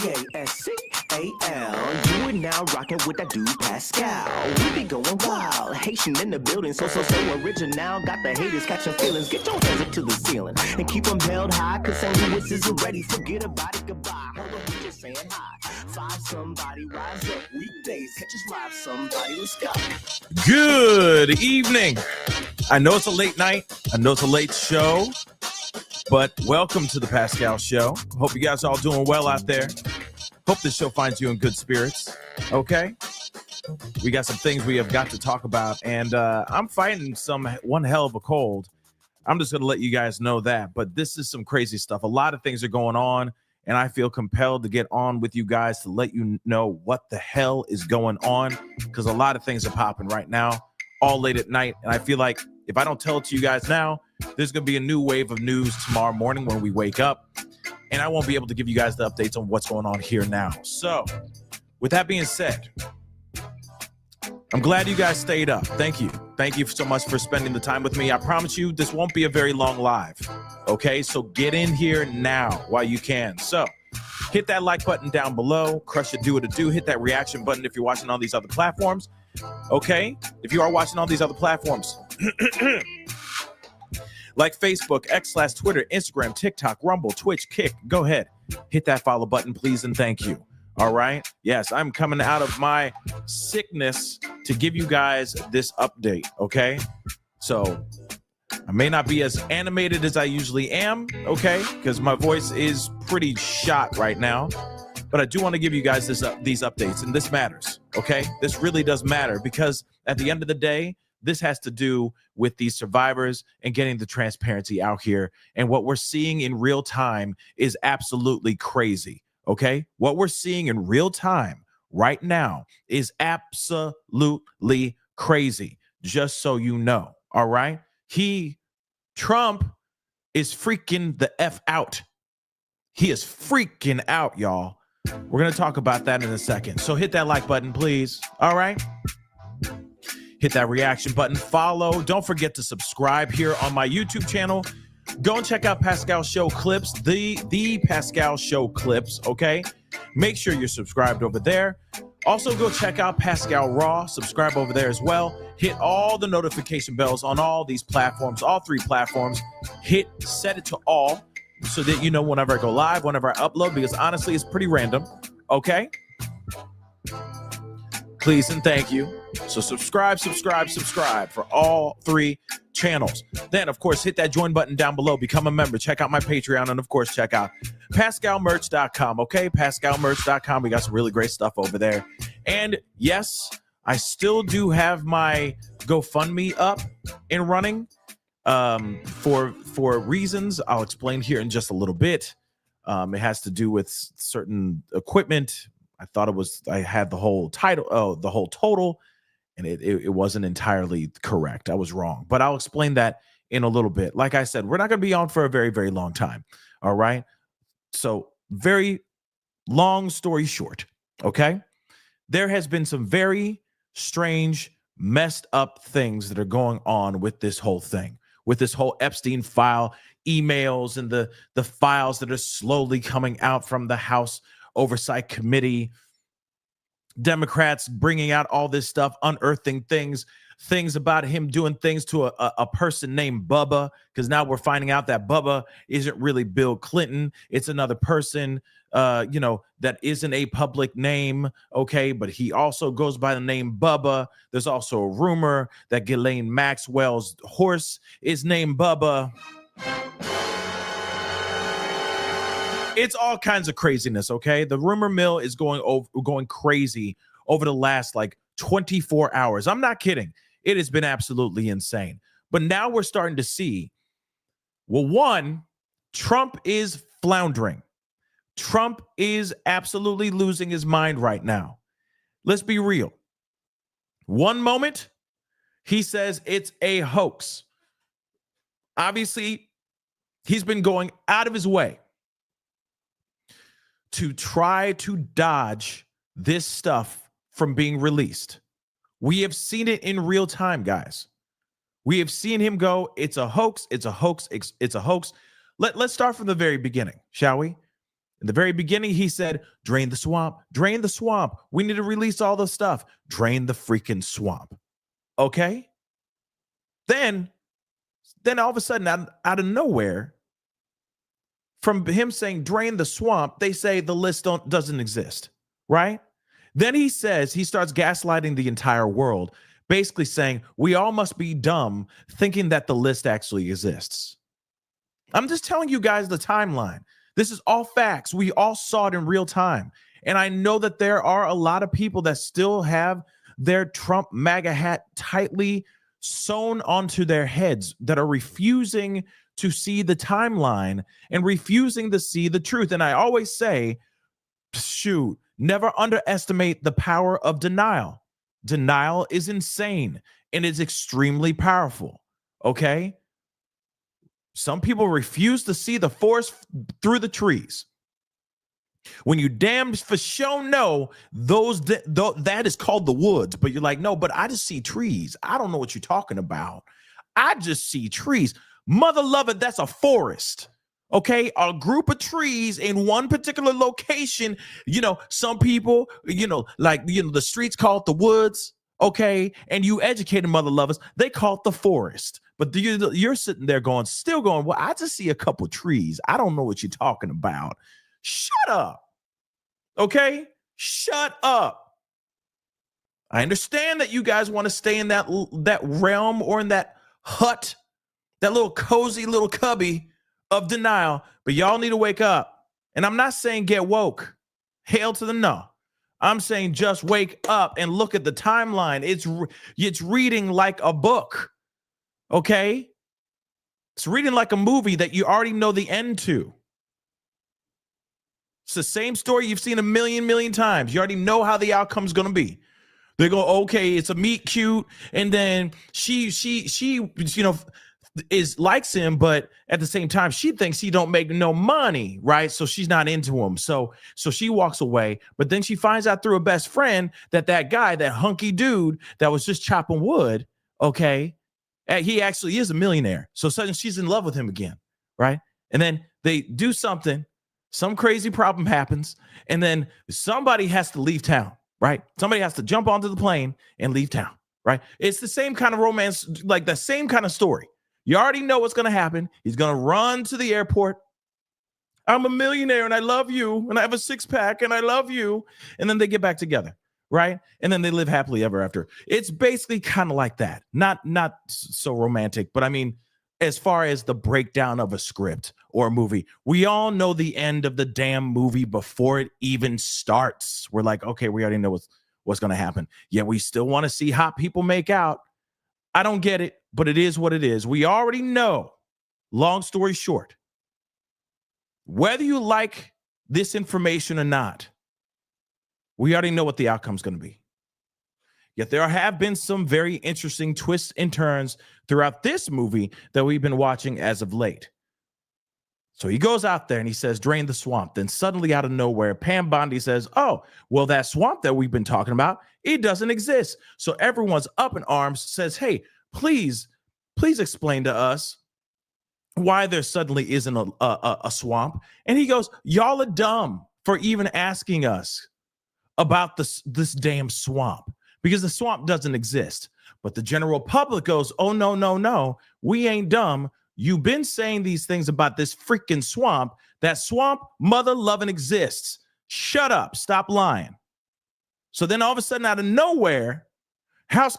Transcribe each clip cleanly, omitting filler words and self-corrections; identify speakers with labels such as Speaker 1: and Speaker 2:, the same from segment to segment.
Speaker 1: Pascal. You are now rocking with that dude Pascal. We be going wild, Haitian in the building, so original. Got the haters catching feelings. Get your hands up to the ceiling and keep them held high, cause St. Louis isn't ready. Forget about it, goodbye. Hold on, we just saying hi. Find somebody, rise up weekdays. Catch us live, somebody, let's go.
Speaker 2: Good evening. I know it's a late night. I know it's a late show, but welcome to the Pascal Show. Hope you guys are all doing well out there. Hope this show finds you in good spirits. Okay? We got some things we have got to talk about, and I'm fighting one hell of a cold. I'm just going to let you guys know that, but this is some crazy stuff. A lot of things are going on, and I feel compelled to get on with you guys to let you know what the hell is going on, because a lot of things are popping right now, all late at night, and I feel like if I don't tell it to you guys now, there's going to be a new wave of news tomorrow morning when we wake up, and I won't be able to give you guys the updates on what's going on here now. So, with that being said, I'm glad you guys stayed up. Thank you. Thank you so much for spending the time with me. I promise you this won't be a very long live. Okay, so get in here now while you can. So, hit that like button down below. Crush it, do what it do. Hit that reaction button if you're watching on these other platforms. Okay, if you are watching on these other platforms, like Facebook, X/Twitter, Instagram, TikTok, Rumble, Twitch, Kick, go ahead. Hit that follow button, please, and thank you. All right? Yes, I'm coming out of my sickness to give you guys this update, okay? So I may not be as animated as I usually am, okay? Because my voice is pretty shot right now. But I do want to give you guys these updates, and this matters, okay? This really does matter, because at the end of the day, this has to do with these survivors and getting the transparency out here. And what we're seeing in real time is absolutely crazy, okay? What we're seeing in real time right now is absolutely crazy, just so you know, all right? Trump is freaking the F out. He is freaking out, y'all. We're going to talk about that in a second. So hit that like button, please, all right? Hit that reaction button, follow. Don't forget to subscribe here on my YouTube channel. Go and check out Pascal Show clips, the Pascal Show clips, okay? Make sure you're subscribed over there. Also, go check out Pascal Raw. Subscribe over there as well. Hit all the notification bells on all these platforms, all three platforms. Set it to all so that you know whenever I go live, whenever I upload, because honestly, it's pretty random, okay? Please and thank you. So subscribe for all three channels. Then, of course, hit that join button down below. Become a member. Check out my Patreon. And, of course, check out PascalMerch.com, okay? PascalMerch.com. We got some really great stuff over there. And, yes, I still do have my GoFundMe up and running for reasons I'll explain here in just a little bit. It has to do with certain equipment. I had the whole total, and it wasn't entirely correct. I was wrong, but I'll explain that in a little bit. Like I said, we're not going to be on for a very, very long time. All right. So very long story short. Okay. There has been some very strange, messed up things that are going on with this whole thing, with this whole Epstein file, emails, and the files that are slowly coming out from the House Oversight Committee, Democrats bringing out all this stuff, unearthing things about him doing things to a person named Bubba, because now we're finding out that Bubba isn't really Bill Clinton. It's another person, that isn't a public name, okay, but he also goes by the name Bubba. There's also a rumor that Ghislaine Maxwell's horse is named Bubba. It's all kinds of craziness, okay? The rumor mill is going crazy over the last 24 hours. I'm not kidding. It has been absolutely insane. But now we're starting to see, well, one, Trump is floundering. Trump is absolutely losing his mind right now. Let's be real. One moment, he says it's a hoax. Obviously, he's been going out of his way to try to dodge this stuff from being released. We have seen it in real time, guys. We have seen him go, it's a hoax, it's a hoax, it's a hoax. Let's start from the very beginning, shall we? In the very beginning, he said, drain the swamp, drain the swamp. We need to release all the stuff. Drain the freaking swamp. Okay? Then all of a sudden, out of nowhere, from him saying drain the swamp, they say the list doesn't exist, right? Then he starts gaslighting the entire world, basically saying we all must be dumb thinking that the list actually exists. I'm just telling you guys the timeline. This is all facts. We all saw it in real time. And I know that there are a lot of people that still have their Trump MAGA hat tightly sewn onto their heads that are refusing to see the timeline and refusing to see the truth. And I always say, shoot, never underestimate the power of denial. Denial is insane and it's extremely powerful. Okay? Some people refuse to see the forest through the trees. When you damn for sure know that is called the woods, but you're like, no, but I just see trees. I don't know what you're talking about. I just see trees. Mother lover, that's a forest. Okay, a group of trees in one particular location. Some people, the streets call it the woods. Okay, and you educated mother lovers, they call it the forest. But you're sitting there still going, well, I just see a couple trees. I don't know what you're talking about. Shut up. Okay? Shut up. I understand that you guys want to stay in that realm or in that hut, that little cozy little cubby of denial, but y'all need to wake up. And I'm not saying get woke. Hail to the no. I'm saying just wake up and look at the timeline. It's reading like a book. Okay? It's reading like a movie that you already know the end to. It's the same story you've seen a million times. You already know how the outcome's going to be. They go, okay, it's a meet cute, and then she likes him, but at the same time, she thinks he don't make no money, right? So she's not into him. So she walks away, but then she finds out through a best friend that guy, that hunky dude that was just chopping wood, okay, he actually is a millionaire. So suddenly she's in love with him again, right? And then they do something. Some crazy problem happens, and then somebody has to leave town, right? Somebody has to jump onto the plane and leave town, right? It's the same kind of romance, like the same kind of story. You already know what's going to happen. He's going to run to the airport. I'm a millionaire, and I love you, and I have a six-pack, and I love you. And then they get back together, right? And then they live happily ever after. It's basically kind of like that. Not so romantic, but I mean, as far as the breakdown of a script or a movie, we all know the end of the damn movie before it even starts. We're like, okay, we already know what's going to happen. Yet we still want to see hot people make out. I don't get it, but it is what it is. We already know. Long story short, whether you like this information or not, we already know what the outcome is going to be. Yet there have been some very interesting twists and turns throughout this movie that we've been watching as of late. So he goes out there and he says, drain the swamp. Then suddenly out of nowhere, Pam Bondi says, oh, well, that swamp that we've been talking about, it doesn't exist. So everyone's up in arms, says, hey, please explain to us why there suddenly isn't a swamp. And he goes, y'all are dumb for even asking us about this damn swamp, because the swamp doesn't exist. But the general public goes, oh, no, we ain't dumb. You've been saying these things about this freaking swamp. That swamp, mother loving, exists. Shut up. Stop lying. So then all of a sudden, out of nowhere, House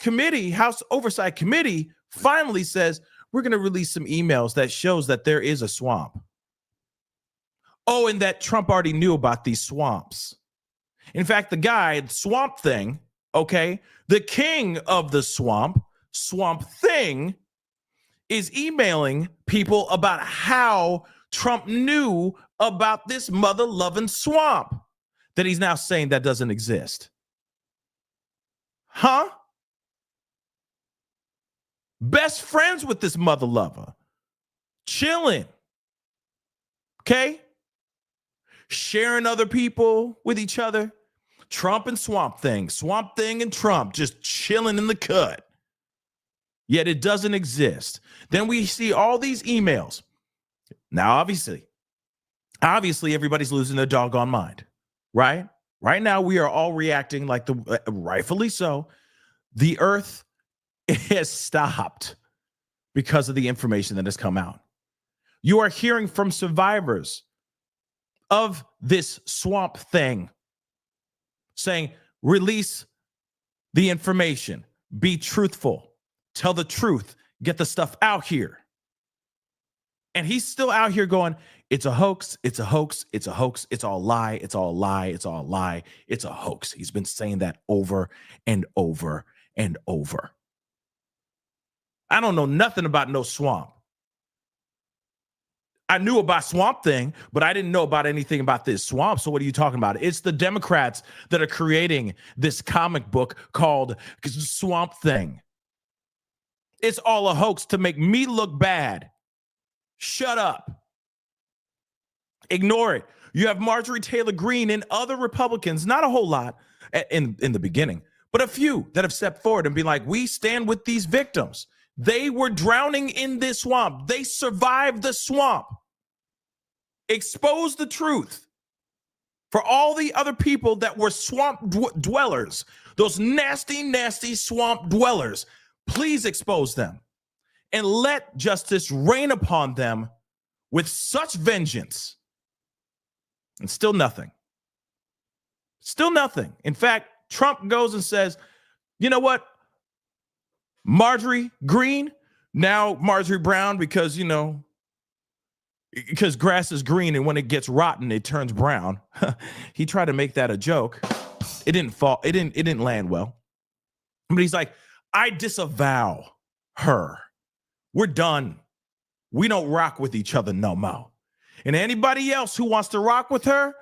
Speaker 2: Oversight Committee finally says, we're going to release some emails that shows that there is a swamp. Oh, and that Trump already knew about these swamps. In fact, the guy, Swamp Thing, okay, the king of the Swamp Thing, is emailing people about how Trump knew about this mother-loving swamp that he's now saying that doesn't exist. Huh? Best friends with this mother lover. Chilling. Okay? Sharing other people with each other. Trump and Swamp Thing and Trump just chilling in the cut. Yet it doesn't exist. Then we see all these emails. Now, obviously, Obviously, everybody's losing their doggone mind, right? Right now, we are all reacting like rightfully so. The earth has stopped because of the information that has come out. You are hearing from survivors of this swamp thing saying, release the information, be truthful, tell the truth, get the stuff out here. And he's still out here going, it's a hoax, it's a hoax, it's a hoax, it's all lie, it's all lie, it's all lie, it's a hoax. He's been saying that over and over and over. I don't know nothing about no swamp. I knew about Swamp Thing, but I didn't know about anything about this swamp. So what are you talking about? It's the Democrats that are creating this comic book called Swamp Thing. It's all a hoax to make me look bad. Shut up. Ignore it. You have Marjorie Taylor Greene and other Republicans, not a whole lot in the beginning, but a few that have stepped forward and been like, we stand with these victims. They were drowning in this swamp. They survived the swamp. Expose the truth for all the other people that were swamp dwellers, those nasty, nasty swamp dwellers. Please expose them and let justice reign upon them with such vengeance. And still nothing. Still nothing. In fact, Trump goes and says, you know what? Marjorie Greene, now Marjorie Brown, because, you know, because grass is green and when it gets rotten, it turns brown. He tried to make that a joke. It didn't fall. It didn't land well. But he's like, I disavow her. We're done. We don't rock with each other no more. And anybody else who wants to rock with her,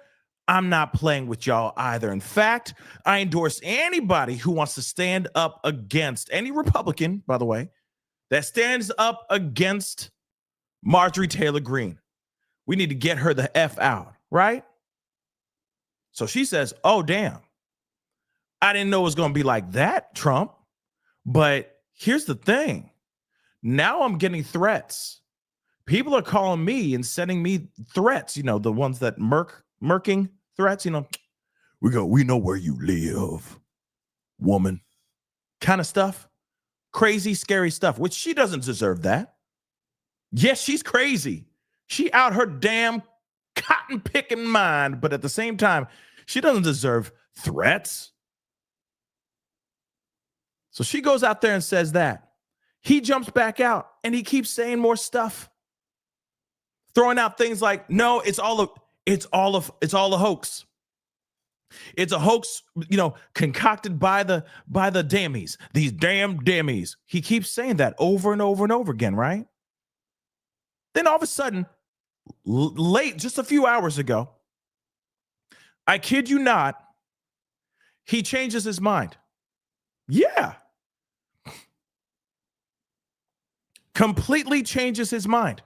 Speaker 2: I'm not playing with y'all either. In fact, I endorse anybody who wants to stand up against any Republican, by the way, that stands up against Marjorie Taylor Greene. We need to get her the F out, right? So she says, oh, damn. I didn't know it was going to be like that, Trump. But here's the thing. Now I'm getting threats. People are calling me and sending me threats, you know, the ones that murking threats, you know, we know where you live, woman, kind of stuff. Crazy, scary stuff, which she doesn't deserve that. Yes, she's crazy. She out her damn cotton picking mind, but at the same time, she doesn't deserve threats. So she goes out there and says that. He jumps back out and he keeps saying more stuff. Throwing out things like, no, it's all a hoax. It's a hoax, you know, concocted by the dammies, these damn dammies. He keeps saying that over and over and over again, right? Then all of a sudden, late, just a few hours ago, I kid you not, he changes his mind. Yeah. Completely changes his mind.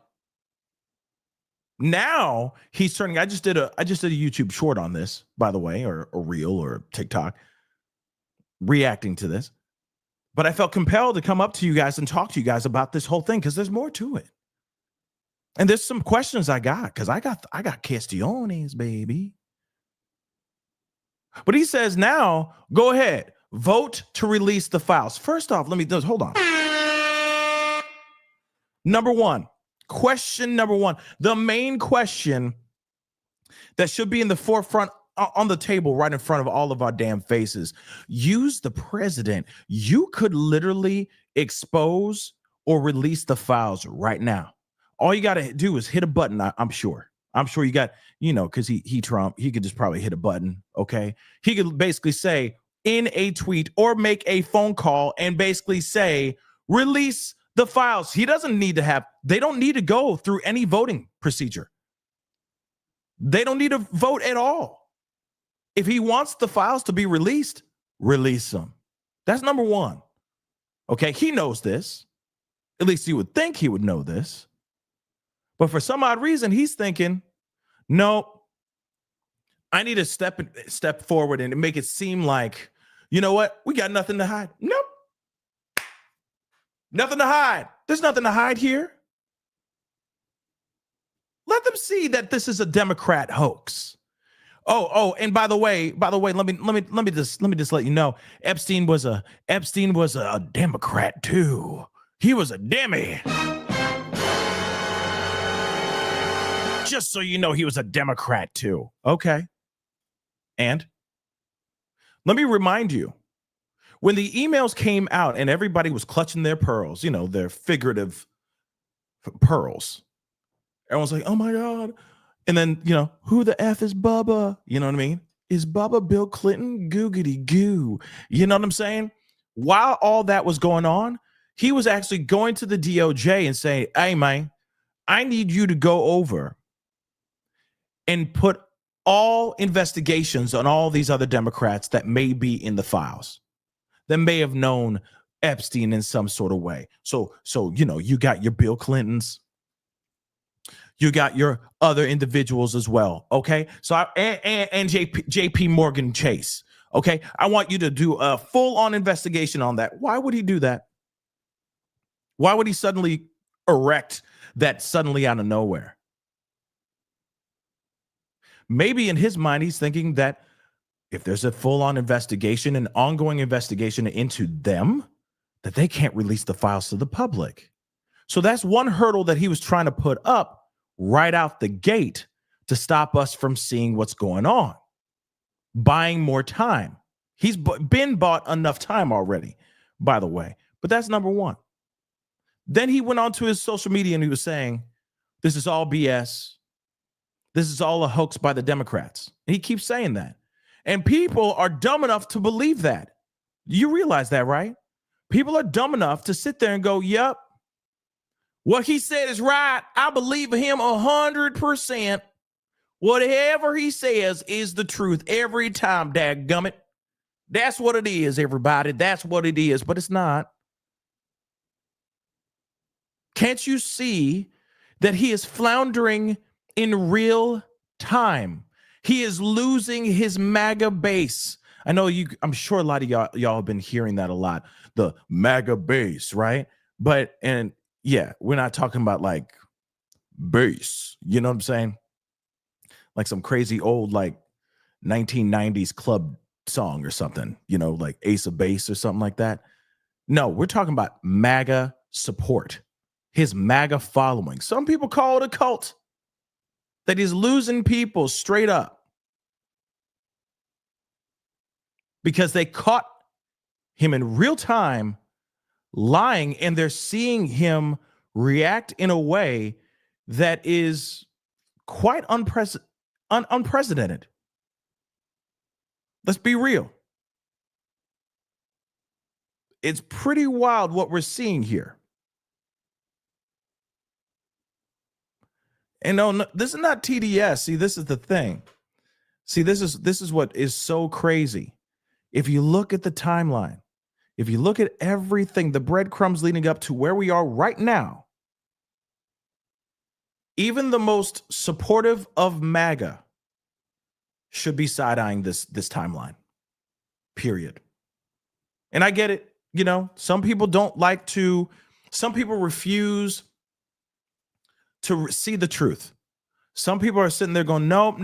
Speaker 2: Now he's turning. I just did a YouTube short on this, by the way, or a reel or TikTok reacting to this. But I felt compelled to come up to you guys and talk to you guys about this whole thing because there's more to it. And there's some questions I got because I got questiones, baby. But he says now, go ahead, vote to release the files. First off, hold on. Question number one, the main question that should be in the forefront on the table right in front of all of our damn faces. Use the president. You could literally expose or release the files right now. All you got to do is hit a button. I'm sure you got, you know, because he Trump, he could just probably hit a button. Okay. He could basically say in a tweet or make a phone call and basically say, release the files. They don't need to go through any voting procedure. They don't need to vote at all. If he wants the files to be released, release them. That's number one. Okay, he knows this. At least you would think he would know this. But for some odd reason, he's thinking, no, I need to step forward and make it seem like, you know what? We got nothing to hide. Nope. Nothing to hide. There's nothing to hide here. Let them see that this is a Democrat hoax. And by the way, let me just let you know, Epstein was a Democrat too. He was a Demi. Just so you know, he was a Democrat too. Okay. And let me remind you, when the emails came out and everybody was clutching their pearls, their figurative pearls, everyone's like, oh my God. And then, who the F is Bubba? You know what I mean? Is Bubba Bill Clinton? Googity goo. You know what I'm saying? While all that was going on, he was actually going to the DOJ and saying, hey, man, I need you to go over and put all investigations on all these other Democrats that may be in the files, that may have known Epstein in some sort of way. So you got your Bill Clintons, you got your other individuals as well. Okay. So and JP Morgan Chase. Okay. I want you to do a full on investigation on that. Why would he do that? Why would he suddenly erect that suddenly out of nowhere? Maybe in his mind, he's thinking that if there's a full on investigation, an ongoing investigation into them, that they can't release the files to the public. So that's one hurdle that he was trying to put up right out the gate to stop us from seeing what's going on, buying more time. He's been bought enough time already, by the way, but that's number one. Then he went on to his social media and he was saying, this is all BS. This is all a hoax by the Democrats. And he keeps saying that. And people are dumb enough to believe that. You realize that, right? People are dumb enough to sit there and go, yep, what he said is right. I believe him 100%. Whatever he says is the truth every time, dadgummit. That's what it is, everybody. That's what it is, but it's not. Can't you see that he is floundering in real time? He is losing his MAGA base. I know I'm sure a lot of y'all have been hearing that a lot. The MAGA base, right? And yeah, we're not talking about like bass. You know what I'm saying? Like some crazy old like 1990s club song or something, like Ace of Base or something like that. No, we're talking about MAGA support, his MAGA following. Some people call it a cult, that he's losing people straight up because they caught him in real time lying, and they're seeing him react in a way that is quite unprecedented. Let's be real. It's pretty wild what we're seeing here. And no, this is not TDS. See, this is the thing. See, this is what is so crazy. If you look at the timeline, if you look at everything, the breadcrumbs leading up to where we are right now, even the most supportive of MAGA should be side-eyeing this timeline, period. And I get it. Some people some people refuse to see the truth. Some people are sitting there going, nope.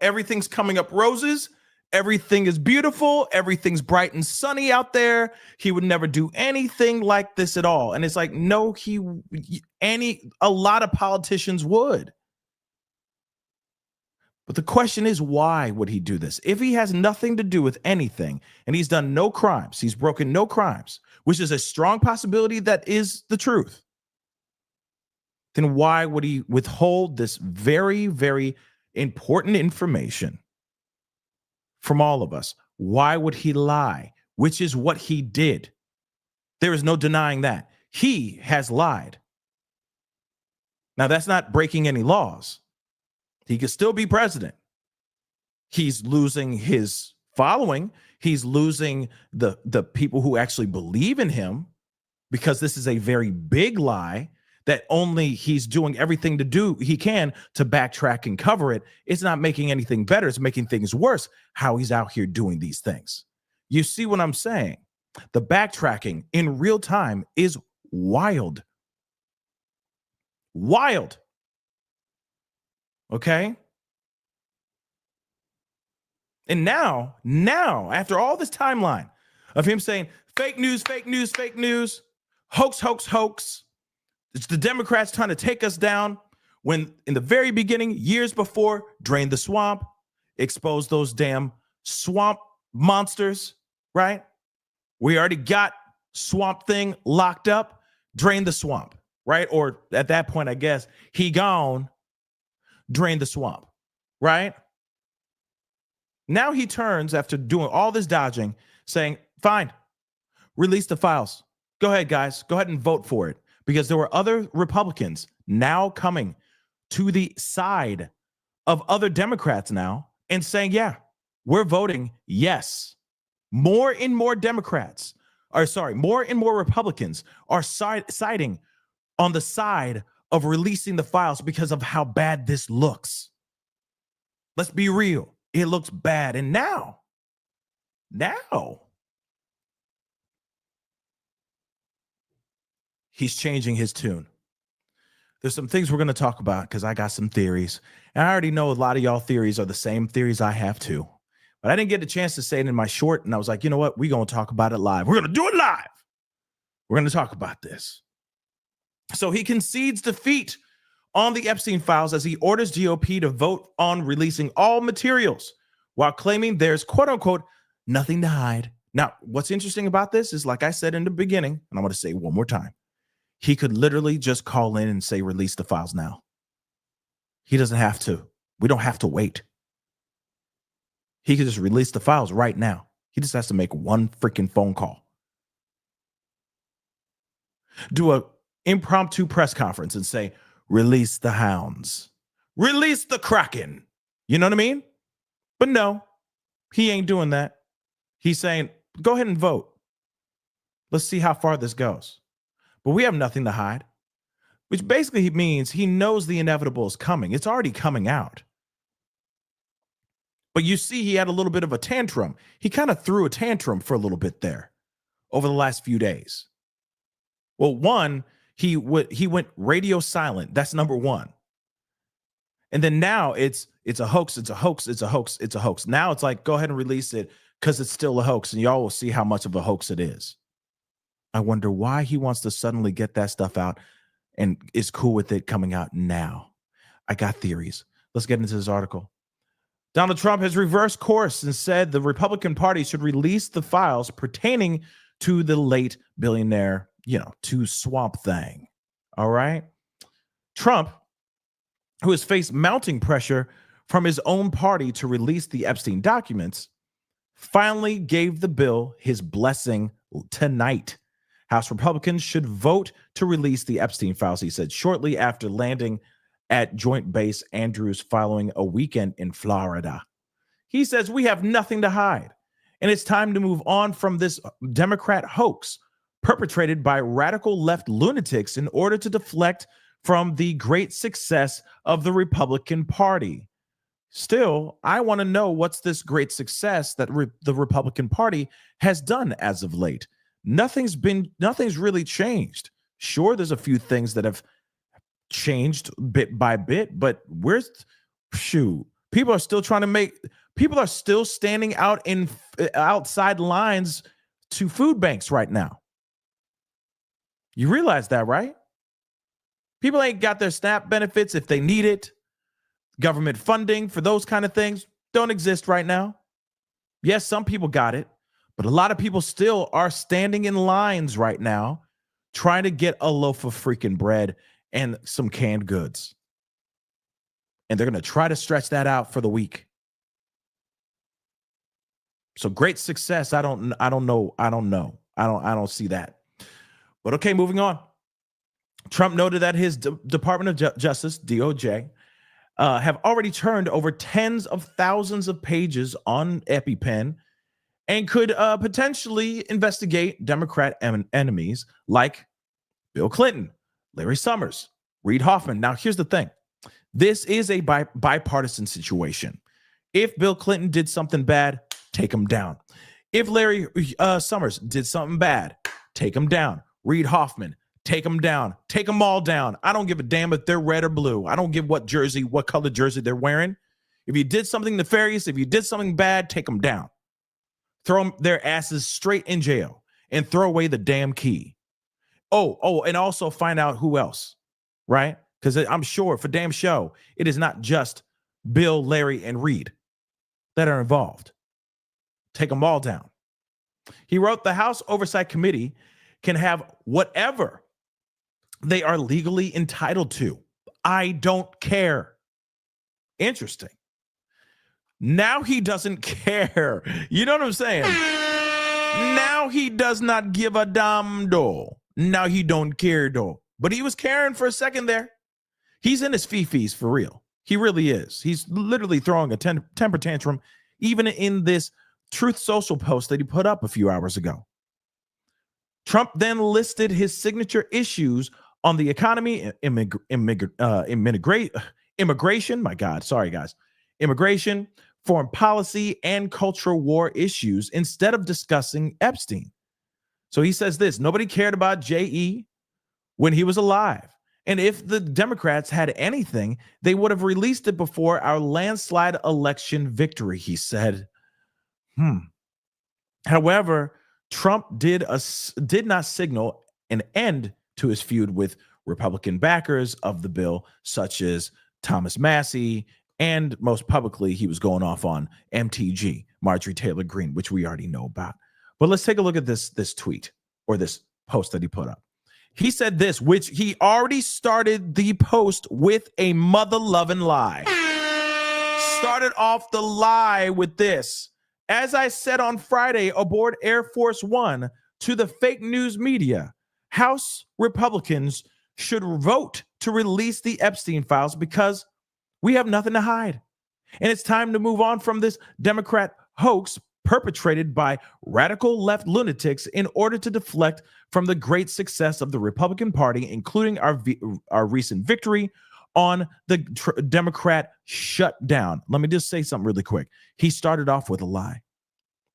Speaker 2: Everything's coming up roses. Everything is beautiful. Everything's bright and sunny out there. He would never do anything like this at all. And it's like, no, a lot of politicians would. But the question is, why would he do this? If he has nothing to do with anything and he's done no crimes, he's broken no crimes, which is a strong possibility that is the truth, then why would he withhold this very, very important information from all of us? Why would he lie? Which is what he did. There is no denying that. He has lied. Now, that's not breaking any laws. He could still be president. He's losing his following. He's losing the people who actually believe in him, because this is a very big lie that only he's doing everything he can to backtrack and cover it. It's not making anything better. It's making things worse how he's out here doing these things. You see what I'm saying? The backtracking in real time is wild. Wild. Okay. And now, after all this timeline of him saying fake news, hoax, it's the Democrats trying to take us down, when in the very beginning, years before, drain the swamp, expose those damn swamp monsters, right? We already got Swamp Thing locked up, drain the swamp, right? Or at that point, I guess, he gone, drain the swamp, right? Now he turns, after doing all this dodging, saying, fine, release the files. Go ahead, guys. Go ahead and vote for it. Because there were other Republicans now coming to the side of other Democrats now and saying, yeah, we're voting yes. More and more Republicans are siding on the side of releasing the files because of how bad this looks. Let's be real. It looks bad. And now, he's changing his tune. There's some things we're going to talk about because I got some theories. And I already know a lot of y'all theories are the same theories I have too. But I didn't get a chance to say it in my short. And I was like, you know what? We're going to talk about it live. We're going to do it live. We're going to talk about this. So he concedes defeat on the Epstein files as he orders GOP to vote on releasing all materials while claiming there's, quote unquote, nothing to hide. Now, what's interesting about this is, like I said in the beginning, and I'm going to say it one more time, he could literally just call in and say, release the files now. He doesn't have to. We don't have to wait. He could just release the files right now. He just has to make one freaking phone call. Do a impromptu press conference and say, release the hounds. Release the Kraken. You know what I mean? But no, he ain't doing that. He's saying, go ahead and vote. Let's see how far this goes. But we have nothing to hide, which basically means he knows the inevitable is coming. It's already coming out. But you see, he had a little bit of a tantrum. He kind of threw a tantrum for a little bit there over the last few days. Well, one, he went radio silent. That's number one. And then now it's a hoax. Now it's like, go ahead and release it because it's still a hoax, and y'all will see how much of a hoax it is. I wonder why he wants to suddenly get that stuff out and is cool with it coming out now. I got theories. Let's get into this article. Donald Trump has reversed course and said the Republican Party should release the files pertaining to the late billionaire, to Swamp Thing. All right. Trump, who has faced mounting pressure from his own party to release the Epstein documents, finally gave the bill his blessing tonight. House Republicans should vote to release the Epstein files, he said, shortly after landing at Joint Base Andrews following a weekend in Florida. He says, we have nothing to hide, and it's time to move on from this Democrat hoax perpetrated by radical left lunatics in order to deflect from the great success of the Republican Party. Still, I want to know what's this great success that the Republican Party has done as of late. Nothing's really changed. Sure, there's a few things that have changed bit by bit, but people are still people are still standing out in outside lines to food banks right now. You realize that, right? People ain't got their SNAP benefits if they need it. Government funding for those kind of things don't exist right now. Yes, some people got it, but a lot of people still are standing in lines right now trying to get a loaf of freaking bread and some canned goods. And they're going to try to stretch that out for the week. So great success. I don't know. I don't see that. But okay, moving on. Trump noted that his Department of Justice, DOJ, have already turned over tens of thousands of pages on EpiPen and could potentially investigate Democrat enemies like Bill Clinton, Larry Summers, Reid Hoffman. Now, here's the thing. This is a bipartisan situation. If Bill Clinton did something bad, take him down. If Larry Summers did something bad, take him down. Reid Hoffman, Take them down. Take them all down. I don't give a damn if they're red or blue. I don't give what color jersey they're wearing. If you did something nefarious, if you did something bad, take them down. Throw their asses straight in jail and throw away the damn key. Oh, and also find out who else, right? Because I'm sure for damn show, it is not just Bill, Larry, and Reed that are involved. Take them all down. He wrote, the House Oversight Committee can have whatever they are legally entitled to. I don't care. Interesting. Now he doesn't care. You know what I'm saying? Now he does not give a damn though. Now he don't care though. But he was caring for a second there. He's in his fifis for real. He really is. He's literally throwing a temper tantrum even in this Truth Social post that he put up a few hours ago. Trump then listed his signature issues on the economy, immigration, my God, sorry guys, immigration, foreign policy, and cultural war issues instead of discussing Epstein. So he says this: nobody cared about J.E. when he was alive. And if the Democrats had anything, they would have released it before our landslide election victory, he said. However, Trump did not signal an end to his feud with Republican backers of the bill, such as Thomas Massey, and most publicly, he was going off on MTG, Marjorie Taylor Greene, which we already know about. But let's take a look at this tweet or this post that he put up. He said this, which he already started the post with a mother-loving lie. Started off the lie with this. As I said on Friday aboard Air Force One to the fake news media, House Republicans should vote to release the Epstein files because we have nothing to hide. And it's time to move on from this Democrat hoax perpetrated by radical left lunatics in order to deflect from the great success of the Republican Party, including our recent victory on the Democrat shutdown. Let me just say something really quick. He started off with a lie.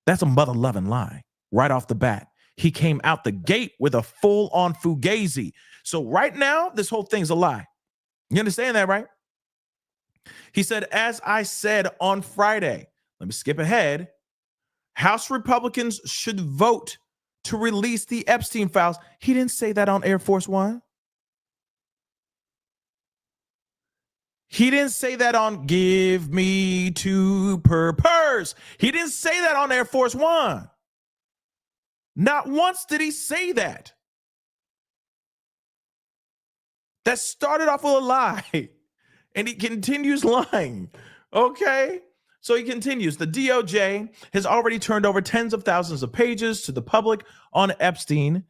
Speaker 2: That's a mother-loving lie right off the bat. He came out the gate with a full-on fugazi. So right now, this whole thing's a lie. You understand that, right? He said, as I said on Friday, let me skip ahead. House Republicans should vote to release the Epstein files. He didn't say that on Air Force One. He didn't say that on Give Me Two per Purse. He didn't say that on Air Force One. Not once did he say that. That started off with a lie. And he continues lying. Okay? So he continues. The DOJ has already turned over tens of thousands of pages to the public on Epstein,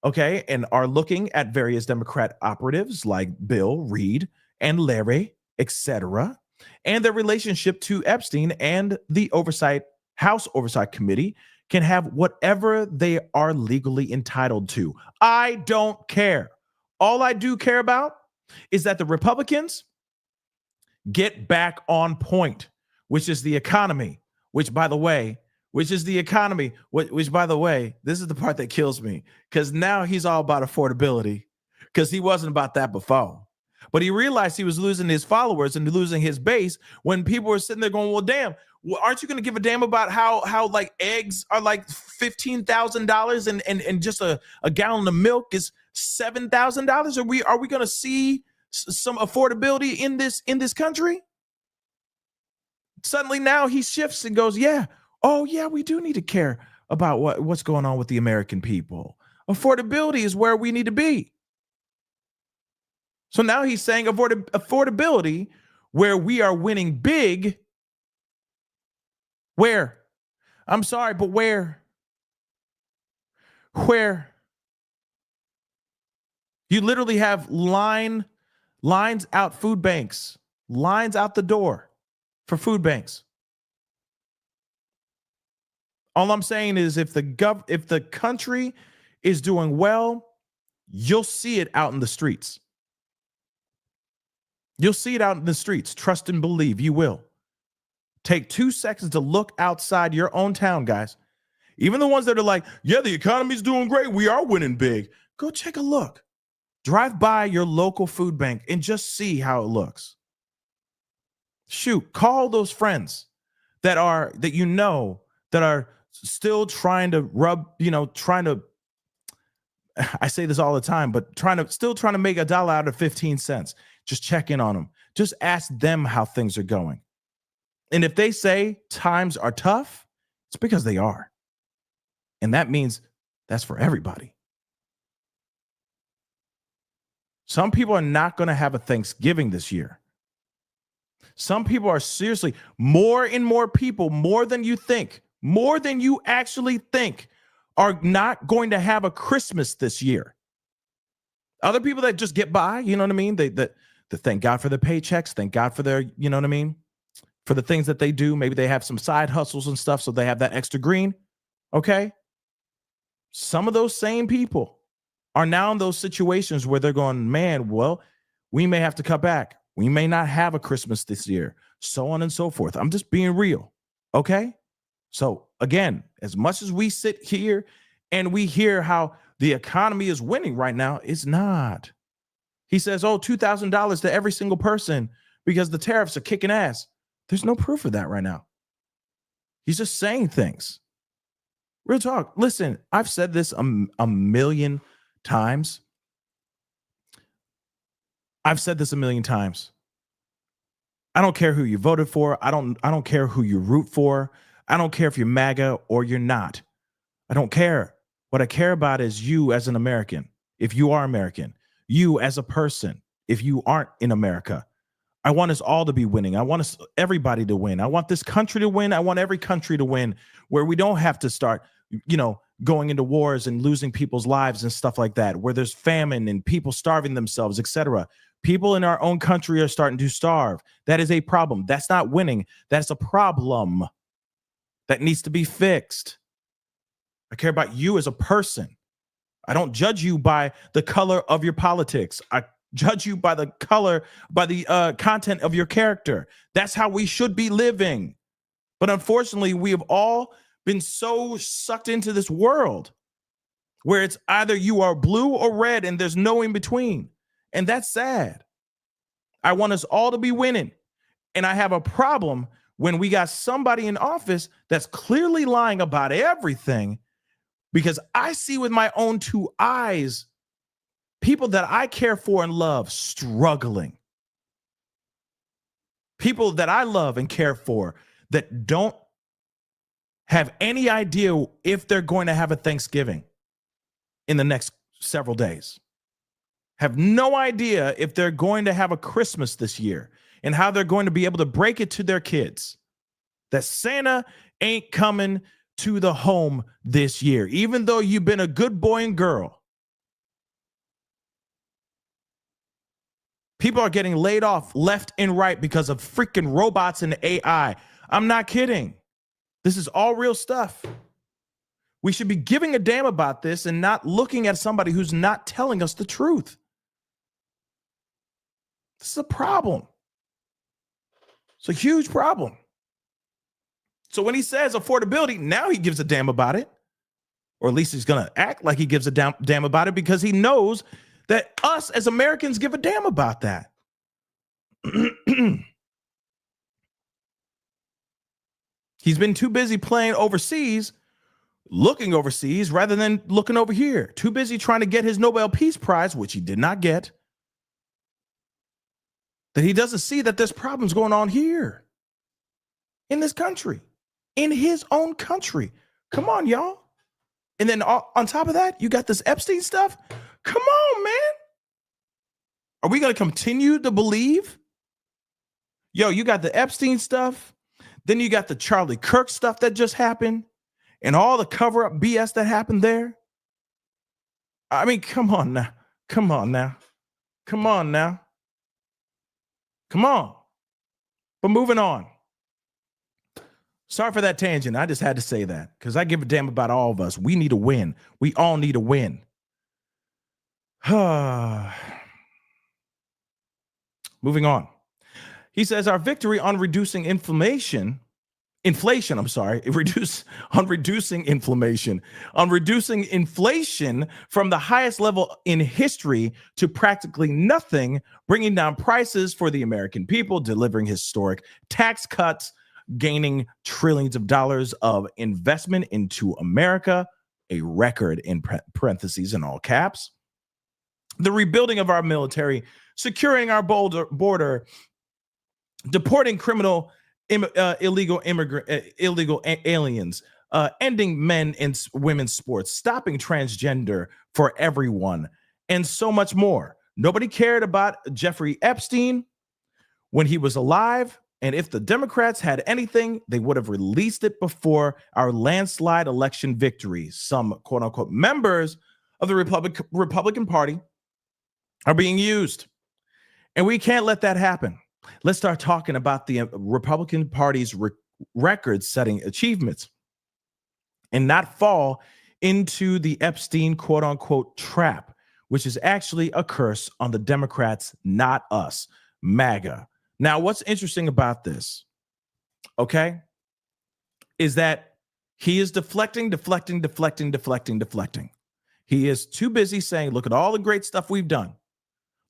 Speaker 2: okay, and are looking at various Democrat operatives like Bill, Reed, and Larry, etc., and their relationship to Epstein, and the House Oversight Committee can have whatever they are legally entitled to. I don't care. All I do care about is that the Republicans get back on point, which is the economy, which by the way, this is the part that kills me, because now he's all about affordability, because he wasn't about that before. But he realized he was losing his followers and losing his base when people were sitting there going, well, damn, aren't you going to give a damn about how like eggs are like $15,000 and just a gallon of milk is $7,000? Are we going to see some affordability in this country? Suddenly now he shifts and goes, yeah, oh yeah, we do need to care about what's going on with the American people. Affordability is where we need to be. So now he's saying affordability, where we are winning big. Where? I'm sorry, but where? Where? You literally have lines out food banks, lines out the door for food banks. All I'm saying is if the country is doing well, you'll see it out in the streets. You'll see it out in the streets. Trust and believe you will. Take 2 seconds to look outside your own town, guys. Even the ones that are like, yeah, the economy's doing great. We are winning big. Go take a look. Drive by your local food bank and just see how it looks. Shoot, call those friends that are still trying to I say this all the time, but still trying to make $1 out of 15 cents. Just check in on them. Just ask them how things are going. And if they say times are tough, it's because they are. And that means that's for everybody. Some people are not going to have a Thanksgiving this year. Some people are seriously, more and more people, more than you think, more than you actually think, are not going to have a Christmas this year. Other people that just get by, you know what I mean? They thank God for their paychecks, thank God for their, you know what I mean? For the things that they do. Maybe they have some side hustles and stuff, so they have that extra green. Okay. Some of those same people are now in those situations where they're going, man, well, we may have to cut back. We may not have a Christmas this year, so on and so forth. I'm just being real. Okay. So again, as much as we sit here and we hear how the economy is winning right now, it's not. He says, oh, $2,000 to every single person because the tariffs are kicking ass. There's no proof of that right now. He's just saying things. Real talk. Listen, I've said this a million times. I've said this a million times. I don't care who you voted for. I don't care who you root for. I don't care if you're MAGA or you're not. I don't care. What I care about is you as an American. If you are American, you as a person, if you aren't in America. I want us all to be winning. I want everybody to win. I want this country to win. I want every country to win, where we don't have to start, going into wars and losing people's lives and stuff like that, where there's famine and people starving themselves, etc. People in our own country are starting to starve. That is a problem. That's not winning. That's a problem that needs to be fixed. I care about you as a person. I don't judge you by the color of your politics. I judge you by the content of your character. That's how we should be living. But unfortunately, we have all been so sucked into this world where it's either you are blue or red and there's no in between. And that's sad. I want us all to be winning. And I have a problem when we got somebody in office that's clearly lying about everything, because I see with my own two eyes people that I care for and love struggling. People that I love and care for that don't have any idea if they're going to have a Thanksgiving in the next several days. Have no idea if they're going to have a Christmas this year and how they're going to be able to break it to their kids that Santa ain't coming to the home this year, even though you've been a good boy and girl. People are getting laid off left and right because of freaking robots and AI. I'm not kidding. This is all real stuff. We should be giving a damn about this and not looking at somebody who's not telling us the truth. This is a problem. It's a huge problem. So when he says affordability, now he gives a damn about it. Or at least he's going to act like he gives a damn about it, because he knows that us as Americans give a damn about that. He's been too busy playing overseas, looking overseas, rather than looking over here. Too busy trying to get his Nobel Peace Prize, which he did not get, that he doesn't see that there's problems going on here in this country, in his own country. Come on, y'all. And then on top of that, you got this Epstein stuff. Come on, man. Are we going to continue to believe? Yo, you got the Epstein stuff. Then you got the Charlie Kirk stuff that just happened and all the cover-up BS that happened there. I mean, come on now. Come on now. Come on now. Come on. But moving on. Sorry for that tangent. I just had to say that because I give a damn about all of us. We need to win. We all need to win. Moving on. He says our victory on reducing inflation inflation. I'm sorry, reducing inflammation, on reducing inflation from the highest level in history to practically nothing, bringing down prices for the American people, delivering historic tax cuts, gaining trillions of dollars of investment into America, a record in parentheses in all caps, the rebuilding of our military, securing our border, deporting illegal aliens, ending men and women's sports, stopping transgender for everyone, and so much more. Nobody cared about Jeffrey Epstein when he was alive, and if the Democrats had anything, they would have released it before our landslide election victory. Some quote-unquote members of the Republican Party are being used, and we can't let that happen. Let's start talking about the Republican Party's record-setting achievements and not fall into the Epstein quote-unquote trap, which is actually a curse on the Democrats, not us, MAGA. Now, what's interesting about this, okay, is that he is deflecting. He is too busy saying, look at all the great stuff we've done,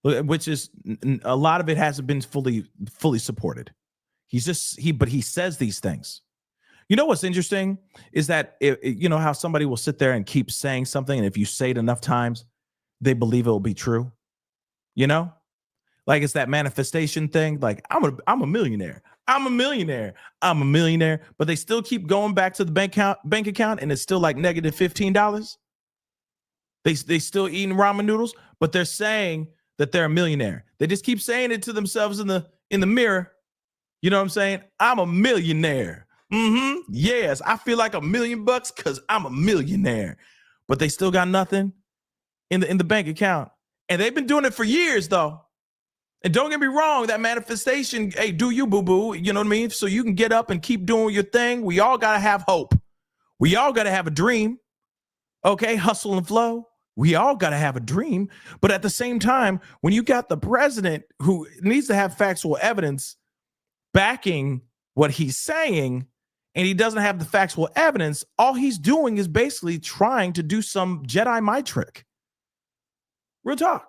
Speaker 2: which is a lot of it hasn't been fully supported. But he says these things. You know what's interesting is that you know how somebody will sit there and keep saying something, and if you say it enough times, they believe it will be true. You know, like it's that manifestation thing. Like I'm a millionaire. I'm a millionaire. But they still keep going back to the bank account, and it's still like negative $15. They still eating ramen noodles, but they're saying that they're a millionaire. They just keep saying it to themselves in the mirror. You know what I'm saying? I'm a millionaire. Yes, I feel like $1 million because I'm a millionaire. But they still got nothing in the bank account. And they've been doing it for years, though. And don't get me wrong, that manifestation, hey, do you, boo-boo, you know what I mean? So you can get up and keep doing your thing. We all got to have hope. We all got to have a dream. Okay, hustle and flow. We all got to have a dream. But at the same time, when you got the president who needs to have factual evidence backing what he's saying, and he doesn't have the factual evidence, all he's doing is basically trying to do some Jedi mind trick. Real talk.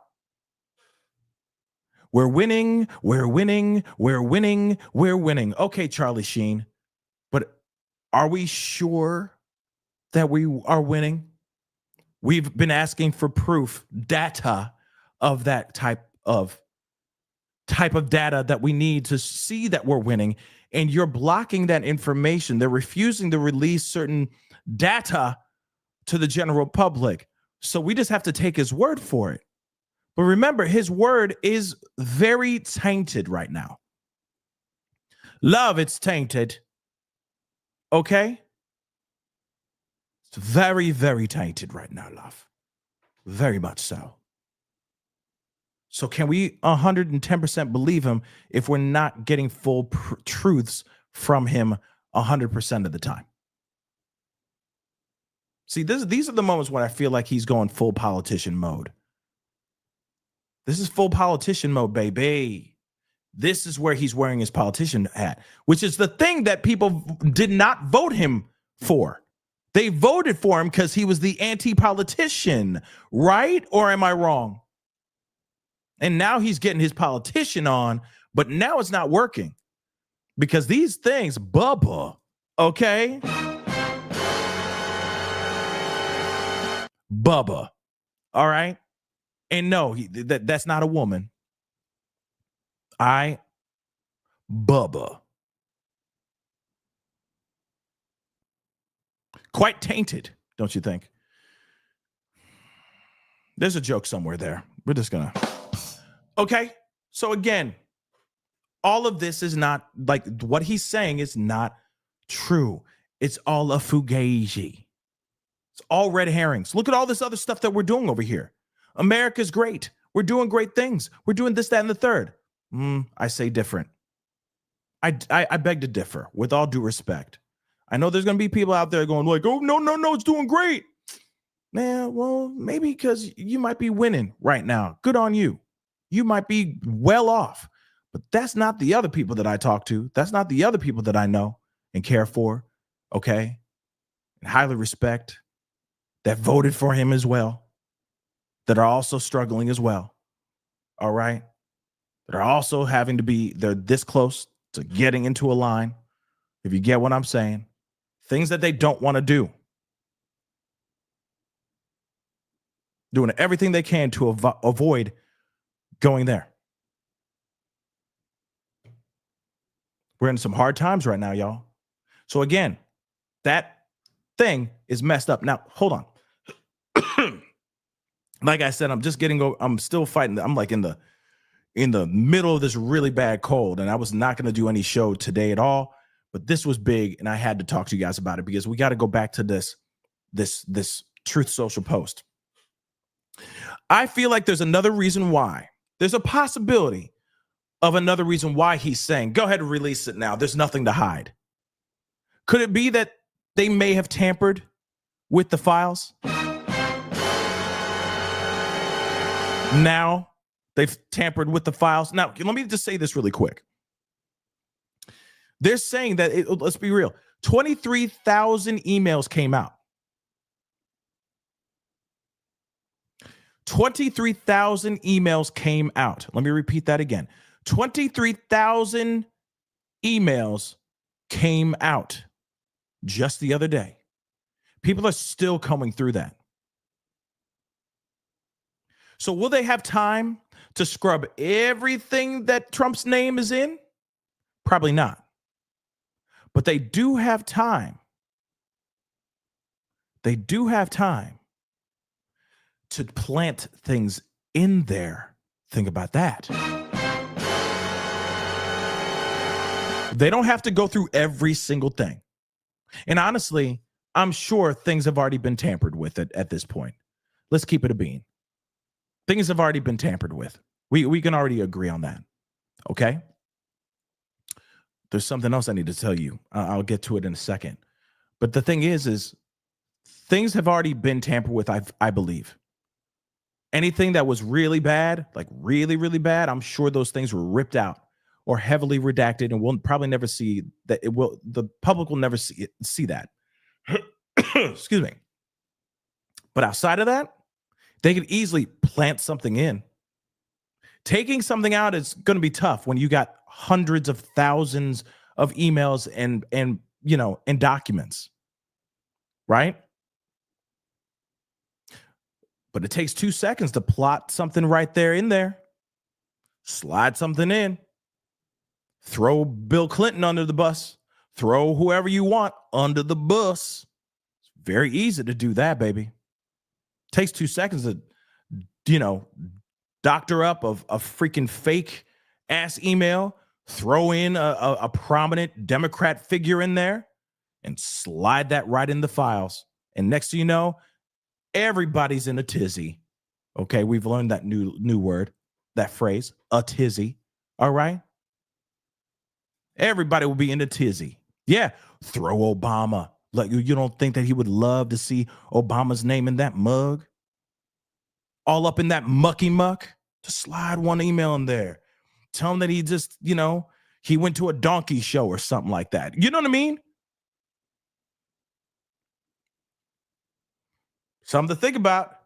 Speaker 2: We're winning. Okay, Charlie Sheen, but are we sure that we are winning? We've been asking for proof, data of that type of data that we need to see that we're winning, and you're blocking that information. They're refusing to release certain data to the general public. So we just have to take his word for it. But remember, his word is very tainted right now. Love, it's tainted. Okay? It's very, very tainted right now, love. Very much so. So can we 110% believe him if we're not getting full truths from him 100% of the time? See, these are the moments when I feel like he's going full politician mode. This is full politician mode, baby. This is where he's wearing his politician hat, which is the thing that people did not vote him for. They voted for him because he was the anti-politician, right? Or am I wrong? And now he's getting his politician on, but now it's not working because these things, Bubba, okay? Bubba, all right? And no, that's not a woman. Bubba. Quite tainted, don't you think? There's a joke somewhere there. We're just gonna... Okay, so again, all of this is not, like, what he's saying is not true. It's all a fugazi. It's all red herrings. Look at all this other stuff that we're doing over here. America's great. We're doing great things. We're doing this, that, and the third. I say different. I beg to differ, with all due respect. I know there's going to be people out there going like, oh, no, it's doing great. Man, well, maybe because you might be winning right now. Good on you. You might be well off. But that's not the other people that I talk to. That's not the other people that I know. and care for, okay, and highly respect, that voted for him as well, that are also struggling as well, all right, that are also they're this close to getting into a line, if you get what I'm saying, things that they don't want to do, doing everything they can to avoid going there. We're in some hard times right now, y'all. So again, that thing is messed up. Now, hold on. Like I said, I'm still fighting. I'm like in the middle of this really bad cold, and I was not going to do any show today at all, but this was big, and I had to talk to you guys about it because we got to go back to this Truth Social post. I feel like there's another reason why. There's a possibility of another reason why he's saying, go ahead and release it now. There's nothing to hide. Could it be that they may have tampered with the files? Now they've tampered with the files. Now, let me just say this really quick. They're saying that, let's be real, 23,000 emails came out. 23,000 emails came out. Let me repeat that again. 23,000 emails came out just the other day. People are still coming through that. So will they have time to scrub everything that Trump's name is in? Probably not. But they do have time. They do have time to plant things in there. Think about that. They don't have to go through every single thing. And honestly, I'm sure things have already been tampered with at this point. Let's keep it a bean. Things have already been tampered with. We can already agree on that. Okay? There's something else I need to tell you. I'll get to it in a second. But the thing is things have already been tampered with, I believe. Anything that was really bad, like really, really bad, I'm sure those things were ripped out or heavily redacted, and we'll probably never see that. The public will never see that. Excuse me. But outside of that, they could easily plant something in. Taking something out is going to be tough when you got hundreds of thousands of emails and documents, right? But it takes 2 seconds to plot something right there in there. Slide something in. Throw Bill Clinton under the bus. Throw whoever you want under the bus. It's very easy to do that, baby. Takes 2 seconds to, doctor up a freaking fake ass email, throw in a prominent Democrat figure in there, and slide that right in the files. And next thing you know, everybody's in a tizzy. Okay, we've learned that new word, that phrase, a tizzy. All right? Everybody will be in a tizzy. Yeah, throw Obama. Like, you don't think that he would love to see Obama's name in that mug? All up in that mucky muck? Just slide one email in there. Tell him that he just, he went to a donkey show or something like that. You know what I mean? Something to think about.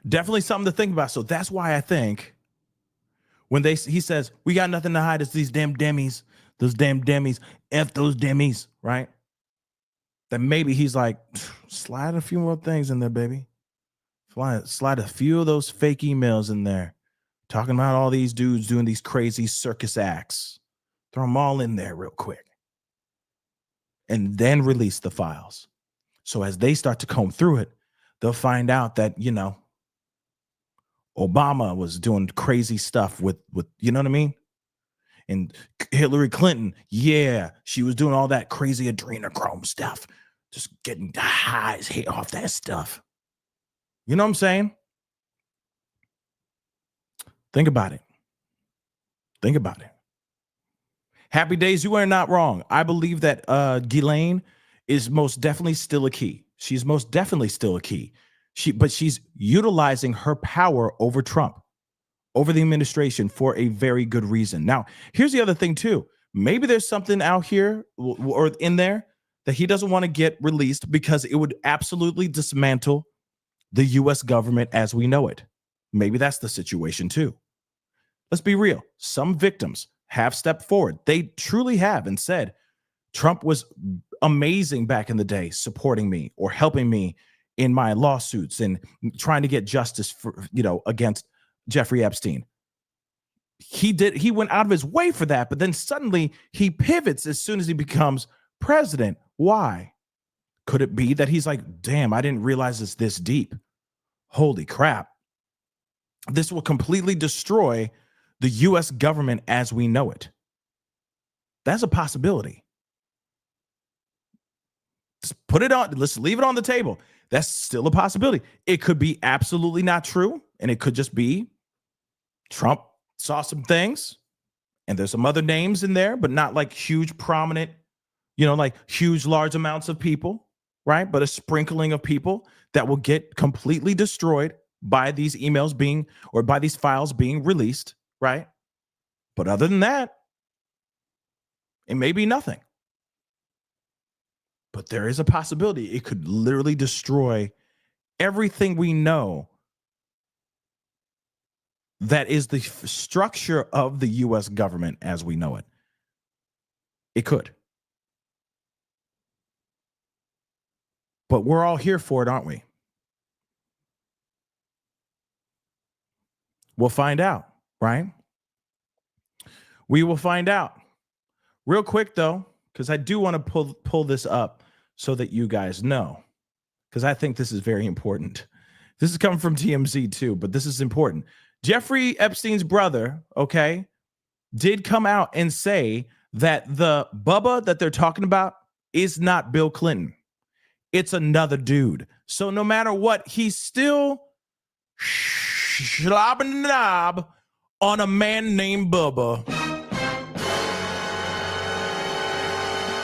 Speaker 2: Definitely something to think about. So that's why I think when he says, we got nothing to hide, it's these damn demis, those damn demis, F those demis, right? Then maybe he's like, slide a few more things in there, baby. Slide a few of those fake emails in there, talking about all these dudes doing these crazy circus acts. Throw them all in there real quick. And then release the files. So as they start to comb through it, they'll find out that, Obama was doing crazy stuff with you know what I mean? And Hillary Clinton, yeah, she was doing all that crazy adrenochrome stuff, just getting high as hell off that stuff. You know what I'm saying? Think about it. Think about it. Happy days, you are not wrong. I believe that Ghislaine is most definitely still a key. She's most definitely still a key. But she's utilizing her power over Trump, over the administration for a very good reason. Now, here's the other thing too. Maybe there's something out here or in there that he doesn't want to get released because it would absolutely dismantle the US government as we know it. Maybe that's the situation too. Let's be real. Some victims have stepped forward. They truly have and said, Trump was amazing back in the day supporting me or helping me in my lawsuits and trying to get justice for, against Jeffrey Epstein. He went out of his way for that, but then suddenly he pivots as soon as he becomes president. Why? Could it be that he's like, damn, I didn't realize it's this deep. Holy crap. This will completely destroy the US government as we know it. That's a possibility. Just put it on, let's leave it on the table. That's still a possibility. It could be absolutely not true, and it could just be Trump saw some things, and there's some other names in there, but not like huge, prominent, like huge, large amounts of people, right? But a sprinkling of people that will get completely destroyed by these emails being, or by these files being released, right? But other than that, it may be nothing. But there is a possibility it could literally destroy everything we know that is the structure of the US government as we know it. It could. But we're all here for it, aren't we? We'll find out, right? We will find out. Real quick, though, because I do want to pull this up so that you guys know, because I think this is very important. This is coming from TMZ too, but this is important. Jeffrey Epstein's brother, okay, did come out and say that the Bubba that they're talking about is not Bill Clinton. It's another dude. So no matter what, he's still slobbing the knob on a man named Bubba.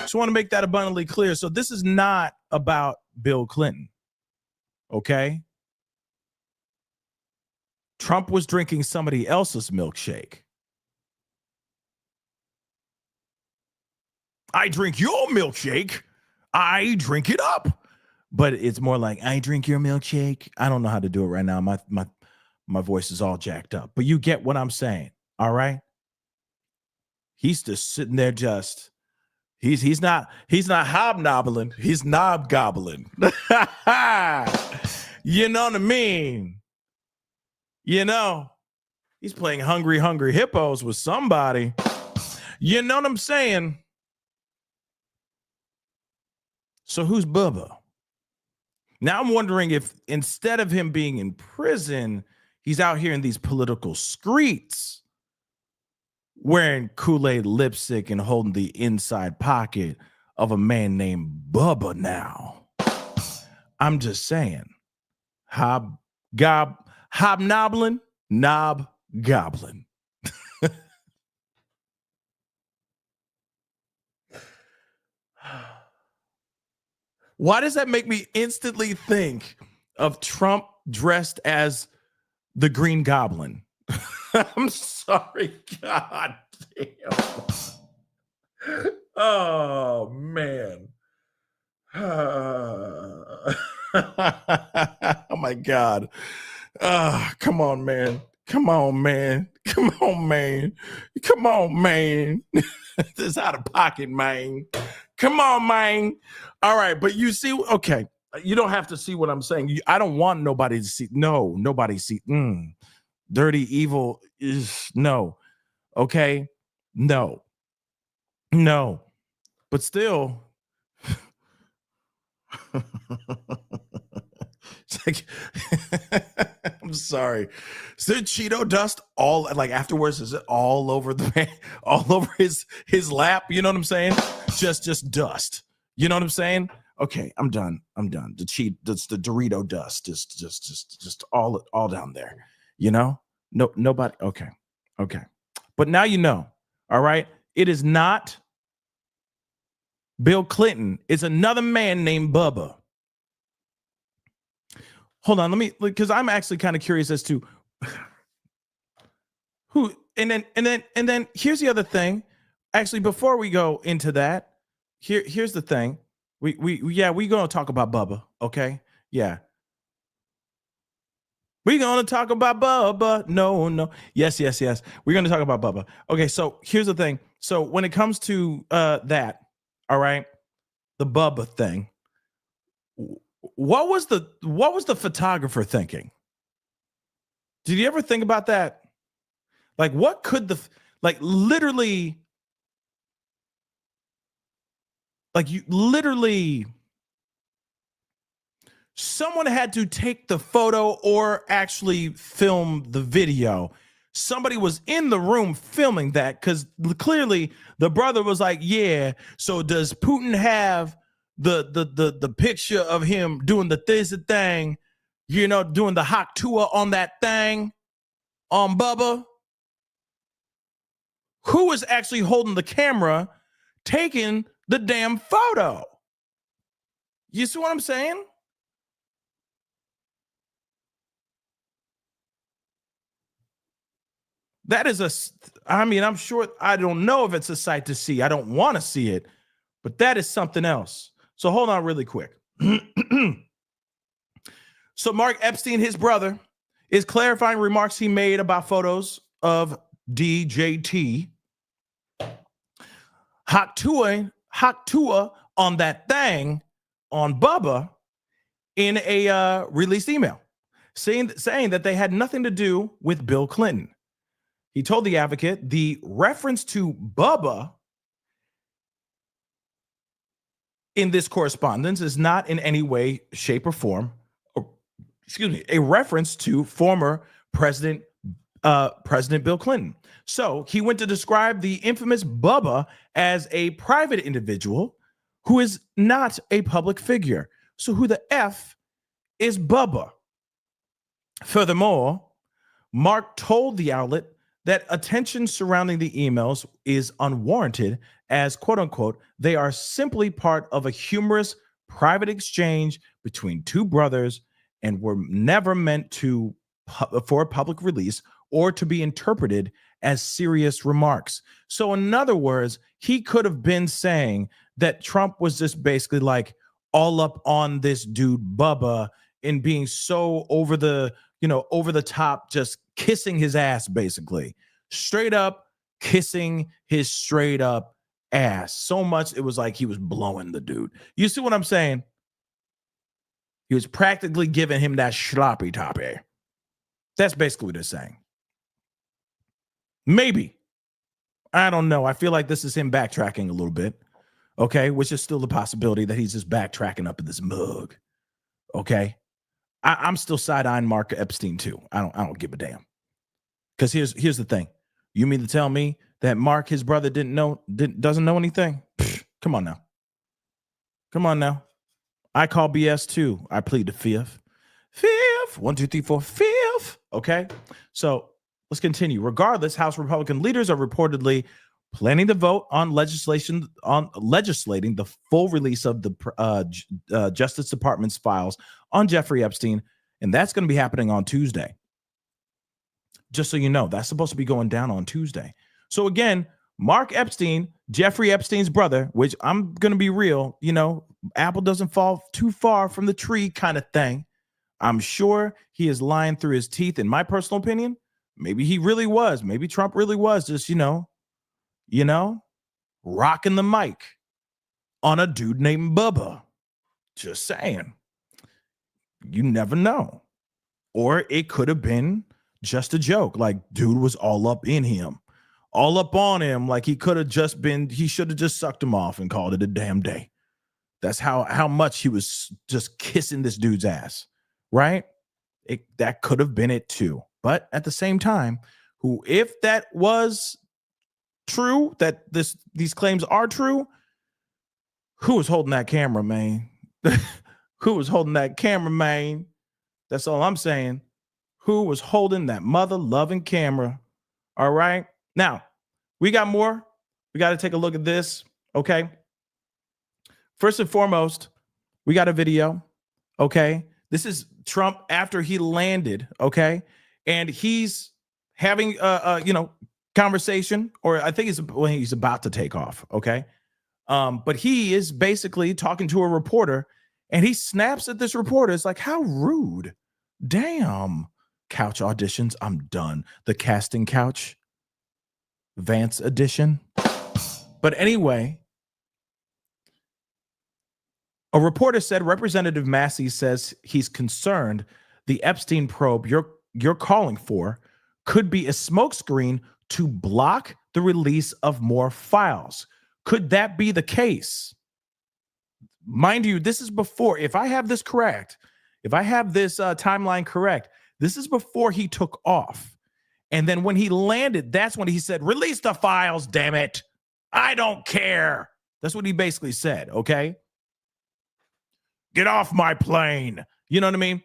Speaker 2: Just want to make that abundantly clear. So this is not about Bill Clinton, okay? Trump was drinking somebody else's milkshake. I drink your milkshake. I drink it up. But it's more like, I drink your milkshake. I don't know how to do it right now. My voice is all jacked up. But you get what I'm saying, all right? He's just sitting there just, he's not hobnobbling. He's knob gobbling. You know what I mean? He's playing Hungry Hippos with somebody. You know what I'm saying? So who's Bubba? Now I'm wondering if instead of him being in prison, he's out here in these political streets wearing Kool-Aid lipstick and holding the inside pocket of a man named Bubba now. I'm just saying. Hobnobbling, knob goblin. Why does that make me instantly think of Trump dressed as the Green Goblin? I'm sorry. God damn. Oh, man. Oh, my God. Come on, man. Come on, man. Come on, man. Come on, man. This is out of pocket, man. Come on, man. All right, but you see, okay, you don't have to see what I'm saying. I don't want nobody to see. No, nobody see. Dirty, evil is no. Okay, no. But still, it's like, I'm sorry. Is there Cheeto dust all like afterwards? Is it all over all over his lap? You know what I'm saying? Just dust. You know what I'm saying? Okay, I'm done. The Dorito dust, just all down there. No, nobody. Okay. But now you know. All right, it is not Bill Clinton. It's another man named Bubba. Hold on, because I'm actually kind of curious as to who. And then here's the other thing. Actually, before we go into that, here's the thing. We gonna talk about Bubba, okay? Yeah. We're gonna talk about Bubba. No. Yes. We're gonna talk about Bubba. Okay, so here's the thing. So when it comes to that, all right, the Bubba thing, what was the photographer thinking? Did you ever think about that? Like, what could literally, someone had to take the photo or actually film the video. Somebody was in the room filming that, because clearly the brother was like, yeah, so does Putin have the picture of him doing the thing, doing the hot tour on that thing on Bubba? Who is actually holding the camera taking the damn photo? You see what I'm saying? That is I'm sure, I don't know if it's a sight to see. I don't want to see it, but that is something else. So hold on really quick. So Mark Epstein, his brother, is clarifying remarks he made about photos of DJT hot tour on that thing on Bubba in a released email saying that they had nothing to do with Bill Clinton. He told the Advocate the reference to Bubba in this correspondence is not in any way, shape, or form, a reference to former President Bill Clinton. So he went to describe the infamous Bubba as a private individual who is not a public figure. So who the F is Bubba? Furthermore, Mark told the outlet that attention surrounding the emails is unwarranted, as, quote unquote, they are simply part of a humorous private exchange between two brothers and were never meant for public release or to be interpreted as serious remarks. So in other words, he could have been saying that Trump was just basically like all up on this dude Bubba and being so over the top, just kissing his ass, basically straight up kissing his straight up ass. So much it was like he was blowing the dude. You see what I'm saying? He was practically giving him that sloppy toppy. That's basically what they're saying. Maybe. I don't know. I feel like this is him backtracking a little bit. Okay. Which is still the possibility that he's just backtracking up in this mug. Okay. I'm still side-eyeing Mark Epstein too. I don't give a damn. Because here's the thing. You mean to tell me that Mark, his brother, doesn't know anything? Pfft, come on now. I call BS too. I plead the fifth. 1, 2, 3, 4, fifth. Okay. So let's continue. Regardless, House Republican leaders are reportedly planning to vote on legislating the full release of the Justice Department's files on Jeffrey Epstein, and that's going to be happening on Tuesday. Just so you know, that's supposed to be going down on Tuesday. So again, Mark Epstein, Jeffrey Epstein's brother, which I'm going to be real, apple doesn't fall too far from the tree kind of thing. I'm sure he is lying through his teeth. In my personal opinion, maybe he really was. Maybe Trump really was just, rocking the mic on a dude named Bubba. Just saying. You never know. Or it could have been just a joke. Like, dude was all up in him, all up on him. Like he should have just sucked him off and called it a damn day. That's how much he was just kissing this dude's ass, right? That could have been it too. But at the same time, if that was true, that these claims are true, who was holding that camera, man? Who was holding that camera, man? That's all I'm saying. Who was holding that mother-loving camera? All right. Now, we got more. We got to take a look at this. Okay. First and foremost, we got a video. Okay. This is Trump after he landed. Okay. And he's having, conversation, or I think it's when he's about to take off. Okay. But he is basically talking to a reporter and he snaps at this reporter. It's like, how rude. Damn. Couch auditions. I'm done. The casting couch, Vance edition. But anyway, a reporter said Representative Massey says he's concerned the Epstein probe you're calling for could be a smokescreen to block the release of more files. Could that be the case? Mind you, this is before, if I have this correct, if I have this timeline correct, this is before he took off. And then when he landed, that's when he said, release the files, damn it. I don't care. That's what he basically said, okay? Get off my plane. You know what I mean?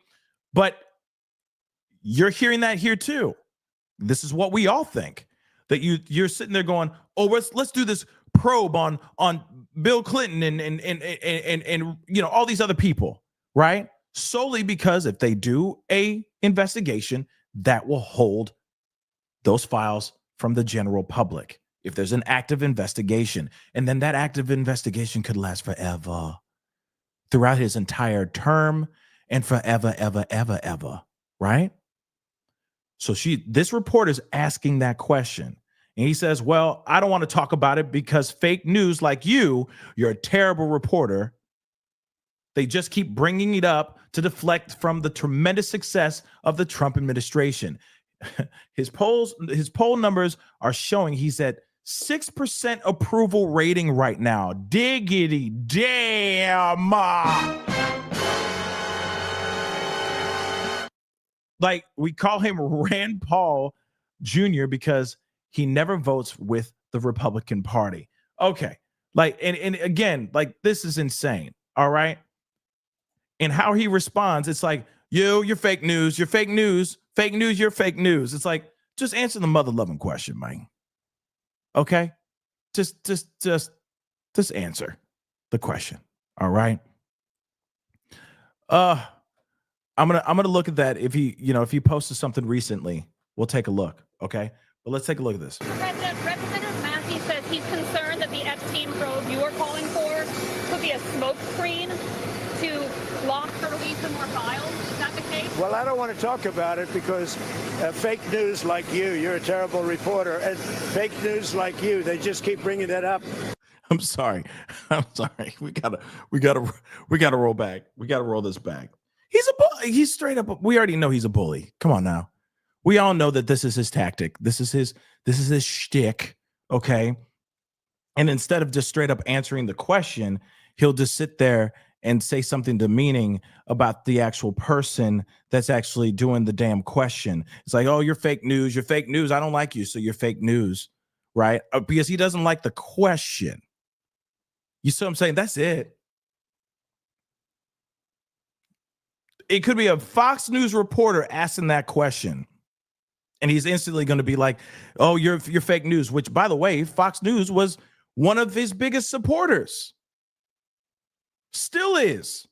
Speaker 2: But you're hearing that here too. This is what we all think. That you're sitting there going, oh, let's do this probe on Bill Clinton and you know all these other people, right? Solely because if they do a investigation, that will hold those files from the general public. If there's an active investigation, and then that active investigation could last forever, throughout his entire term, and forever, ever, ever, ever, right? So this reporter is asking that question. And he says, well, I don't want to talk about it because fake news like you're a terrible reporter. They just keep bringing it up to deflect from the tremendous success of the Trump administration. His poll numbers are showing he's at 6% approval rating right now. Diggity damn. Like, we call him Rand Paul Jr. because he never votes with the Republican Party. Okay. Like, and again, like, this is insane. All right. And how he responds, it's like, you're fake news. You're fake news. Fake news. You're fake news. It's like, just answer the mother loving question, man. Okay. Just answer the question. All right. I'm gonna look at that. If he posted something recently, we'll take a look. Okay. But let's take a look at this.
Speaker 3: Representative Massey says he's concerned that the Epstein probe you are calling for could be a smokescreen to block the release of more files. Is that the case?
Speaker 4: Well, I don't want to talk about it because fake news like you're a terrible reporter, and fake news like you, they just keep bringing that up.
Speaker 2: I'm sorry. We gotta roll back. We gotta roll this back. He's straight up. We already know he's a bully. Come on now. We all know that this is his tactic. This is his shtick. Okay. And instead of just straight up answering the question, he'll just sit there and say something demeaning about the actual person that's actually doing the damn question. It's like, oh, you're fake news. You're fake news. I don't like you, so you're fake news, right? Because he doesn't like the question. You see what I'm saying? That's it. It could be a Fox News reporter asking that question, and he's instantly going to be like, oh, you're fake news, which, by the way, Fox News was one of his biggest supporters. Still is.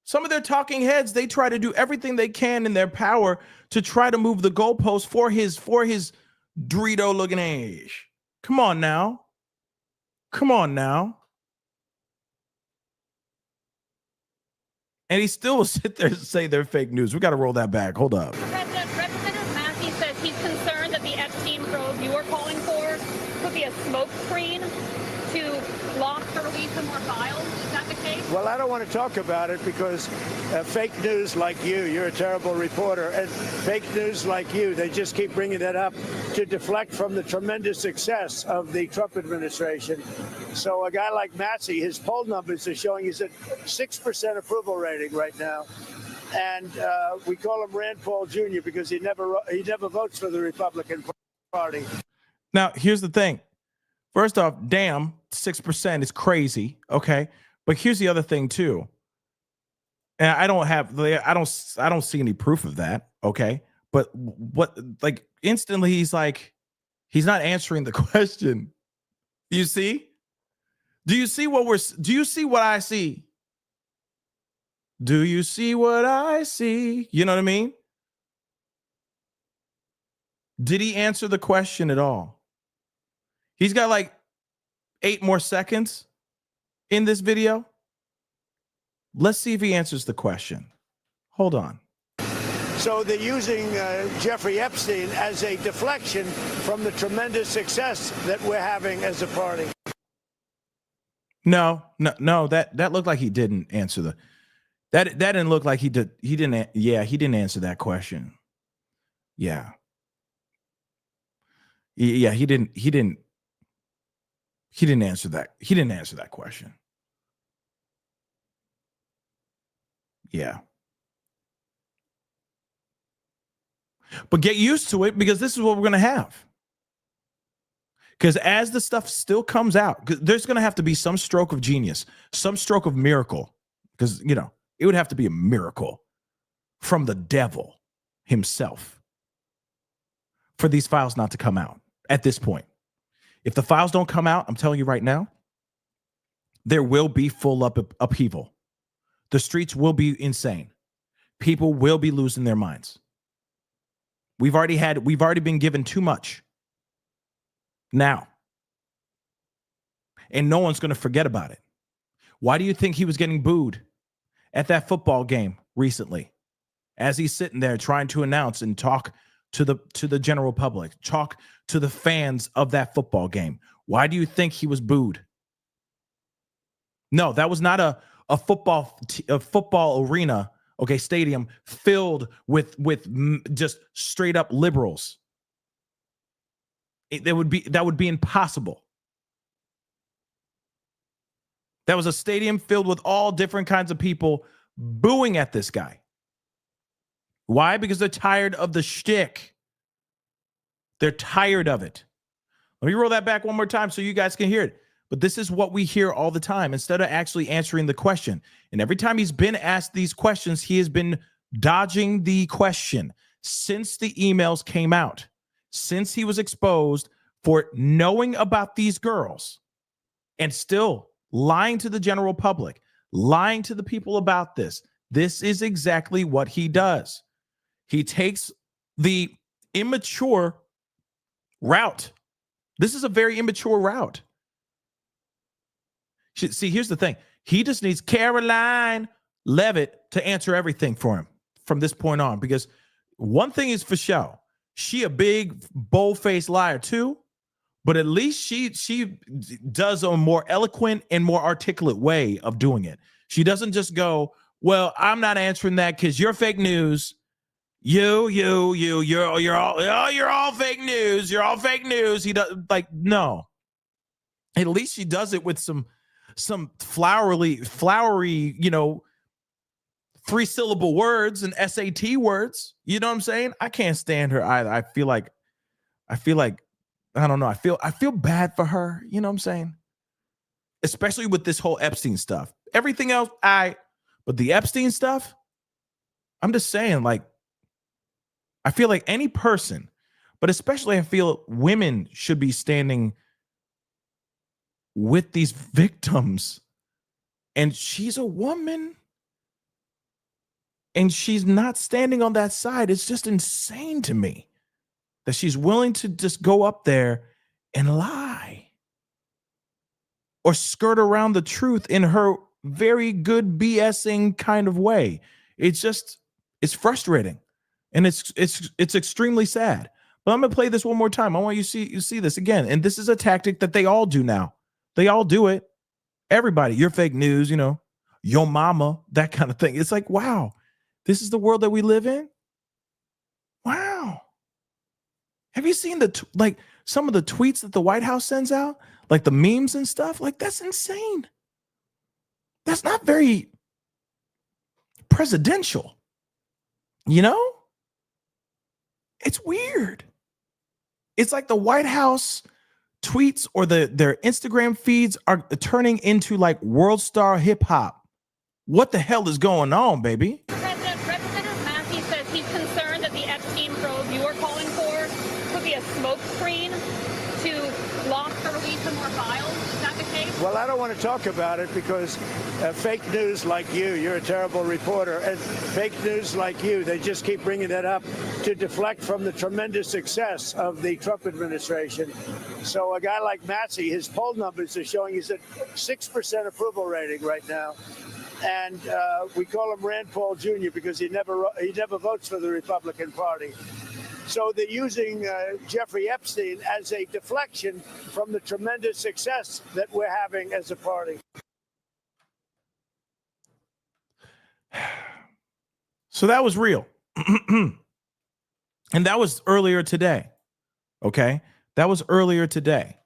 Speaker 2: Some of their talking heads, they try to do everything they can in their power to try to move the goalpost for his Dorito looking age. Come on now. And he still will sit there and say they're fake news. We got to roll that back. Hold up.
Speaker 3: Representative Massey says he's concerned that the Epstein probe you are calling for could be a smokescreen to block the release of more files. Is that the case?
Speaker 4: Well, I don't want to talk about it because fake news like you're a terrible reporter, and fake news like you, they just keep bringing that up to deflect from the tremendous success of the Trump administration. So a guy like Massey, his poll numbers are showing he's at 6% approval rating right now. And we call him Rand Paul Jr. because he never votes for the Republican Party.
Speaker 2: Now, here's the thing. First off, damn, 6% is crazy. Okay. But here's the other thing too. And I don't see any proof of that. Okay. But like instantly he's not answering the question. You see? Do you see what I see? Do you see what I see? You know what I mean? Did he answer the question at all? He's got like 8 more seconds in this video. Let's see if he answers the question. Hold on.
Speaker 4: So they're using Jeffrey Epstein as a deflection from the tremendous success that we're having as a party.
Speaker 2: No. That looked like he didn't answer the. That didn't look like he did. He didn't. Yeah, he didn't answer that question. Yeah. Yeah, he didn't answer that. He didn't answer that question. Yeah. But get used to it, because this is what we're going to have. Because as the stuff still comes out, there's going to have to be some stroke of genius, some stroke of miracle, because, you know, it would have to be a miracle from the devil himself for these files not to come out at this point. If the files don't come out, I'm telling you right now, there will be full upheaval. The streets will be insane. People will be losing their minds. We've already been given too much now. And no one's going to forget about it. Why do you think he was getting booed at that football game recently, as he's sitting there trying to announce and talk to the general public, talk to the fans of that football game? Why do you think he was booed? No, that was not a football arena, okay, stadium filled with just straight up liberals. That would be impossible. That was a stadium filled with all different kinds of people booing at this guy. Why? Because they're tired of the shtick. They're tired of it. Let me roll that back one more time so you guys can hear it. But this is what we hear all the time, instead of actually answering the question. And every time he's been asked these questions, he has been dodging the question since the emails came out, since he was exposed for knowing about these girls and still lying to the general public, lying to the people about this. This is exactly what he does. He takes the immature route. This is a very immature route. See, here's the thing. He just needs Caroline Levitt to answer everything for him from this point on, because one thing is for sure, she a big, bold-faced liar too, but at least she does a more eloquent and more articulate way of doing it. She doesn't just go, well, I'm not answering that because you're fake news. You're all fake news. You're all fake news. He does, like, no. At least she does it with some flowery, 3-syllable words and SAT words. You know what I'm saying? I can't stand her either. I feel like, I don't know. I feel bad for her. You know what I'm saying? Especially with this whole Epstein stuff. Everything else, but the Epstein stuff, I'm just saying, like, I feel like any person, but especially I feel women should be standing with these victims. And she's a woman, and she's not standing on that side. It's just insane to me that she's willing to just go up there and lie or skirt around the truth in her very good BSing kind of way. It's frustrating, and it's extremely sad. But I'm gonna play this one more time. I want you to see this again. And this is a tactic that they all do now. They all do it. Everybody, you're fake news, your mama, that kind of thing. It's like, wow, this is the world that we live in. Wow. Have you seen some of the tweets that the White House sends out? Like the memes and stuff? Like, that's insane. That's not very presidential. It's weird. It's like the White House tweets or their Instagram feeds are turning into like world star hip hop. What the hell is going on, baby?
Speaker 3: Representative Massey says he's concerned that the Epstein probe you are calling for could be a smokescreen to lock or release some more files. Is that the the case?
Speaker 4: Well, I don't want to talk about it because fake news like you're a terrible reporter, and fake news like they just keep bringing that up to deflect from the tremendous success of the Trump administration. So a guy like Massey, his poll numbers are showing he's at 6% approval rating right now. And we call him Rand Paul Jr. because he never votes for the Republican Party. So they're using Jeffrey Epstein as a deflection from the tremendous success that we're having as a party.
Speaker 2: So that was real. And that was earlier today. Okay? That was earlier today.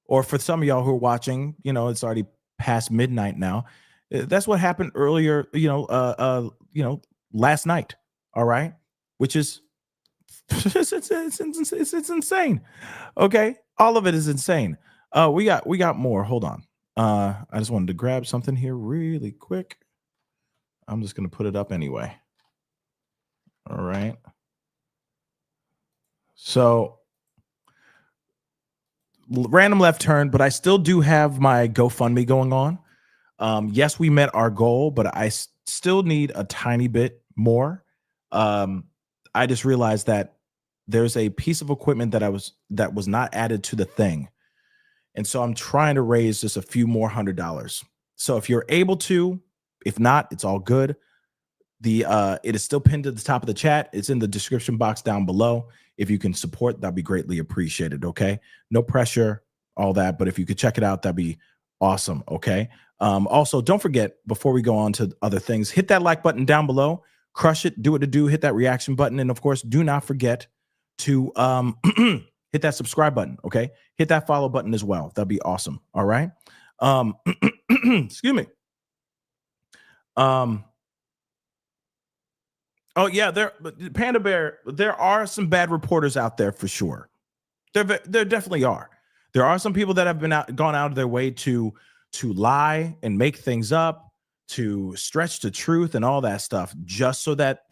Speaker 2: Or for some of y'all who are watching, it's already past midnight now. That's what happened earlier, last night. All right? Which is it's insane. Okay? All of it is insane. We got more. Hold on. I just wanted to grab something here really quick. I'm just going to put it up anyway. All right. So random left turn, but I still do have my GoFundMe going on. Yes, we met our goal, but I still need a tiny bit more. I just realized that there's a piece of equipment that was not added to the thing. And so I'm trying to raise just a few more $100. So if you're able to, if not, it's all good. It is still pinned to the top of the chat. It's in the description box down below. If you can support, that'd be greatly appreciated. Okay. No pressure, all that. But if you could check it out, that'd be awesome. Okay. Also, don't forget, before we go on to other things, hit that like button down below, crush it, do what to do, hit that reaction button. And of course, do not forget to hit that subscribe button. Okay. Hit that follow button as well. That'd be awesome. All right. Excuse me. Oh yeah, Panda Bear, there are some bad reporters out there for sure. There definitely are. There are some people that have gone out of their way to lie and make things up, to stretch the truth and all that stuff, just so that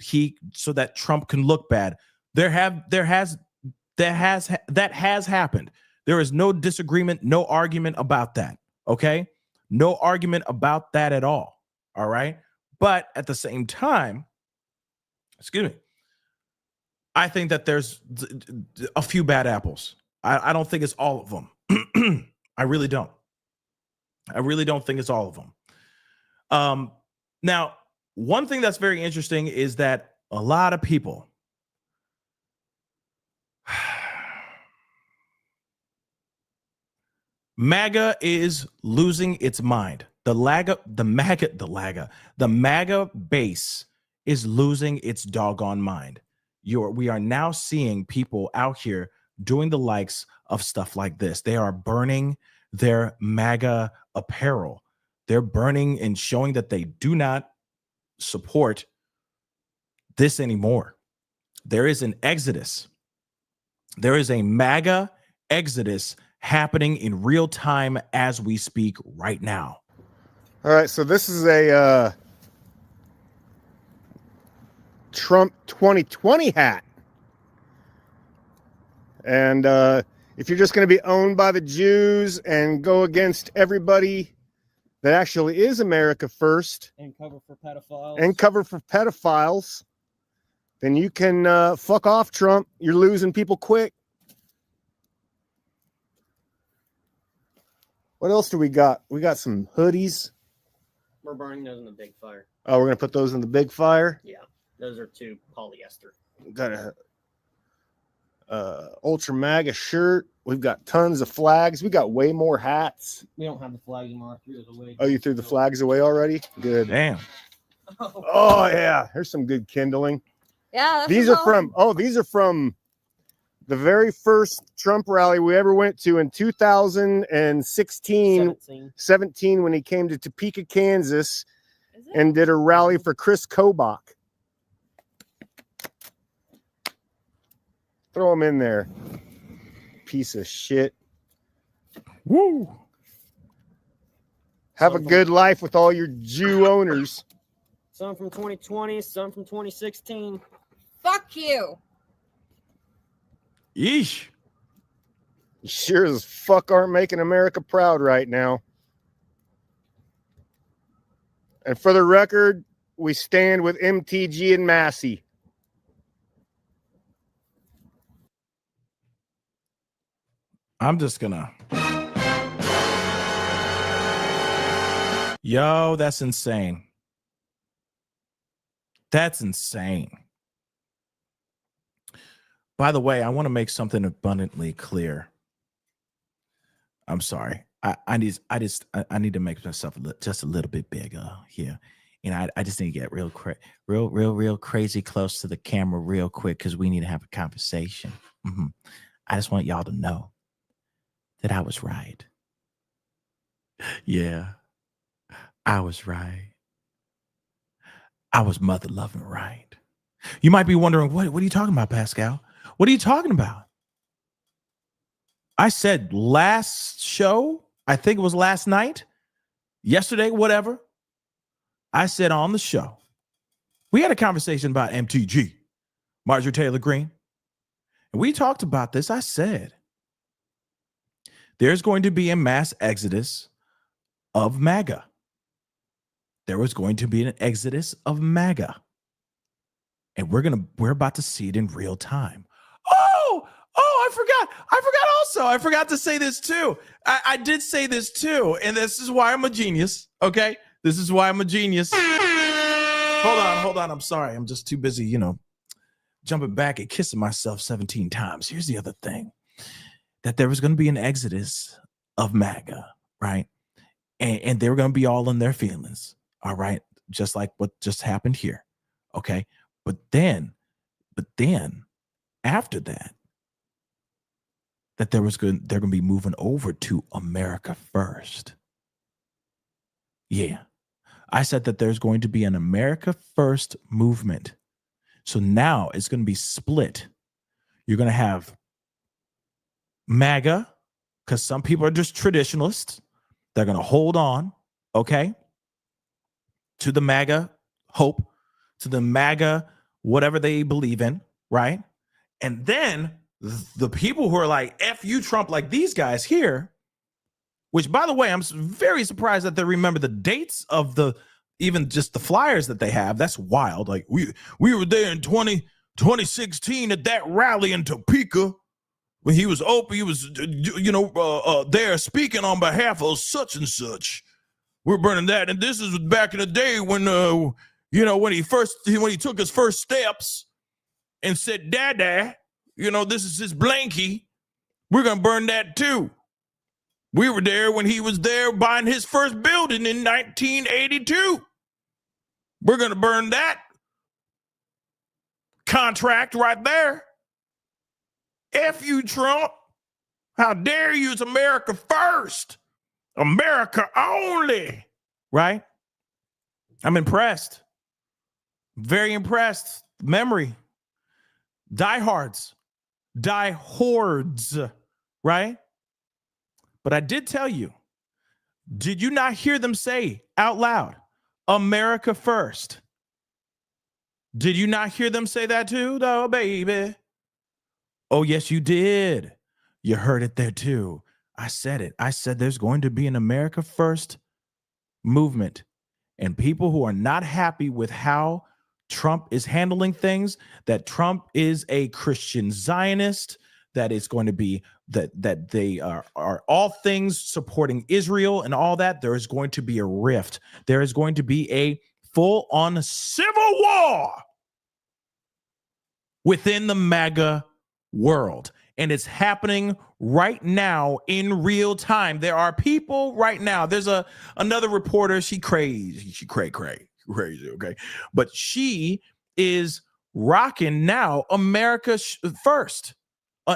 Speaker 2: Trump can look bad. That has happened. There is no disagreement, no argument about that. Okay, no argument about that at all. All right, but at the same time, excuse me, I think that there's a few bad apples. I don't think it's all of them. I really don't. I really don't think it's all of them. Now, one thing that's very interesting is that a lot of people MAGA is losing its mind. The MAGA base is losing its doggone mind. We are now seeing people out here doing the likes of stuff like this. They are burning their MAGA apparel. They're burning and showing that they do not support this anymore. There is an exodus. There is a MAGA exodus happening in real time as we speak right now.
Speaker 5: All right, so this is a Trump 2020 hat. And if you're just going to be owned by the Jews and go against everybody that actually is America first
Speaker 6: and cover for
Speaker 5: pedophiles, then you can fuck off, Trump. You're losing people quick. What else do we got? We got some hoodies.
Speaker 6: We're burning those in the big fire.
Speaker 5: Oh, we're going to put those in the big fire?
Speaker 6: Yeah, those are 2 polyester.
Speaker 5: Got a Ultra MAGA shirt. We've got tons of flags. We got way more hats.
Speaker 6: We don't have the flags anymore. I threw those away.
Speaker 5: Oh, you threw the flags away already? Good.
Speaker 2: Damn.
Speaker 5: Oh yeah, here's some good kindling.
Speaker 3: Yeah.
Speaker 5: These are from the very first Trump rally we ever went to in 2017 when he came to Topeka, Kansas, and did a rally for Chris Kobach. Throw him in there. Piece of shit.
Speaker 2: Woo.
Speaker 5: Have a good life with all your Jew owners.
Speaker 6: Some from 2020, some from 2016.
Speaker 7: Fuck you.
Speaker 2: Yeesh.
Speaker 5: Sure as fuck aren't making America proud right now. And for the record, we stand with MTG and Massey.
Speaker 2: I'm just gonna. Yo, that's insane. That's insane. By the way, I want to make something abundantly clear. I'm sorry. I need to make myself just a little bit bigger here. And I just need to get real crazy close to the camera real quick because we need to have a conversation. I just want y'all to know that I was right. Yeah, I was right. I was mother loving right. You might be wondering, what are you talking about, Pascal? What are you talking about? I said last show, I think it was last night, yesterday, whatever. I said on the show, we had a conversation about MTG, Marjorie Taylor Greene. And we talked about this. I said, there's going to be a mass exodus of MAGA. There was going to be an exodus of MAGA. And we're about to see it in real time. I forgot to say this too. I did say this too. And this is why I'm a genius. Okay. This is why I'm a genius. Hold on. I'm sorry. I'm just too busy, jumping back and kissing myself 17 times. Here's the other thing, that there was going to be an exodus of MAGA, right? And they were going to be all in their feelings. All right. Just like what just happened here. Okay. But then after that they're going to be moving over to America First. Yeah. I said that there's going to be an America First movement. So now it's going to be split. You're going to have MAGA, because some people are just traditionalists. They're going to hold on, okay, to the MAGA hope, to the MAGA whatever they believe in, right? And then the people who are like, F you, Trump, like these guys here, which, by the way, I'm very surprised that they remember the dates of even just the flyers that they have. That's wild. Like, we were there in 2016 at that rally in Topeka when he was there speaking on behalf of such and such. We're burning that. And this is back in the day when, when he took his first steps and said, Dada, this is his blankie. We're going to burn that too. We were there when he was there buying his first building in 1982. We're going to burn that contract right there. F you, Trump. How dare you? It's America first. America only. Right? I'm impressed. Very impressed. Memory. Diehards. Right? But I did tell you, did you not hear them say out loud, America first? Did you not hear them say that too, though, baby? Oh, yes, you did. You heard it there too. I said it. I said there's going to be an America first movement. And people who are not happy with how Trump is handling things, that Trump is a Christian Zionist, that it's going to be that they are all things supporting Israel and all that, there is going to be a rift. There is going to be a full-on civil war within the MAGA world. And it's happening right now in real time. There are people right now. There's another reporter. She crazy, okay? But she is rocking now America First.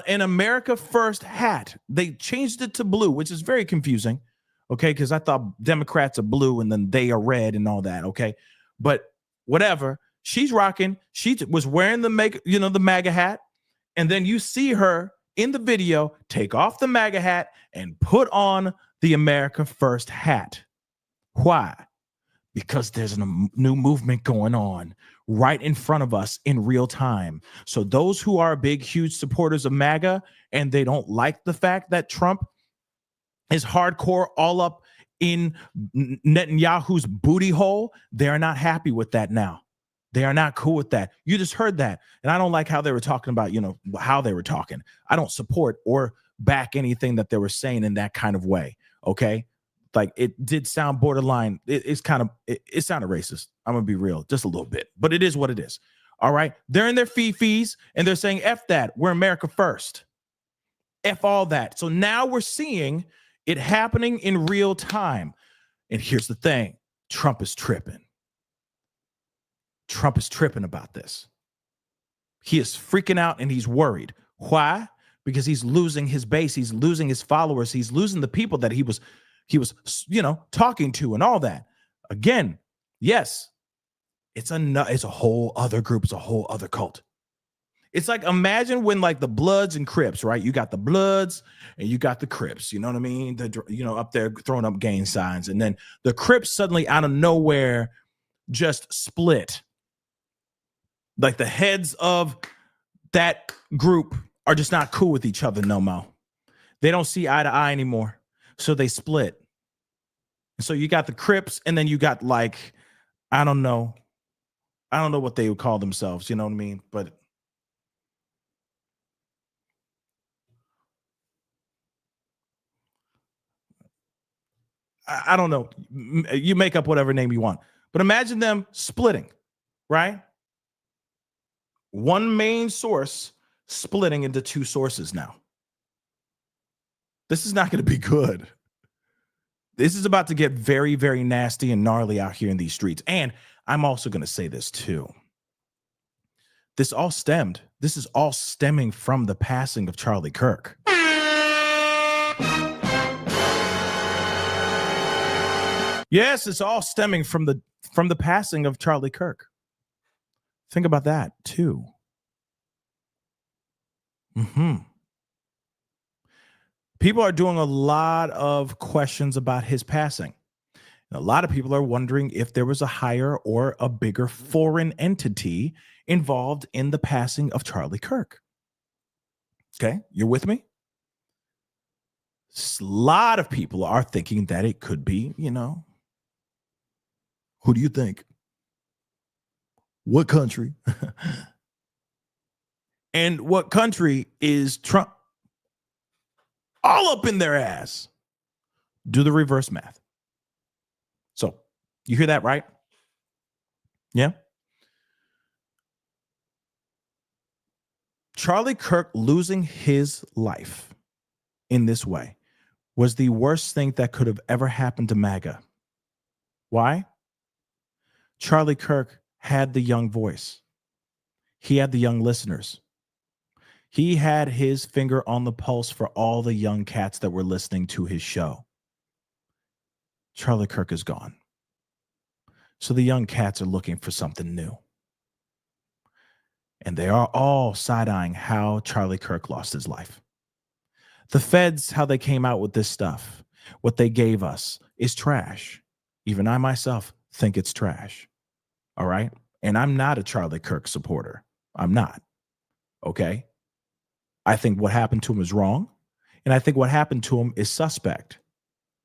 Speaker 2: An America First hat. They changed it to blue, which is very confusing, okay? Because I thought Democrats are blue and then they are red and all that, okay? But whatever. She's rocking. She was wearing the MAGA hat, and then you see her in the video take off the MAGA hat and put on the America First hat. Why? Because there's a new movement going on right in front of us in real time. So those who are big, huge supporters of MAGA and they don't like the fact that Trump is hardcore all up in Netanyahu's booty hole, they're not happy with that now. They are not cool with that. You just heard that. And I don't like how they were talking about, how they were talking. I don't support or back anything that they were saying in that kind of way. Okay. Like it did sound borderline. It sounded racist. I'm going to be real, just a little bit, but it is what it is. All right. They're in their fee-fees and they're saying, F that. We're America first. F all that. So now we're seeing it happening in real time. And here's the thing. Trump is tripping. Trump is tripping about this. He is freaking out and he's worried. Why? Because he's losing his base. He's losing his followers. He's losing the people that he was, talking to and all that. Again, yes, it's a whole other group. It's a whole other cult. It's like, imagine when like the Bloods and Crips, right? You got the Bloods and you got the Crips, you know what I mean? Up there throwing up gang signs. And then the Crips suddenly out of nowhere just split. Like the heads of that group are just not cool with each other no more. They don't see eye to eye anymore. So they split. So you got the Crips and then you got like, I don't know what they would call themselves, you know what I mean? But I don't know. You make up whatever name you want. But imagine them splitting, right? One main source splitting into two sources now. This is not going to be good. This is about to get very, very nasty and gnarly out here in these streets. And I'm also going to say this too. This is all stemming from the passing of Charlie Kirk. Yes, it's all stemming from the passing of Charlie Kirk. Think about that too. People are doing a lot of questions about his passing. And a lot of people are wondering if there was a higher or a bigger foreign entity involved in the passing of Charlie Kirk. Okay, you're with me? A lot of people are thinking that it could be, who do you think? What country? And what country is Trump all up in their ass? Do the reverse math. So you hear that, right? Yeah. Charlie Kirk losing his life in this way was the worst thing that could have ever happened to MAGA. Why? Charlie Kirk had the young voice. He had the young listeners. He had his finger on the pulse for all the young cats that were listening to his show. Charlie Kirk is gone. So the young cats are looking for something new. And they are all side-eyeing how Charlie Kirk lost his life. The feds, how they came out with this stuff, what they gave us is trash. Even I myself think it's trash. All right? And I'm not a Charlie Kirk supporter. I'm not. Okay? I think what happened to him is wrong. And I think what happened to him is suspect.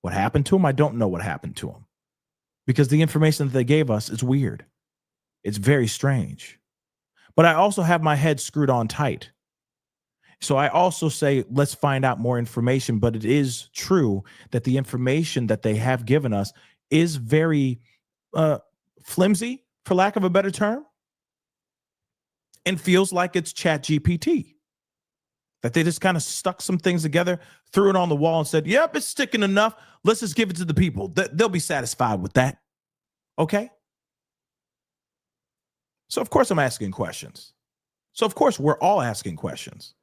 Speaker 2: What happened to him, I don't know what happened to him. Because the information that they gave us is weird. It's very strange. But I also have my head screwed on tight. So I also say, let's find out more information. But it is true that the information that they have given us is very flimsy, for lack of a better term, and feels like it's ChatGPT. That they just kind of stuck some things together, threw it on the wall and said, yep, it's sticking enough. Let's just give it to the people. They'll be satisfied with that. Okay? So, of course, I'm asking questions. So, of course, we're all asking questions.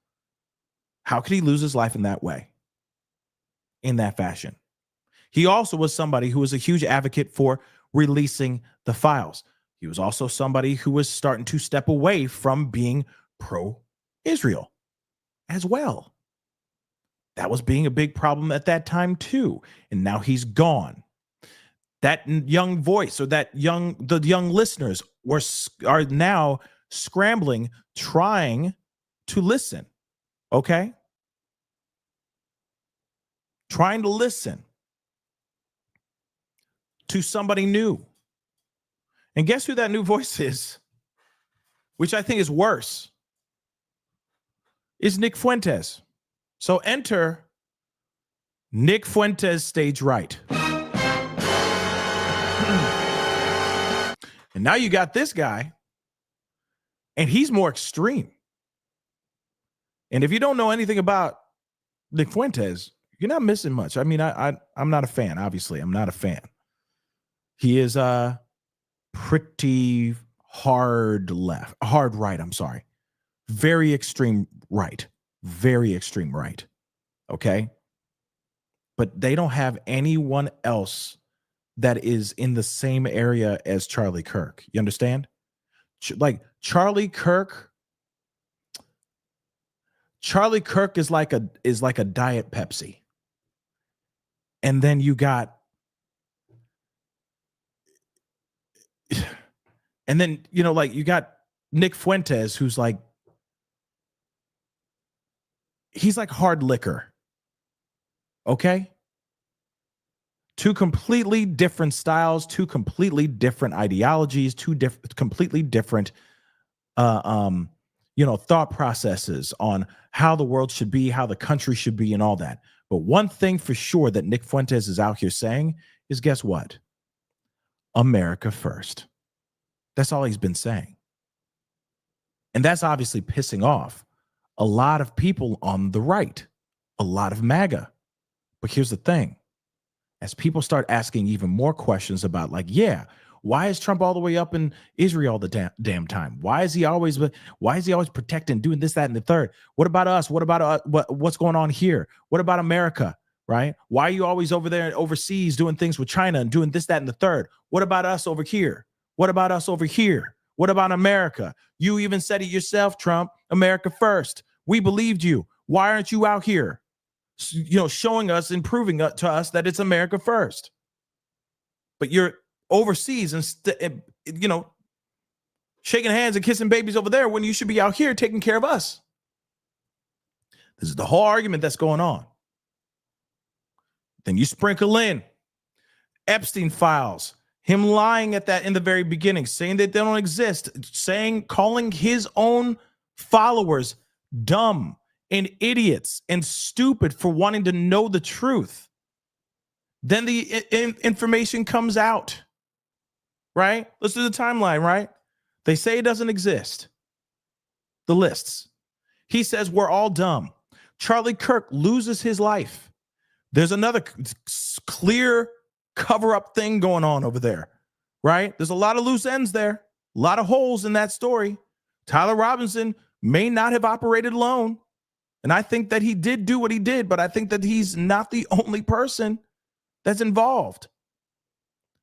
Speaker 2: How could he lose his life in that way? In that fashion? He also was somebody who was a huge advocate for releasing the files. He was also somebody who was starting to step away from being pro-Israel as well. That was being a big problem at that time too. And now he's gone. that young voice or the young listeners are now scrambling, trying to listen. Okay? Trying to listen to somebody new. And guess who that new voice is? Which I think is worse. Is Nick Fuentes. So enter Nick Fuentes stage right. And now you got this guy, and he's more extreme. And if you don't know anything about Nick Fuentes, you're not missing much. I mean, I'm not a fan. Obviously, I'm not a fan. He is pretty hard right. I'm sorry. Very extreme right. Very extreme right. Okay. But they don't have anyone else that is in the same area as Charlie Kirk. You understand? Like Charlie Kirk is like a Diet Pepsi. And then you got you got Nick Fuentes, who's like, he's like hard liquor. Okay? Two completely different styles, two completely different ideologies, completely different thought processes on how the world should be, how the country should be, and all that. But one thing for sure that Nick Fuentes is out here saying is, guess what? America first. That's all he's been saying. And that's obviously pissing off a lot of people on the right, a lot of MAGA. But here's the thing. As people start asking even more questions about, like, yeah, why is Trump all the way up in Israel all the damn time? Why is he always protecting, doing this, that, and the third? What about us? What about what's going on here? What about America? Right? Why are you always over there overseas doing things with China and doing this, that, and the third? What about us over here? What about us over here? What about America? You even said it yourself, Trump, America first. We believed you. Why aren't you out here, showing us and proving to us that it's America first? But you're overseas and, shaking hands and kissing babies over there when you should be out here taking care of us. This is the whole argument that's going on. Then you sprinkle in Epstein files, him lying at that in the very beginning, saying that they don't exist, calling his own followers dumb and idiots and stupid for wanting to know the truth. Then the information comes out, right? Let's do the timeline, right? They say it doesn't exist. The lists. He says we're all dumb. Charlie Kirk loses his life. There's another clear cover-up thing going on over there, right? There's a lot of loose ends there, a lot of holes in that story. Tyler Robinson may not have operated alone. And I think that he did do what he did, but I think that he's not the only person that's involved.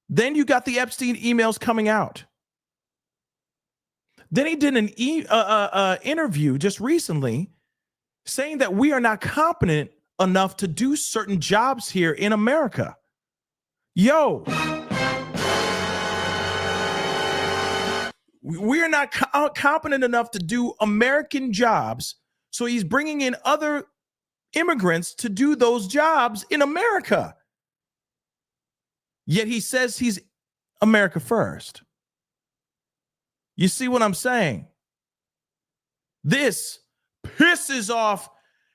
Speaker 2: Then you got the Epstein emails coming out. Then he did an interview just recently saying that we are not competent enough to do certain jobs here in America. Yo, we're not competent enough to do American jobs. So he's bringing in other immigrants to do those jobs in America. Yet he says he's America first. You see what I'm saying? This pisses off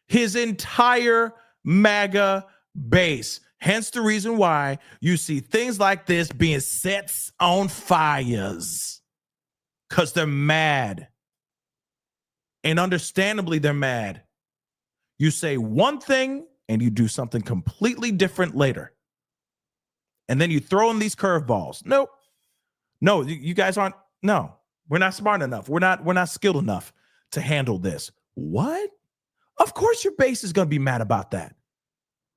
Speaker 2: his entire MAGA base. Hence the reason why you see things like this being set on fires. Because they're mad. And understandably, they're mad. You say one thing and you do something completely different later. And then you throw in these curveballs. Nope. No, you guys aren't. No, we're not smart enough. We're not skilled enough to handle this. What? Of course your base is going to be mad about that.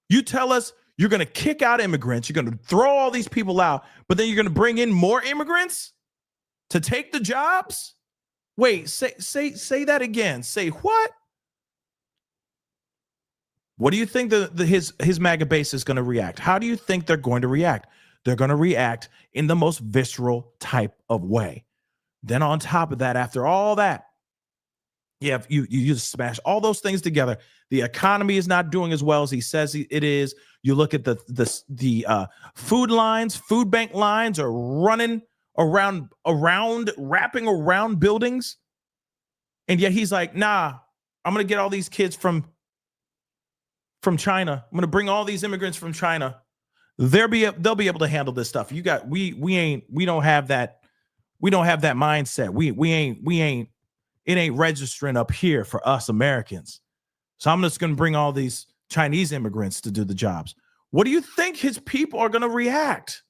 Speaker 2: You tell us you're going to kick out immigrants. You're going to throw all these people out, but then you're going to bring in more immigrants to take the jobs? Wait, say that again. Say what? What do you think his MAGA base is going to react? How do you think they're going to react? they're going to react in the most visceral type of way. Then on top of that, after all that, you just smash all those things together. The economy is not doing as well as he says it is. You look at the food lines, food bank lines are running around, wrapping around buildings. And yet he's like, nah, I'm going to get all these kids from China. I'm going to bring all these immigrants from China. They'll be able to handle this stuff. We don't have that mindset. It ain't registering up here for us Americans. So I'm just going to bring all these Chinese immigrants to do the jobs. What do you think his people are going to react?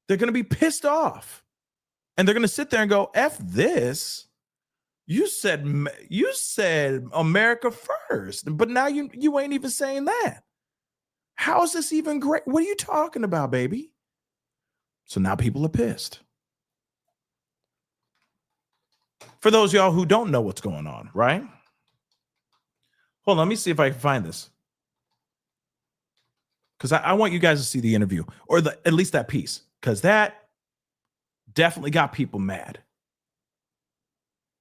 Speaker 2: They're going to be pissed off. And they're going to sit there and go, F this. You said America first, but now you ain't even saying that. How is this even great? What are you talking about, baby? So now people are pissed. For those of y'all who don't know what's going on, right? Hold on, let me see if I can find this. Because I want you guys to see the interview, or at least that piece, because that definitely got people mad.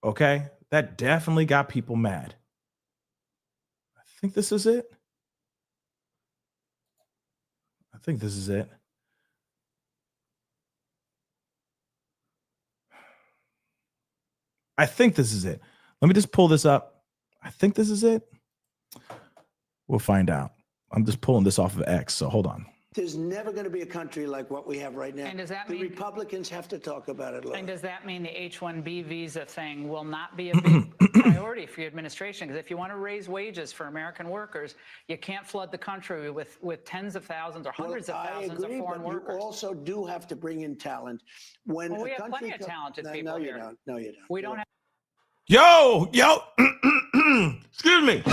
Speaker 2: Okay? That definitely got people mad. I think this is it. I think this is it. Let me just pull this up. I think this is it. We'll find out. I'm just pulling this off of X, so hold on.
Speaker 4: There's never going to be a country like what we have right now.
Speaker 7: And does that
Speaker 4: the
Speaker 7: mean
Speaker 4: Republicans have to talk about it, Laura.
Speaker 7: And does that mean the H-1B visa thing will not be a big priority for your administration? Because if you want to raise wages for American workers, you can't flood the country with tens of thousands or hundreds of thousands of foreign workers.
Speaker 4: You also do have to bring in talent. When
Speaker 7: we have plenty of talented people
Speaker 4: no,
Speaker 7: here.
Speaker 4: You don't. No, you don't.
Speaker 7: We don't have.
Speaker 2: Yo, excuse me.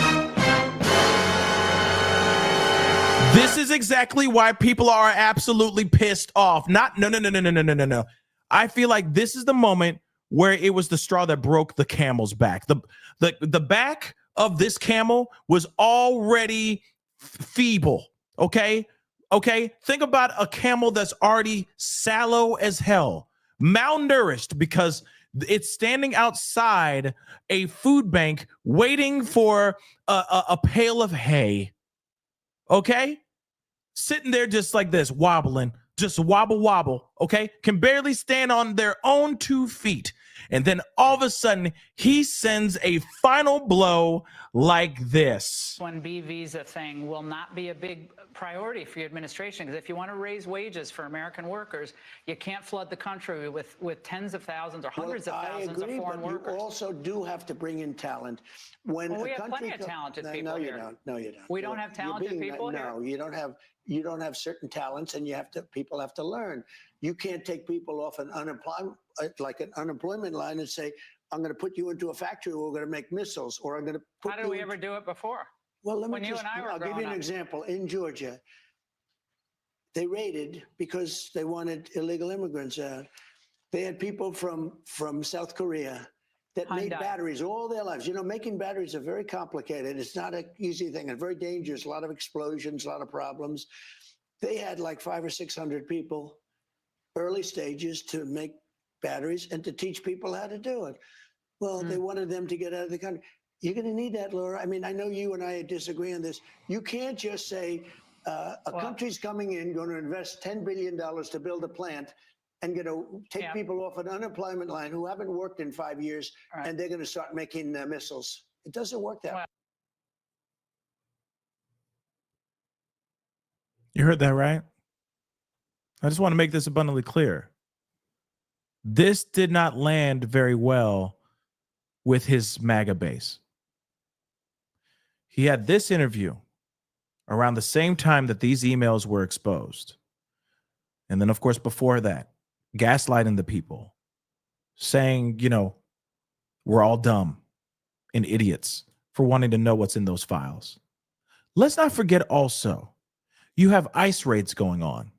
Speaker 2: This is exactly why people are absolutely pissed off. No. I feel like this is the moment where it was the straw that broke the camel's back. The back of this camel was already feeble. Okay. Think about a camel that's already sallow as hell, malnourished because it's standing outside a food bank waiting for a pail of hay. Okay? Sitting there just like this, wobbling, just wobble, okay? Can barely stand on their own 2 feet. And then all of a sudden, he sends a final blow like this.
Speaker 7: H-1B visa thing will not be a big priority for your administration. Because if you want to raise wages for American workers, you can't flood the country with tens of thousands or hundreds of thousands of foreign workers.
Speaker 4: You also do have to bring in talent. When
Speaker 7: we have plenty of talented people here.
Speaker 4: No, you don't.
Speaker 7: We don't have talented people here.
Speaker 4: No, you don't have. You don't have certain talents, and people have to learn. You can't take people off an unemployment line and say, I'm going to put you into a factory where we're going to make missiles, or I'm going to put
Speaker 7: How did we ever do it before?
Speaker 4: Well,
Speaker 7: I'll
Speaker 4: give you an example. In Georgia, they raided because they wanted illegal immigrants out. They had people from South Korea that made batteries all their lives. You know, making batteries are very complicated. It's not an easy thing and very dangerous. A lot of explosions, a lot of problems. They had like 500 or 600 people, early stages, to make batteries and to teach people how to do it. Well, they wanted them to get out of the country. You're going to need that, Laura. I mean, I know you and I disagree on this. You can't just say a country's coming in, going to invest $10 billion to build a plant, and going to take people off an unemployment line who haven't worked in 5 years, and they're going to start making missiles. It doesn't work that way.
Speaker 2: You heard that, right? I just want to make this abundantly clear. This did not land very well with his MAGA base. He had this interview around the same time that these emails were exposed. And then, of course, before that, gaslighting the people, saying, we're all dumb and idiots for wanting to know what's in those files. Let's not forget also, you have ICE raids going on.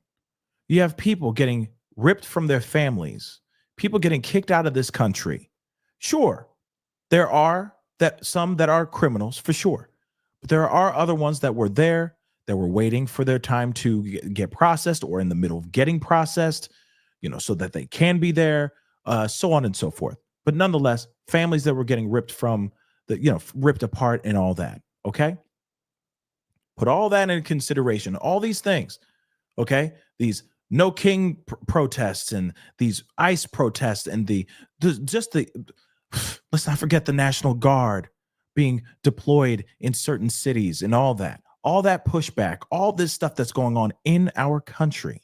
Speaker 2: You have people getting ripped from their families, people getting kicked out of this country. Sure, there are some that are criminals, for sure. But there are other ones that were there that were waiting for their time to get processed or in the middle of getting processed, so that they can be there, so on and so forth. But nonetheless, families that were getting ripped from ripped apart and all that. Okay. Put all that in consideration, all these things. Okay. These no king protests and these ICE protests and let's not forget the National Guard being deployed in certain cities and all that pushback, all this stuff that's going on in our country.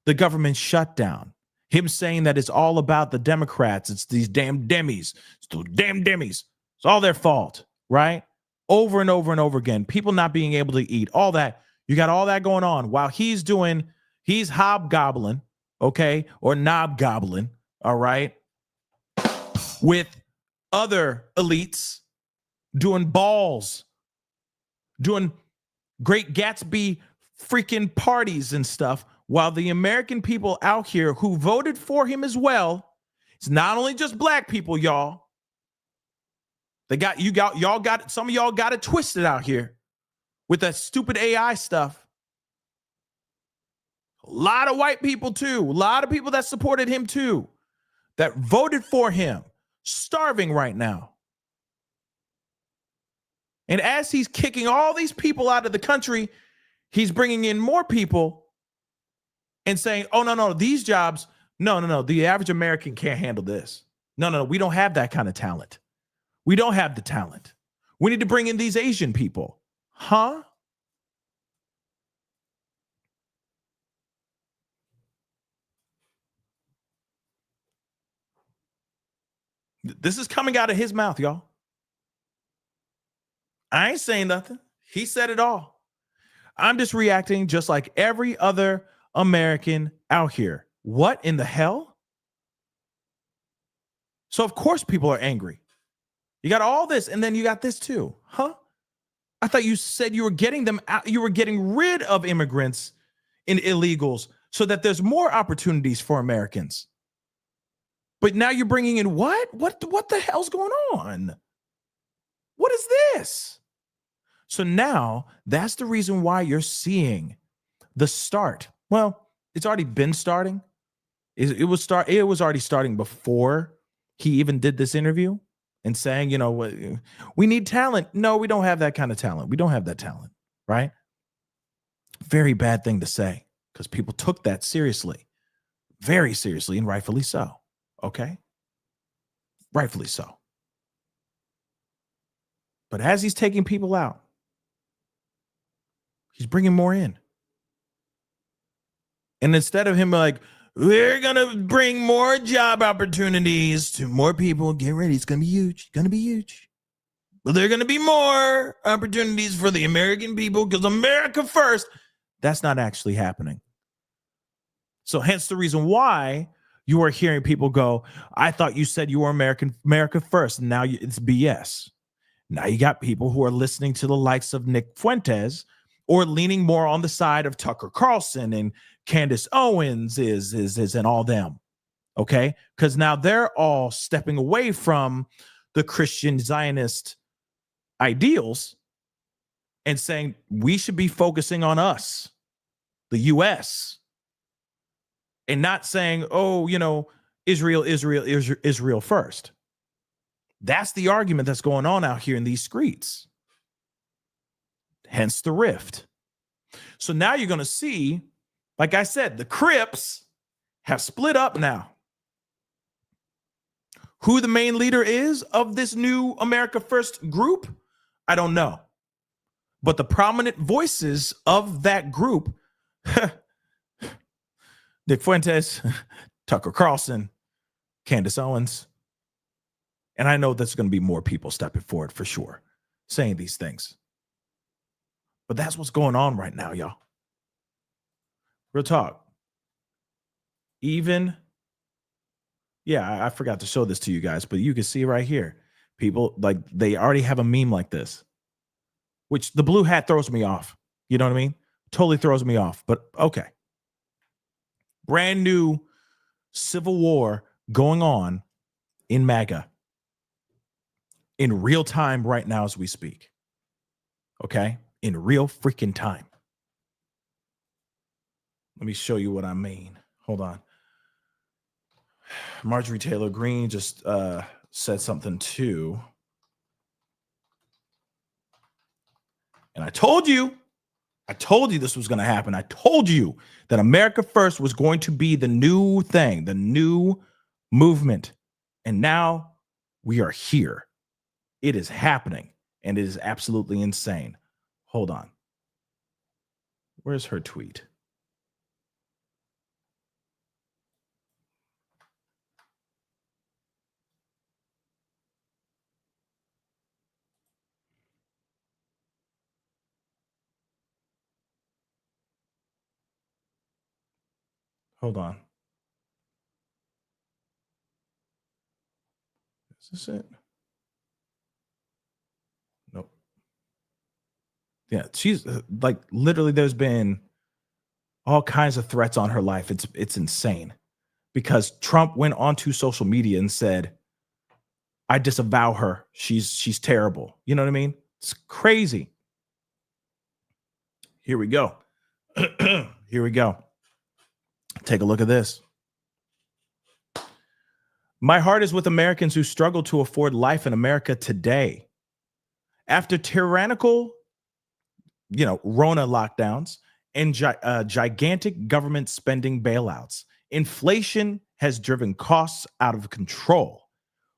Speaker 2: The government shutdown, him saying that it's all about the Democrats. It's these damn Demis. It's those damn Demis. It's all their fault, right? Over and over and over again. People not being able to eat, all that. You got all that going on while he's hobgobbling, okay, or knobgobbling, all right, with other elites doing balls, doing Great Gatsby freaking parties and stuff, while the American people out here who voted for him as well, it's not only just black people, y'all. Some of y'all got it twisted out here with that stupid AI stuff. A lot of white people too, a lot of people that supported him too, that voted for him, starving right now. And as he's kicking all these people out of the country, he's bringing in more people and saying, oh, no, these jobs, no, the average American can't handle this. No, we don't have that kind of talent. We don't have the talent. We need to bring in these Asian people. Huh? This is coming out of his mouth, y'all. I ain't saying nothing. He said it all. I'm just reacting just like every other American out here. What in the hell? So of course people are angry. You got all this, and then you got this too. Huh? I thought you said you were getting them out, you were getting rid of immigrants and illegals so that there's more opportunities for Americans. But now you're bringing in what? What the hell's going on? What is this? So now that's the reason why you're seeing the start. Well, it's already been starting. It was already starting before he even did this interview and saying, we need talent. No, we don't have that kind of talent. We don't have that talent, right? Very bad thing to say because people took that seriously, very seriously, and rightfully so. Okay? Rightfully so. But as he's taking people out, he's bringing more in. And instead of him like, we're going to bring more job opportunities to more people, get ready. It's going to be huge. It's going to be huge. But there are going to be more opportunities for the American people because America first. That's not actually happening. So hence the reason why you are hearing people go, I thought you said you were America first. And now it's BS. Now you got people who are listening to the likes of Nick Fuentes or leaning more on the side of Tucker Carlson and Candace Owens is and all them. Okay? Because now they're all stepping away from the Christian Zionist ideals and saying we should be focusing on us, the U.S., and not saying, Israel first. That's the argument that's going on out here in these streets. Hence the rift. So now you're going to see, like I said, the Crips have split up now. Who the main leader is of this new America First group, I don't know. But the prominent voices of that group, Nick Fuentes, Tucker Carlson, Candace Owens. And I know there's going to be more people stepping forward for sure, saying these things. But that's what's going on right now, y'all. Real talk. I forgot to show this to you guys, but you can see right here. People, they already have a meme like this, which the blue hat throws me off. You know what I mean? Totally throws me off, but okay. Brand new civil war going on in MAGA in real time right now as we speak. Okay? in real freaking time. Let me show you what I mean. Hold on. Marjorie Taylor Greene just said something too. And I told you this was going to happen. I told you that America First was going to be the new thing, the new movement. And now we are here. It is happening, and it is absolutely insane. Hold on. Where's her tweet? Hold on. Is this it? Nope. Yeah, she's like literally there's been all kinds of threats on her life. It's insane because Trump went onto social media and said, I disavow her. She's terrible. You know what I mean? It's crazy. Here we go. Here we go. Take a look at this. My heart is with Americans who struggle to afford life in America today. After tyrannical, Rona lockdowns and gigantic government spending bailouts, inflation has driven costs out of control,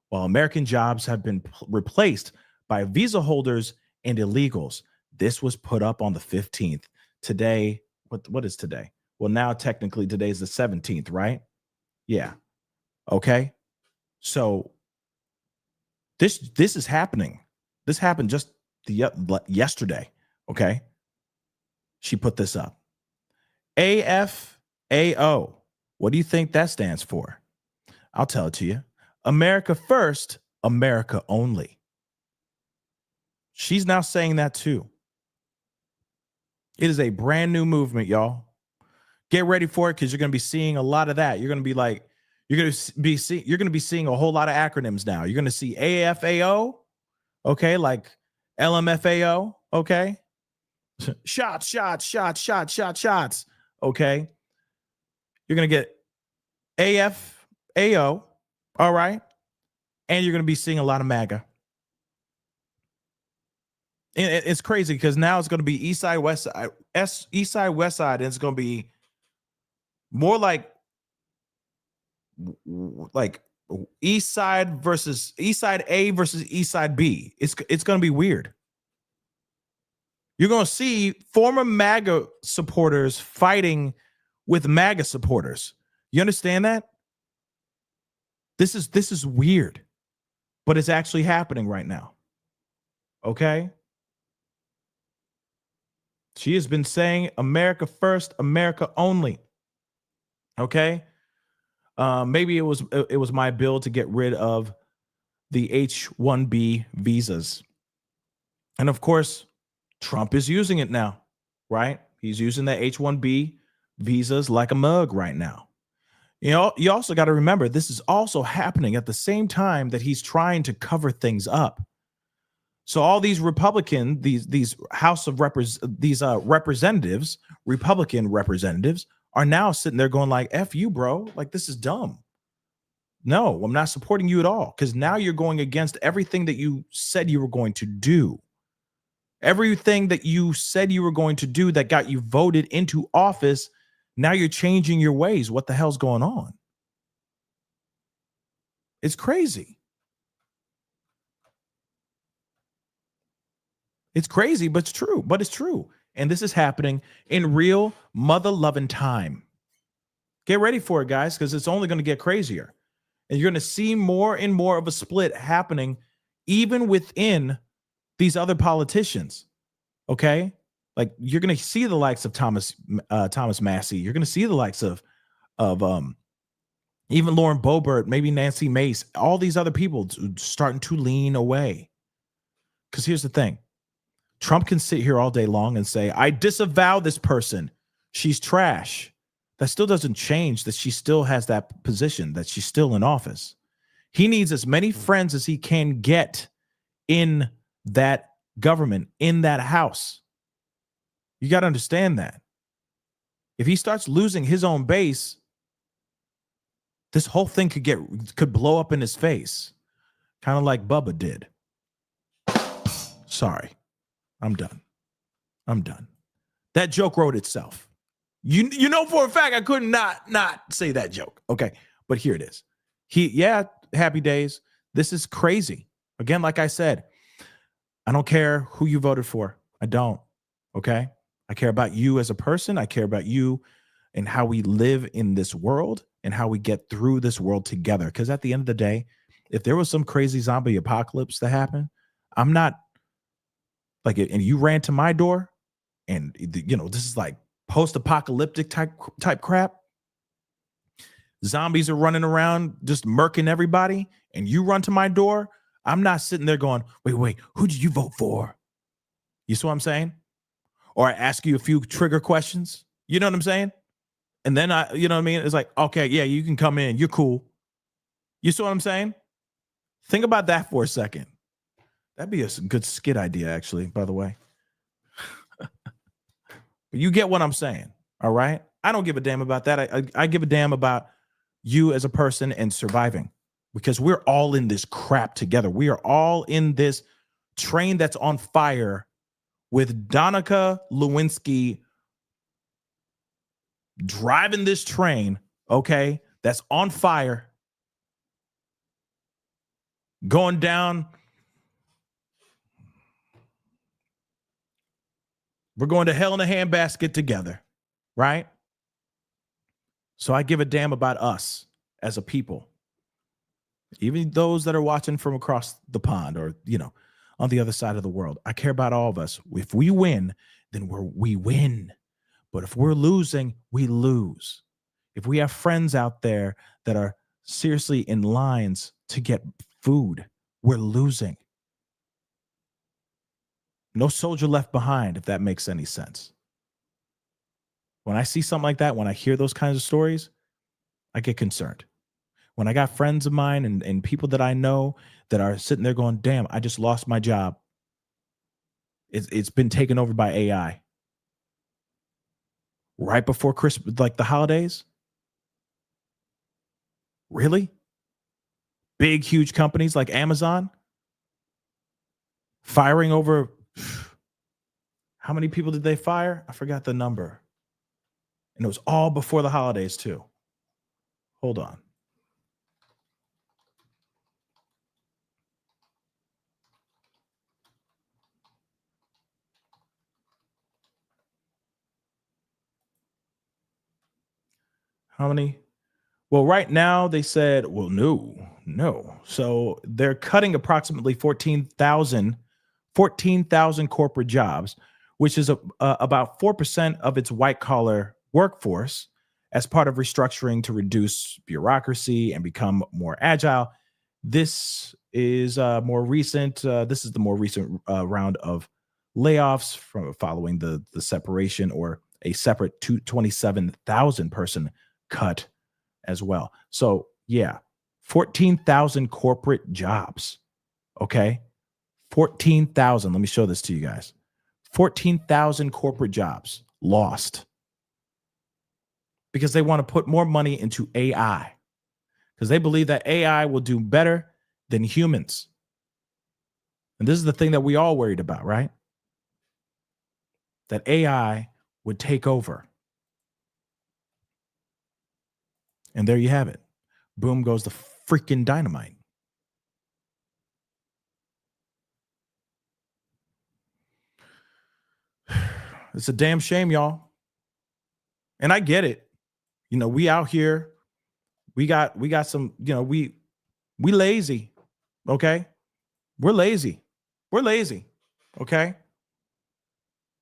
Speaker 2: while American jobs have been replaced by visa holders and illegals. This was put up on the 15th. Today, what is today? Well, now technically today is the 17th, right? Yeah. Okay. So this is happening. This happened just yesterday. Okay. She put this up. AFAO. What do you think that stands for? I'll tell it to you. America First, America Only. She's now saying that too. It is a brand new movement, y'all. Get ready for it because you're going to be seeing a lot of that. You're going to be seeing a whole lot of acronyms now. You're going to see AFAO, okay, like LMFAO, okay? Shots, okay? You're going to get AFAO, all right? And you're going to be seeing a lot of MAGA. And it's crazy because now it's going to be East Side, West Side, East Side, West Side, and it's going to be more like East Side A versus East Side B. It's going to be weird. You're going to see former MAGA supporters fighting with MAGA supporters. You understand that? This is weird, but it's actually happening right now. Okay? She has been saying America First, America Only. Okay? Maybe it was my bill to get rid of the H-1B visas. And of course, Trump is using it now, right? He's using the H-1B visas like a mug right now. You also got to remember, this is also happening at the same time that he's trying to cover things up. So all these Republican, these representatives, Republican representatives, are now sitting there going like, F you, bro. Like, this is dumb. No, I'm not supporting you at all. Because now you're going against everything that you said you were going to do. Everything that you said you were going to do that got you voted into office. Now you're changing your ways. What the hell's going on? It's crazy. It's crazy, but it's true. But it's true. And this is happening in real mother-loving time. Get ready for it, guys, because it's only going to get crazier. And you're going to see more and more of a split happening even within these other politicians. Okay? Like, you're going to see the likes of Thomas Massey. You're going to see the likes of even Lauren Boebert, maybe Nancy Mace, all these other people starting to lean away. Because here's the thing. Trump can sit here all day long and say, I disavow this person. She's trash. That still doesn't change that she still has that position, that she's still in office. He needs as many friends as he can get in that government, in that house. You got to understand that. If he starts losing his own base, this whole thing could blow up in his face, kind of like Bubba did. Sorry, I'm done. That joke wrote itself. You know for a fact I could not say that joke. Okay, but here it is. Happy days. This is crazy. Again, like I said, I don't care who you voted for. I don't. Okay, I care about you as a person. I care about you and how we live in this world and how we get through this world together. Because at the end of the day, if there was some crazy zombie apocalypse that happened, I'm not like, and you ran to my door and, this is like post-apocalyptic type crap. Zombies are running around just murking everybody and you run to my door. I'm not sitting there going, wait, who did you vote for? You see what I'm saying? Or I ask you a few trigger questions. You know what I'm saying? And then you know what I mean? It's like, okay, yeah, you can come in. You're cool. You see what I'm saying? Think about that for a second. That'd be a good skit idea, actually, by the way. But you get what I'm saying, all right? I don't give a damn about that. I give a damn about you as a person and surviving, because we're all in this crap together. We are all in this train that's on fire with Danica Lewinsky driving this train, okay, that's on fire, going down. We're going to hell in a handbasket together, right? So I give a damn about us as a people. Even those that are watching from across the pond or, on the other side of the world. I care about all of us. If we win, then we win. But if we're losing, we lose. If we have friends out there that are seriously in lines to get food, we're losing. No soldier left behind, if that makes any sense. When I see something like that, when I hear those kinds of stories, I get concerned. When I got friends of mine and people that I know that are sitting there going, damn, I just lost my job. It's been taken over by AI. Right before Christmas, like the holidays? Really? Big, huge companies like Amazon firing over, how many people did they fire? I forgot the number. And it was all before the holidays too. Hold on. How many? Well, right now they said, well, no. So they're cutting approximately 14,000 corporate jobs, which is about 4% of its white collar workforce, as part of restructuring to reduce bureaucracy and become more agile. This is more recent. This is the more recent round of layoffs following the separation, or a separate 27,000 person cut as well. So yeah, 14,000 corporate jobs. Okay. 14,000. Let me show this to you guys. 14,000 corporate jobs lost because they want to put more money into AI, because they believe that AI will do better than humans. And this is the thing that we all worried about, right? That AI would take over. And there you have it. Boom goes the freaking dynamite. It's a damn shame, y'all. And I get it. We out here, we got some, we lazy. Okay. We're lazy. Okay.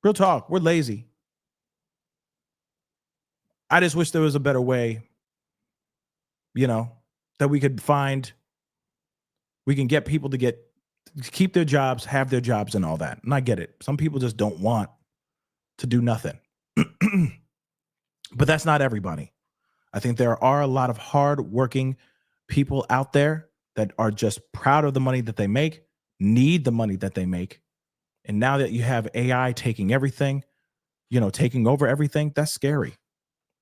Speaker 2: Real talk. We're lazy. I just wish there was a better way, that we could find. We can get people to keep their jobs, have their jobs and all that. And I get it. Some people just don't want to do nothing. But that's not everybody. I think there are a lot of hard-working people out there that are just proud of the money that they make, need the money that they make. And now that you have AI taking everything, taking over everything, that's scary.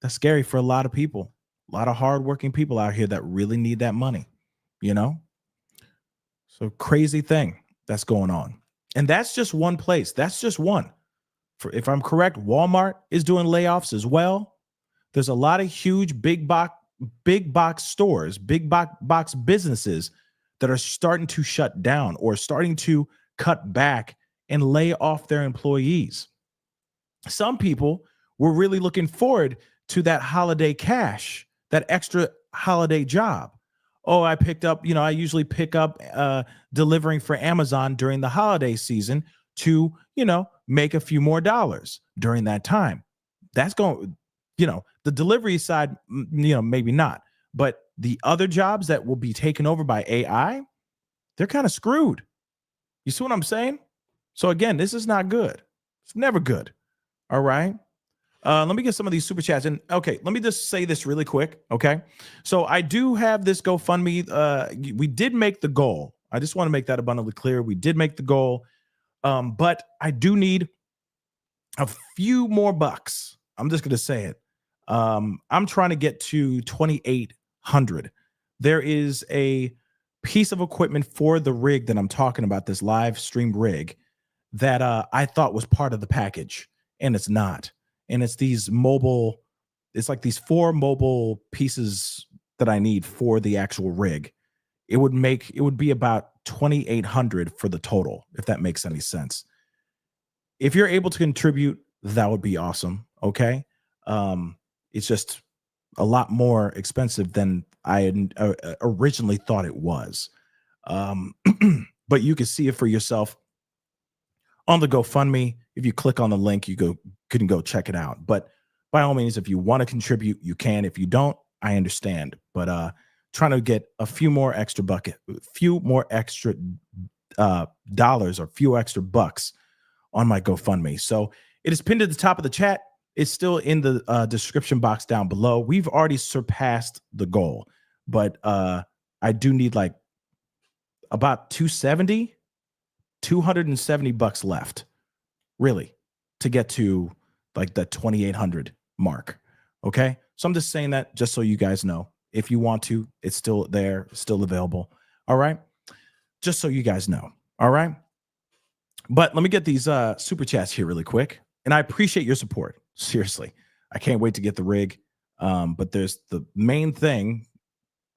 Speaker 2: That's scary for a lot of people, a lot of hardworking people out here that really need that money, So crazy thing that's going on. And that's just one place. That's just one. If I'm correct, Walmart is doing layoffs as well. There's a lot of huge big box stores, big box businesses that are starting to shut down or starting to cut back and lay off their employees. Some people were really looking forward to that holiday cash, that extra holiday job. Oh, I picked up, I usually pick up delivering for Amazon during the holiday season to, make a few more dollars during that time. That's going, the delivery side, maybe not. But the other jobs that will be taken over by AI, they're kind of screwed. You see what I'm saying? So again, this is not good. It's never good. All right. Let me get some of these super chats. And okay, let me just say this really quick. Okay. So I do have this GoFundMe. We did make the goal. I just want to make that abundantly clear. We did make the goal. But I do need a few more bucks. I'm just going to say it. I'm trying to get to 2,800. There is a piece of equipment for the rig that I'm talking about, this live stream rig, that I thought was part of the package, and it's not. And it's these mobile, it's like these 4 mobile pieces that I need for the actual rig. It would be about 2,800 for the total, if that makes any sense. If you're able to contribute, that would be awesome. Okay. It's just a lot more expensive than I had originally thought it was. But you can see it for yourself on the GoFundMe. If you click on the link, you can go check it out. But by all means, if you want to contribute, you can. If you don't, I understand. But trying to get a few more extra dollars or few extra bucks on my GoFundMe. So it is pinned at the top of the chat. It's still in the description box down below. We've already surpassed the goal, but I do need like about 270 bucks left, really, to get to like the 2,800 mark. Okay. So I'm just saying that just so you guys know. If you want to, it's still there, still available. All right. Just so you guys know. All right. But let me get these super chats here really quick. And I appreciate your support. Seriously. I can't wait to get the rig. But there's the main thing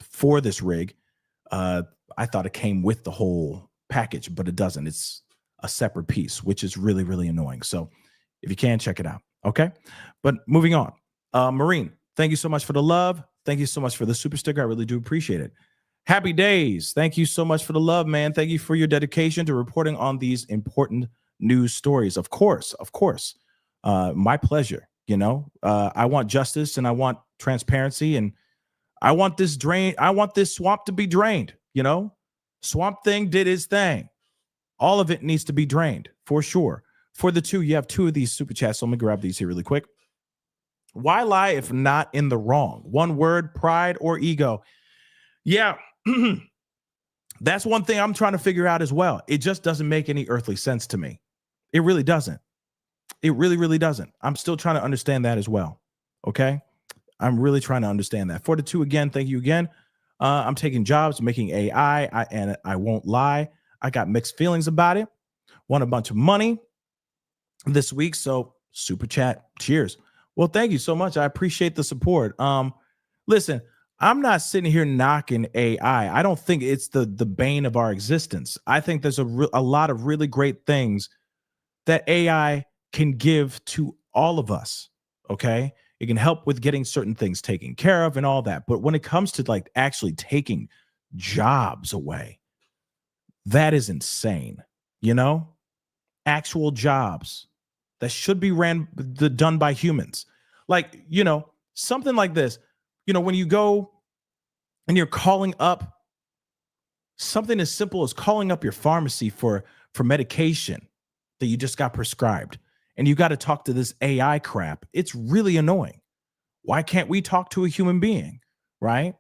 Speaker 2: for this rig. I thought it came with the whole package, but it doesn't. It's a separate piece, which is really, really annoying. So if you can, check it out. Okay. But moving on. Marine, thank you so much for the love. Thank you so much for the super sticker. I really do appreciate it. Happy days. Thank you so much for the love, man. Thank you for your dedication to reporting on these important news stories. Of course. My pleasure. I want justice and I want transparency and I want this swamp to be drained. Swamp Thing did his thing. All of it needs to be drained for sure. For the two, you have 2 of these super chats. So let me grab these here really quick. Why lie if not in the wrong? One word, pride or ego? Yeah, that's one thing I'm trying to figure out as well. It just doesn't make any earthly sense to me. It really doesn't. It really, really doesn't. I'm still trying to understand that as well. Okay. I'm really trying to understand that. For the 2 again, thank you again. I'm taking jobs, making AI, and I won't lie. I got mixed feelings about it. Won a bunch of money this week. So super chat. Cheers. Well, thank you so much. I appreciate the support. Listen, I'm not sitting here knocking AI. I don't think it's the bane of our existence. I think there's a lot of really great things that AI can give to all of us. Okay. It can help with getting certain things taken care of and all that. But when it comes to like actually taking jobs away, that is insane. Actual jobs that should be done by humans. Like, something like this, when you go and you're calling up something as simple as calling up your pharmacy for medication that you just got prescribed, and you got to talk to this AI crap. It's really annoying. Why can't we talk to a human being, right?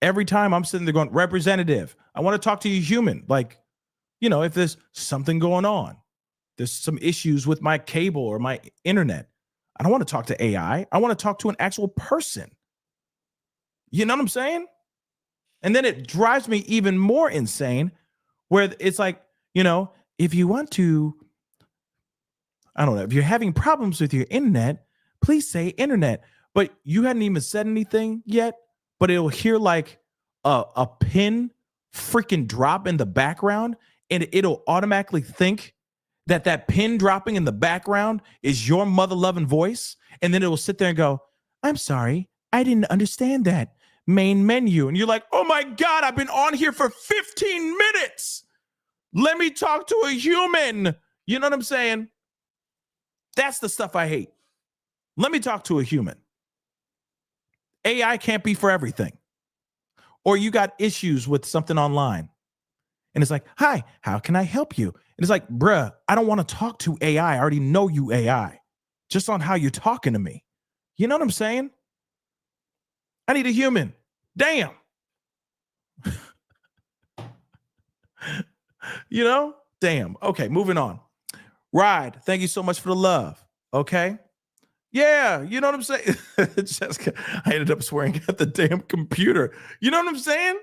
Speaker 2: Every time I'm sitting there going, representative, I want to talk to you human. Like, if there's something going on, there's some issues with my cable or my internet. I don't want to talk to AI. I want to talk to an actual person. You know what I'm saying? And then it drives me even more insane where it's like, you know, if you want to, I don't know, if you're having problems with your internet, please say internet. But you hadn't even said anything yet, but it'll hear like a pin freaking drop in the background, and it'll automatically think that that pin dropping in the background is your mother-loving voice. And then it will sit there and go, I'm sorry, I didn't understand that. Main menu. And you're like, oh my God, I've been on here for 15 minutes. Let me talk to a human. You know what I'm saying? That's the stuff I hate. Let me talk to a human. AI can't be for everything. Or you got issues with something online. And it's like, hi, how can I help you? And it's like, bruh, I don't want to talk to AI. I already know you AI. Just on how you're talking to me. You know what I'm saying? I need a human. Damn. You know? Damn. Okay, moving on. Ride, thank you so much for the love. Okay? Yeah, you know what I'm saying? Jessica, I ended up swearing at the damn computer. You know what I'm saying?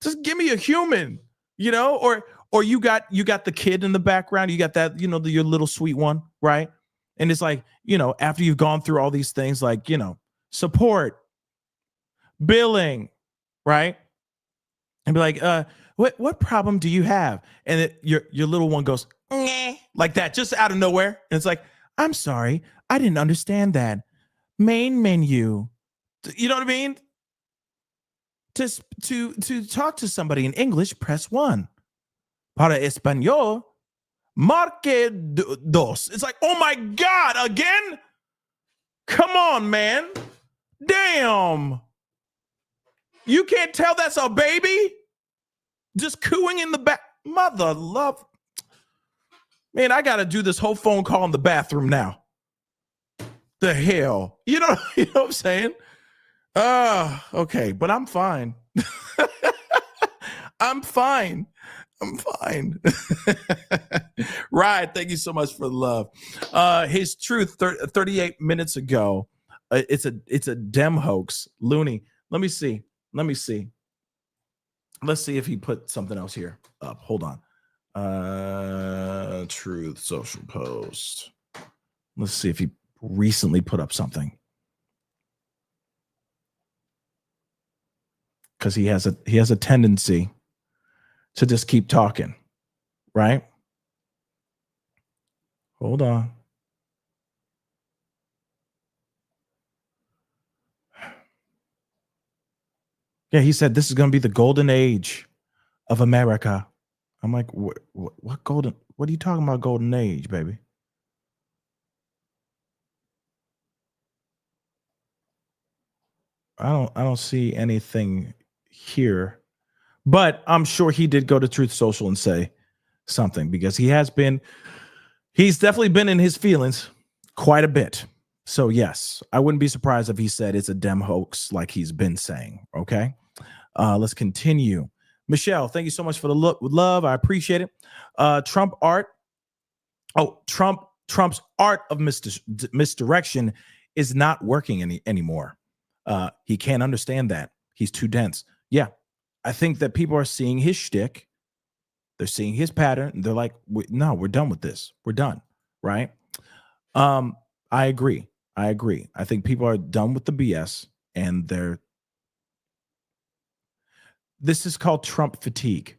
Speaker 2: Just give me a human, you know? Or you got the kid in the background. You got that, you know, your little sweet one, right? And it's like, you know, after you've gone through all these things like, you know, support, billing, right? And be like, what problem do you have? And your little one goes, Nyeh, like that, just out of nowhere. And it's like, I'm sorry, I didn't understand that. Main menu. You know what I mean? To talk to somebody in English, press 1. Para español, marque dos. It's like, oh my God, again? Come on, man. Damn. You can't tell that's a baby? Just cooing in the back. Mother love. Man, I got to do this whole phone call in the bathroom now. The hell? You know what I'm saying? Okay, but I'm fine. I'm fine. Right, thank you so much for the love. His truth 38 minutes ago. It's a dem hoax. Looney. Let me see. Let's see if he put something else here up. Hold on. Truth social post. Let's see if he recently put up something. Because he has a tendency to just keep talking, right? Hold on. Yeah, he said this is going to be the golden age of America. I'm like, what golden? What are you talking about, golden age, baby? I don't see anything here, but I'm sure he did go to Truth Social and say something because he's definitely been in his feelings quite a bit. So yes, I wouldn't be surprised if he said it's a dem hoax like he's been saying. Okay, let's continue. Michelle, thank you so much for the love. I appreciate it. Trump's art of misdirection is not working anymore. He can't understand that. He's too dense. Yeah, I think that people are seeing his shtick. They're seeing his pattern. And they're like, no, we're done with this. We're done. Right? I agree. I think people are done with the BS and this is called Trump fatigue.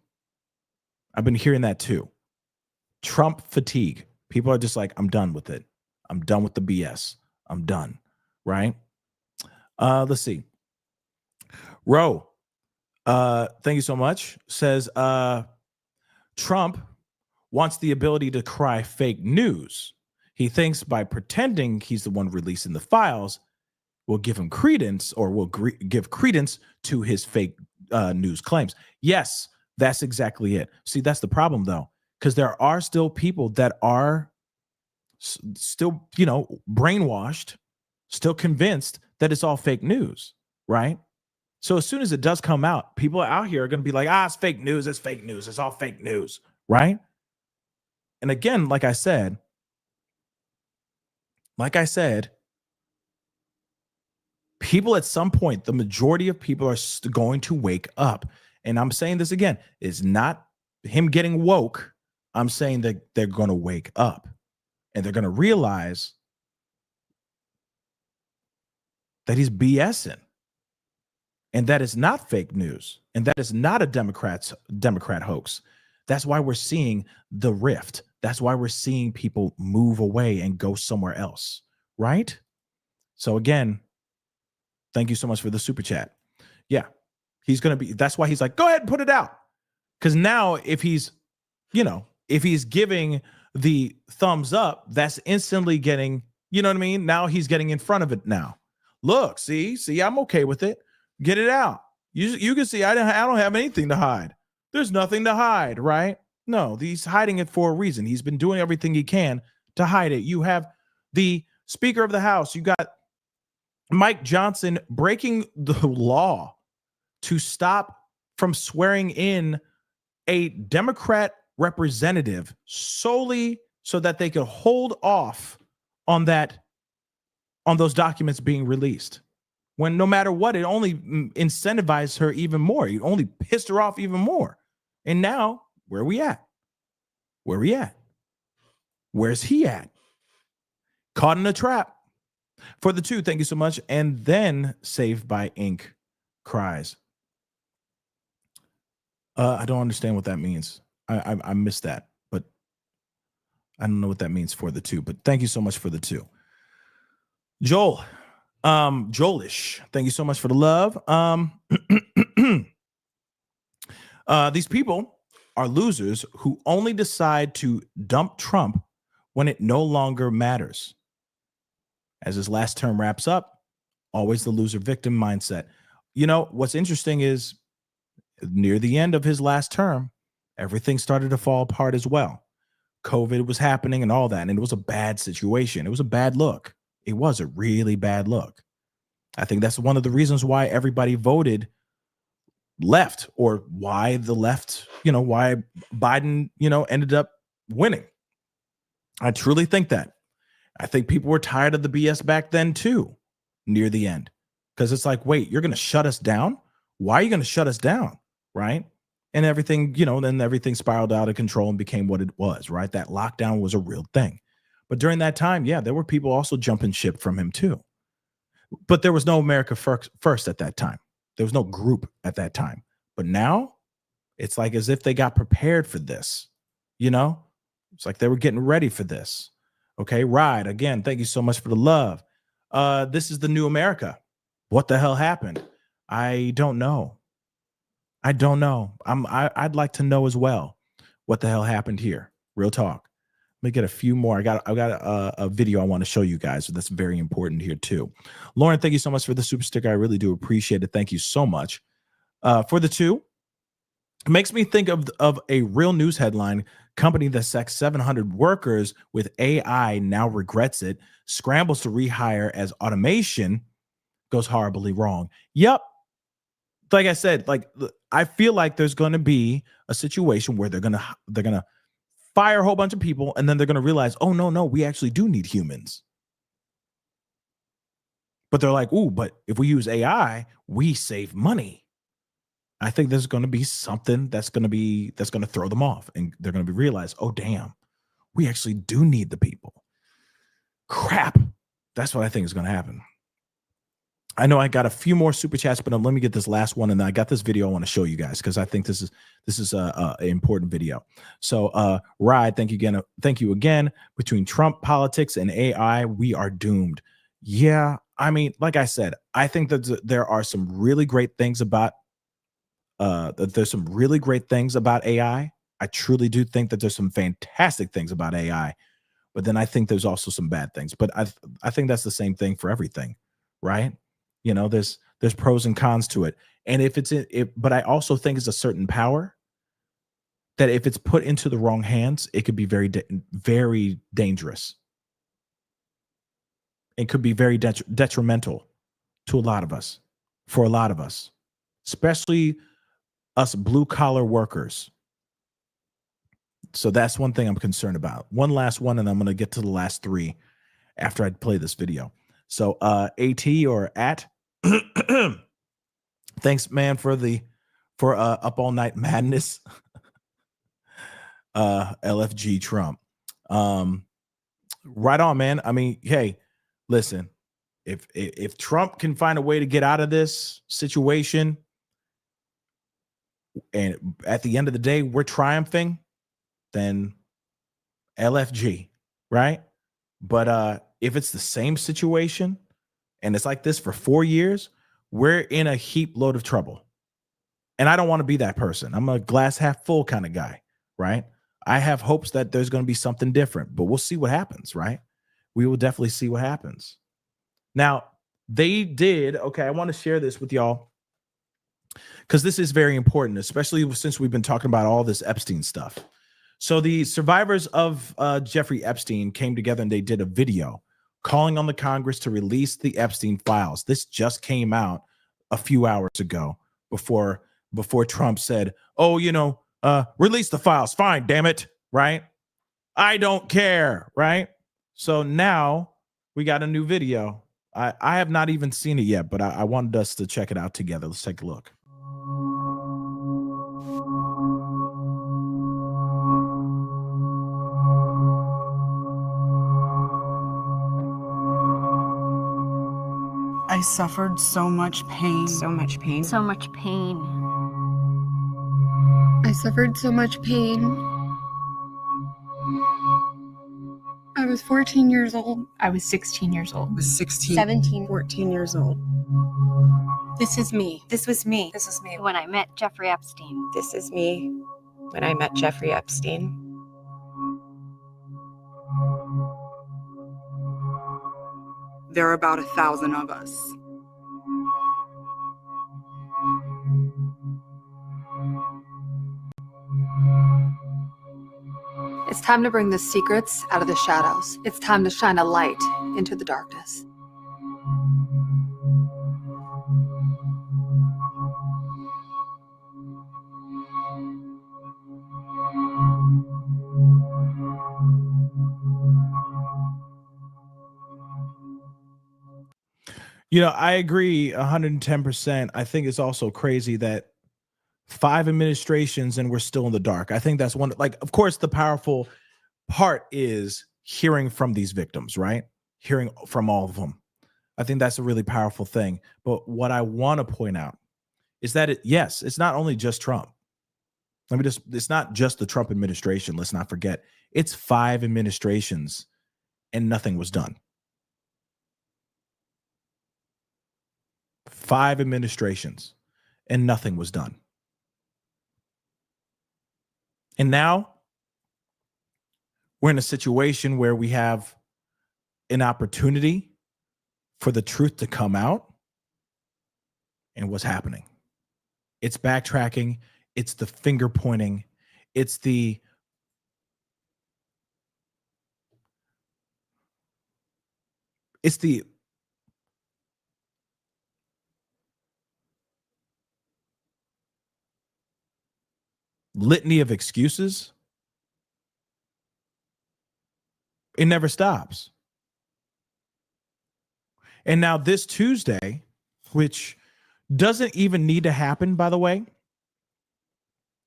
Speaker 2: I've been hearing that too. Trump fatigue. People are just like, I'm done with it. I'm done with the BS. I'm done. Right? Let's see. Ro, thank you so much. Says Trump wants the ability to cry fake news. He thinks by pretending he's the one releasing the files will give him credence or will give credence to his fake news claims. Yes, that's exactly it. See, that's the problem though, because there are still people that are still, you know, brainwashed, still convinced that it's all fake news, right? So as soon as it does come out, people out here are going to be like, it's fake news. It's fake news. It's all fake news, right? And again, like I said, people at some point, the majority of people are going to wake up. And I'm saying this again, it's not him getting woke. I'm saying that they're going to wake up and they're going to realize that he's BSing and that is not fake news and that is not a Democrat hoax. That's why we're seeing the rift. That's why we're seeing people move away and go somewhere else, right? So again, thank you so much for the super chat. Yeah, he's going to be, that's why he's like, go ahead and put it out. Because now if he's giving the thumbs up, that's instantly getting, you know what I mean? Now he's getting in front of it now. Look, see, I'm okay with it. Get it out. You can see I don't have anything to hide. There's nothing to hide, right? No, he's hiding it for a reason. He's been doing everything he can to hide it. You have the Speaker of the House. You got Mike Johnson breaking the law to stop from swearing in a Democrat representative solely so that they could hold off on those documents being released. When no matter what, it only incentivized her even more. It only pissed her off even more. And now, where are we at? Where are we at? Where's he at? Caught in a trap. For the 2, thank you so much. And then Saved by Ink cries. I don't understand what that means. I missed that, but I don't know what that means for the 2. But thank you so much for the 2. Joel, Joelish, thank you so much for the love. These people are losers who only decide to dump Trump when it no longer matters. As his last term wraps up, always the loser victim mindset. You know, what's interesting is near the end of his last term, everything started to fall apart as well. COVID was happening and all that, and it was a bad situation. It was a bad look. It was a really bad look. I think that's one of the reasons why everybody voted left, or why the left, why Biden, ended up winning. I truly think that. I think people were tired of the BS back then too, near the end. Because it's like, wait, you're going to shut us down? Why are you going to shut us down? Right? And everything, then everything spiraled out of control and became what it was, right? That lockdown was a real thing. But during that time, yeah, there were people also jumping ship from him too. But there was no America first at that time. There was no group at that time. But now it's like as if they got prepared for this, It's like they were getting ready for this. Okay, Ride, again, thank you so much for the love. This is the new America. What the hell happened? I don't know. I'd like to know as well what the hell happened here. Real talk. Let me get a few more. I got a video I want to show you guys. So that's very important here too. Lauren, thank you so much for the super sticker. I really do appreciate it. Thank you so much. For the 2, it makes me think of a real news headline. Company that sacked 700 workers with AI now regrets it. Scrambles to rehire as automation goes horribly wrong. Yep. Like I said, I feel like there's going to be a situation where they're going to fire a whole bunch of people, and then they're going to realize, oh, no, we actually do need humans. But they're like, ooh, but if we use AI, we save money. I think there's going to be something that's going to throw them off, and they're going to realize, oh, damn, we actually do need the people. Crap. That's what I think is going to happen. I know I got a few more super chats, but let me get this last one, and then I got this video I want to show you guys because I think this is an important video. So, Ride, thank you again. Between Trump politics and AI, we are doomed. Yeah, I mean, like I said, I think that there are some really great things about. There's some really great things about AI. I truly do think that there's some fantastic things about AI, but then I think there's also some bad things. But I think that's the same thing for everything, right? There's pros and cons to it. And but I also think it's a certain power that if it's put into the wrong hands, it could be very, very dangerous. It could be very detrimental to a lot of us, for a lot of us, especially us blue collar workers. So that's one thing I'm concerned about. One last one, and I'm going to get to the last three after I play this video. So AT or at, thanks, man, for Up All Night Madness. LFG Trump. Right on, man. I mean, hey, listen, if Trump can find a way to get out of this situation, and at the end of the day, we're triumphing, then LFG, right? But if it's the same situation and it's like this for 4 years, we're in a heap load of trouble. And I don't want to be that person. I'm a glass half full kind of guy, right? I have hopes that there's going to be something different, but we'll see what happens, right? We will definitely see what happens. Now, they did, okay, I want to share this with y'all because this is very important, especially since we've been talking about all this Epstein stuff. So the survivors of Jeffrey Epstein came together and they did a video calling on the Congress to release the Epstein files. This just came out a few hours ago before Trump said, oh, release the files. Fine, damn it, right? I don't care, right? So now we got a new video. I have not even seen it yet, but I wanted us to check it out together. Let's take a look.
Speaker 8: I suffered so much pain.
Speaker 9: So much pain.
Speaker 10: So much pain.
Speaker 11: I suffered so much pain. I was 14 years old.
Speaker 9: I was 16 years old.
Speaker 8: I was 16.
Speaker 11: 17.
Speaker 8: 14 years old.
Speaker 11: This is me.
Speaker 9: This was me.
Speaker 8: This is me.
Speaker 10: When I met Jeffrey Epstein.
Speaker 9: This is me when I met Jeffrey Epstein.
Speaker 8: There are about 1,000 of us.
Speaker 12: It's time to bring the secrets out of the shadows. It's time to shine a light into the darkness.
Speaker 2: I agree 110%. I think it's also crazy that 5 administrations and we're still in the dark. I think that's one, of course, the powerful part is hearing from these victims, right? Hearing from all of them. I think that's a really powerful thing. But what I want to point out is that, it's not only just Trump. It's not just the Trump administration. Let's not forget. It's 5 administrations and nothing was done. 5 administrations and nothing was done. And now we're in a situation where we have an opportunity for the truth to come out. And what's happening? It's backtracking. It's the finger pointing. It's the litany of excuses. It never stops. And now this Tuesday, which doesn't even need to happen, by the way,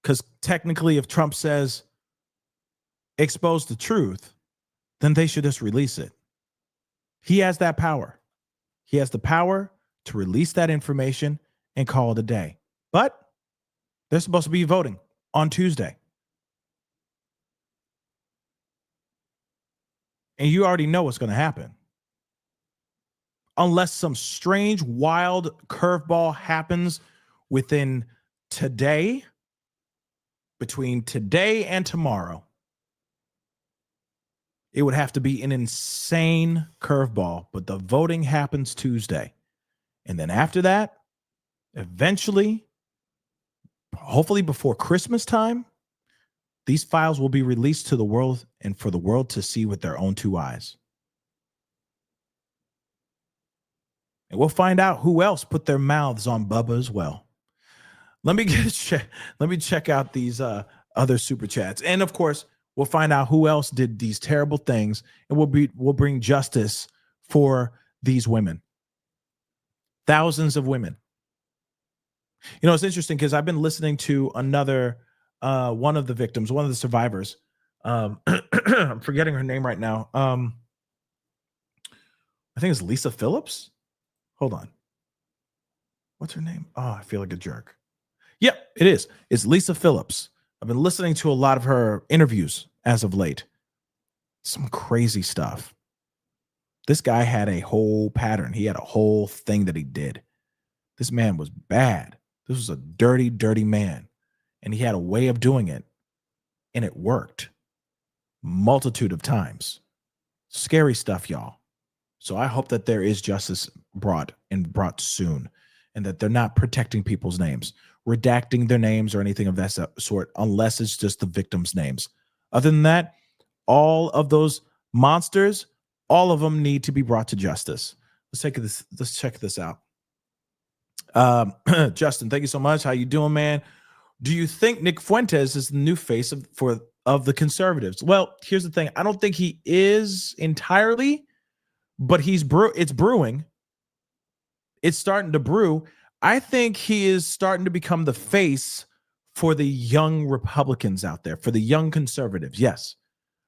Speaker 2: because technically if Trump says expose the truth, then they should just release it. He has that power. He has the power to release that information and call it a day. But they're supposed to be voting on Tuesday. And you already know what's going to happen. Unless some strange, wild curveball happens within today, between today and tomorrow, it would have to be an insane curveball. But the voting happens Tuesday. And then after that, eventually, hopefully before Christmas time, these files will be released to the world and for the world to see with their own 2 eyes. And we'll find out who else put their mouths on Bubba as well. Let me check out these other super chats. And of course, We'll find out who else did these terrible things, and we'll bring justice for these women. Thousands of women. You know, it's interesting because I've been listening to another one of the victims, one of the survivors. I'm forgetting her name right now. I think it's Lisa Phillips. Hold on. What's her name? Oh, I feel like a jerk. Yep, it is. It's Lisa Phillips. I've been listening to a lot of her interviews as of late. Some crazy stuff. This guy had a whole pattern. He had a whole thing that he did. This man was bad. This was a dirty, dirty man. And he had a way of doing it. And it worked. Multitude of times. Scary stuff, y'all. So I hope that there is justice brought soon. And that they're not protecting people's names, redacting their names or anything of that sort, unless it's just the victims' names. Other than that, all of those monsters, all of them need to be brought to justice. Let's check this out. Justin, thank you so much. How you doing, man? Do you think Nick Fuentes is the new face of the conservatives? Well, here's the thing. I don't think he is entirely, but it's brewing. It's starting to brew. I think he is starting to become the face for the young Republicans out there, for the young conservatives. Yes.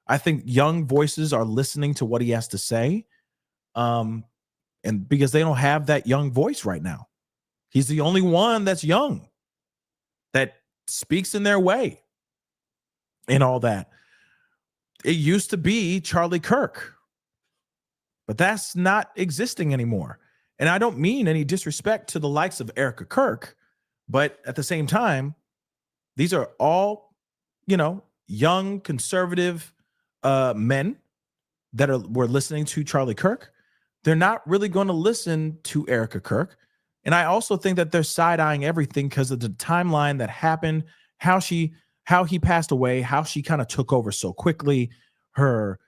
Speaker 2: I think young voices are listening to what he has to say. And because they don't have that young voice right now. He's the only one that's young, that speaks in their way and all that. It used to be Charlie Kirk, but that's not existing anymore. And I don't mean any disrespect to the likes of Erica Kirk, but at the same time, these are all, young conservative men that were listening to Charlie Kirk. They're not really going to listen to Erica Kirk. And I also think that they're side-eyeing everything because of the timeline that happened, how he passed away, how she kind of took over so quickly, her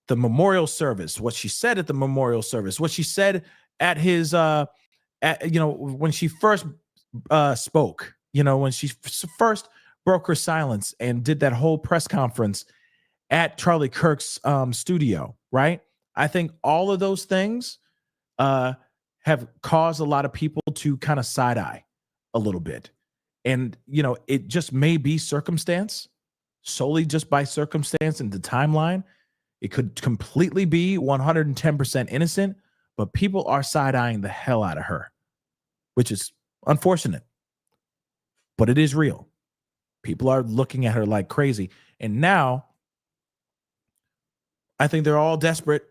Speaker 2: the memorial service, what she said at the memorial service, what she said at his, when she first spoke, when she first broke her silence and did that whole press conference at Charlie Kirk's studio, right? I think all of those things have caused a lot of people to kind of side-eye a little bit. And, it just may be circumstance, solely just by circumstance and the timeline. It could completely be 110% innocent, but people are side-eyeing the hell out of her, which is unfortunate. But it is real. People are looking at her like crazy. And now, I think they're all desperate,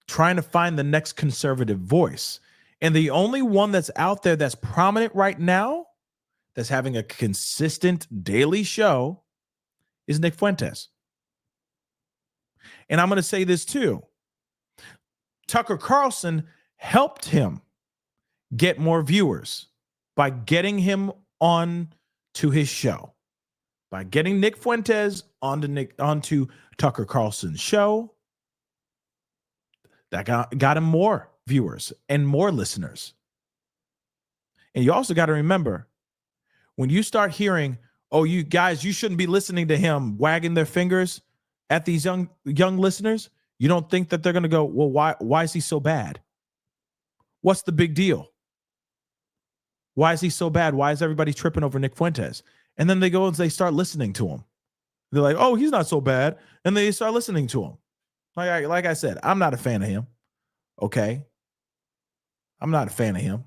Speaker 2: trying to find the next conservative voice. And the only one that's out there that's prominent right now, that's having a consistent daily show, is Nick Fuentes. And I'm going to say this too. Tucker Carlson helped him get more viewers by getting him on to his show, by getting Nick Fuentes onto Tucker Carlson's show. That got him more viewers and more listeners. And you also got to remember, when you start hearing, oh, you guys, you shouldn't be listening to him, wagging their fingers at these young listeners, you don't think that they're going to go, well, why is he so bad? What's the big deal? Why is he so bad? Why is everybody tripping over Nick Fuentes? And then they go and they start listening to him. They're like, oh, he's not so bad. And they start listening to him. Like I said, I'm not a fan of him. Okay. I'm not a fan of him.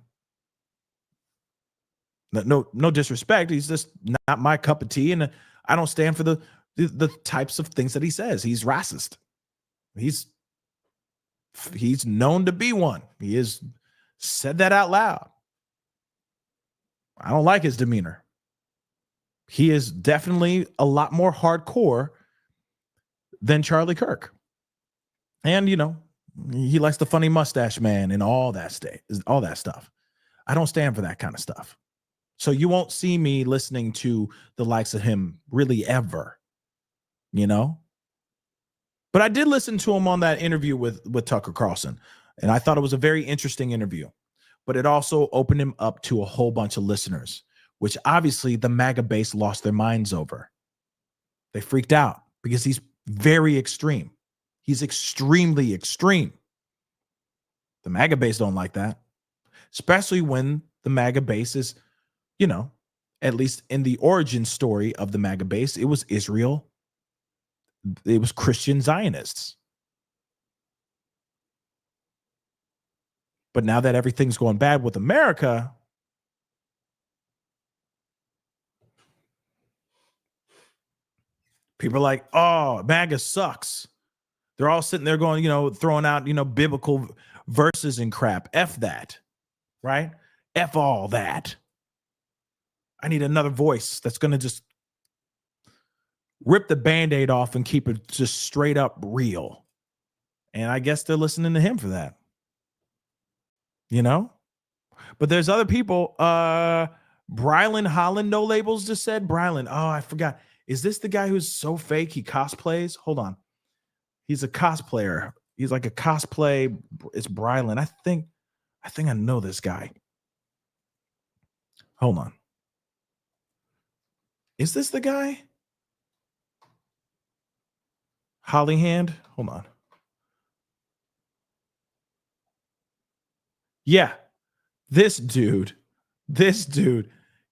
Speaker 2: No disrespect. He's just not my cup of tea. And I don't stand for the types of things that he says. He's racist. He's known to be one. He has said that out loud. I don't like his demeanor. He is definitely a lot more hardcore than Charlie Kirk. And, he likes the funny mustache man and all that stuff. I don't stand for that kind of stuff. So you won't see me listening to the likes of him really ever, But I did listen to him on that interview with Tucker Carlson, and I thought it was a very interesting interview. But it also opened him up to a whole bunch of listeners, which obviously the MAGA base lost their minds over. They freaked out because he's very extreme. He's extremely extreme. The MAGA base don't like that, especially when the MAGA base is, you know, at least in the origin story of the MAGA base, it was Israel. It was Christian Zionists. But now that everything's going bad with America, people are like, oh, MAGA sucks. They're all sitting there going, throwing out, biblical verses and crap. F that, right? F all that. I need another voice that's going to just rip the Band-Aid off and keep it just straight up real. And I guess they're listening to him for that. But there's other people. Brylan Holland, No Labels, just said. Brylan, oh, I forgot. Is this the guy who's so fake he cosplays? Hold on. He's a cosplayer. He's like a cosplay. It's Brylan. I think I know this guy. Hold on. Is this the guy? Hollyhand? Hold on. Yeah. This dude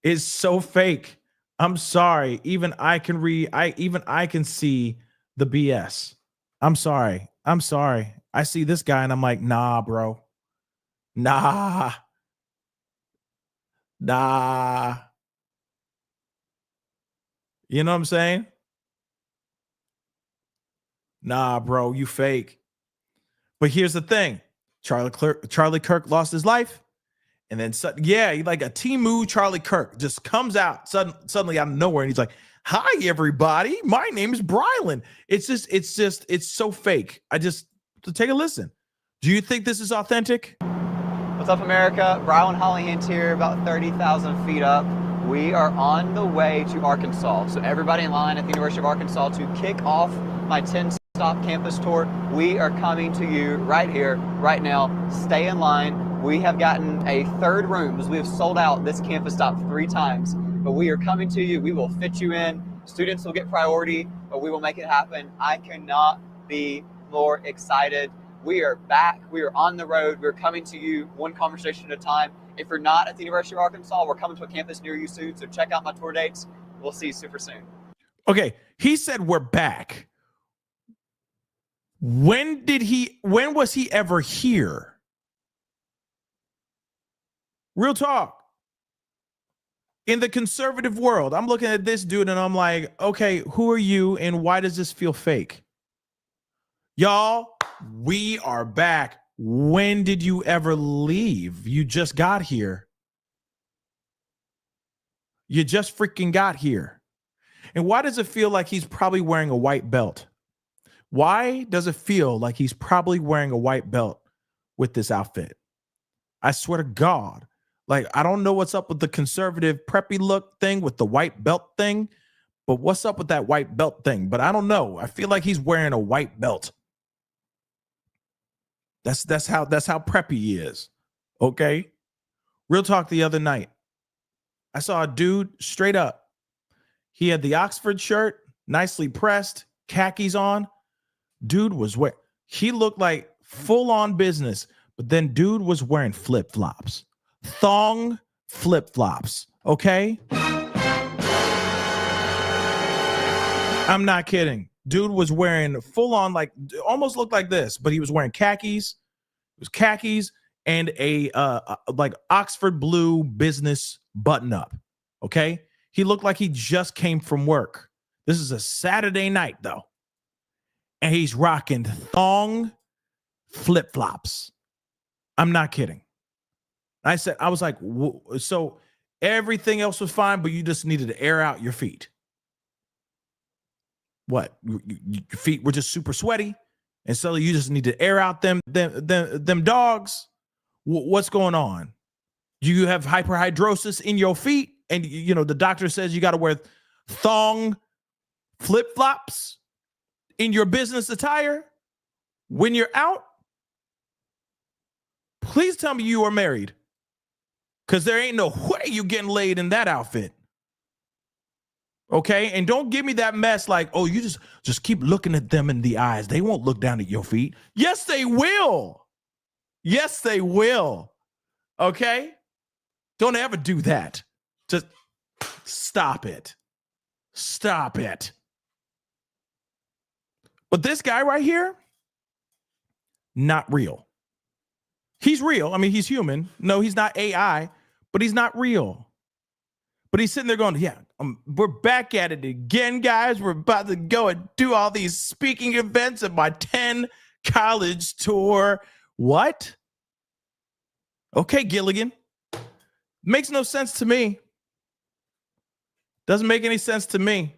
Speaker 2: is so fake. I'm sorry. Even I can see the BS. I'm sorry. I see this guy and I'm like, nah, bro. Nah. You know what I'm saying? Nah, bro, you fake. But here's the thing. Charlie Kirk lost his life. And then, like a Timu Charlie Kirk just comes out suddenly out of nowhere. And he's like, hi, everybody. My name is Brylan. It's so fake. Take a listen. Do you think this is authentic?
Speaker 13: What's up, America? Brylan Hollyhand here, about 30,000 feet up. We are on the way to Arkansas. So everybody in line at the University of Arkansas to kick off my 10-stop campus tour. We are coming to you right here, right now. Stay in line. We have gotten a third room as we have sold out this campus stop 3 times. But we are coming to you. We will fit you in. Students will get priority, but we will make it happen. I cannot be more excited. We are back. We are on the road. We're coming to you one conversation at a time. If you're not at the University of Arkansas, we're coming to a campus near you soon. So check out my tour dates. We'll see you super soon.
Speaker 2: Okay. He said we're back. When was he ever here? Real talk. In the conservative world, I'm looking at this dude and I'm like, okay, who are you and why does this feel fake? Y'all, we are back. When did you ever leave? You just got here. You just freaking got here. And why does it feel like he's probably wearing a white belt? Why does it feel like he's probably wearing a white belt with this outfit? I swear to God. Like, I don't know what's up with the conservative preppy look thing with the white belt thing, but what's up with that white belt thing? But I don't know. I feel like he's wearing a white belt. That's how preppy he is. Okay. Real talk, the other night, I saw a dude straight up. He had the Oxford shirt, nicely pressed, khakis on. Dude he looked like full on business, but then dude was wearing flip-flops. Thong flip-flops. Okay. I'm not kidding. Dude was wearing full on, like, almost looked like this, but he was wearing khakis. It was khakis and a like Oxford blue business button up. Okay. He looked like he just came from work. This is a Saturday night though. And he's rocking thong flip-flops. I'm not kidding. I was like, so everything else was fine, but you just needed to air out your feet. What? Your feet were just super sweaty, and so you just need to air out them dogs. What's going on? Do you have hyperhidrosis in your feet? And the doctor says you got to wear thong flip-flops in your business attire when you're out? Please tell me you are married, because there ain't no way you getting laid in that outfit. Okay, and don't give me that mess like, oh, you just keep looking at them in the eyes. They won't look down at your feet. Yes, they will. Yes, they will. Okay? Don't ever do that. Just stop it. Stop it. But this guy right here, not real. He's real. I mean, he's human. No, he's not AI, but he's not real. But he's sitting there going, yeah, we're back at it again, guys. We're about to go and do all these speaking events at my 10 college tour. What? Okay, Gilligan. Makes no sense to me. Doesn't make any sense to me.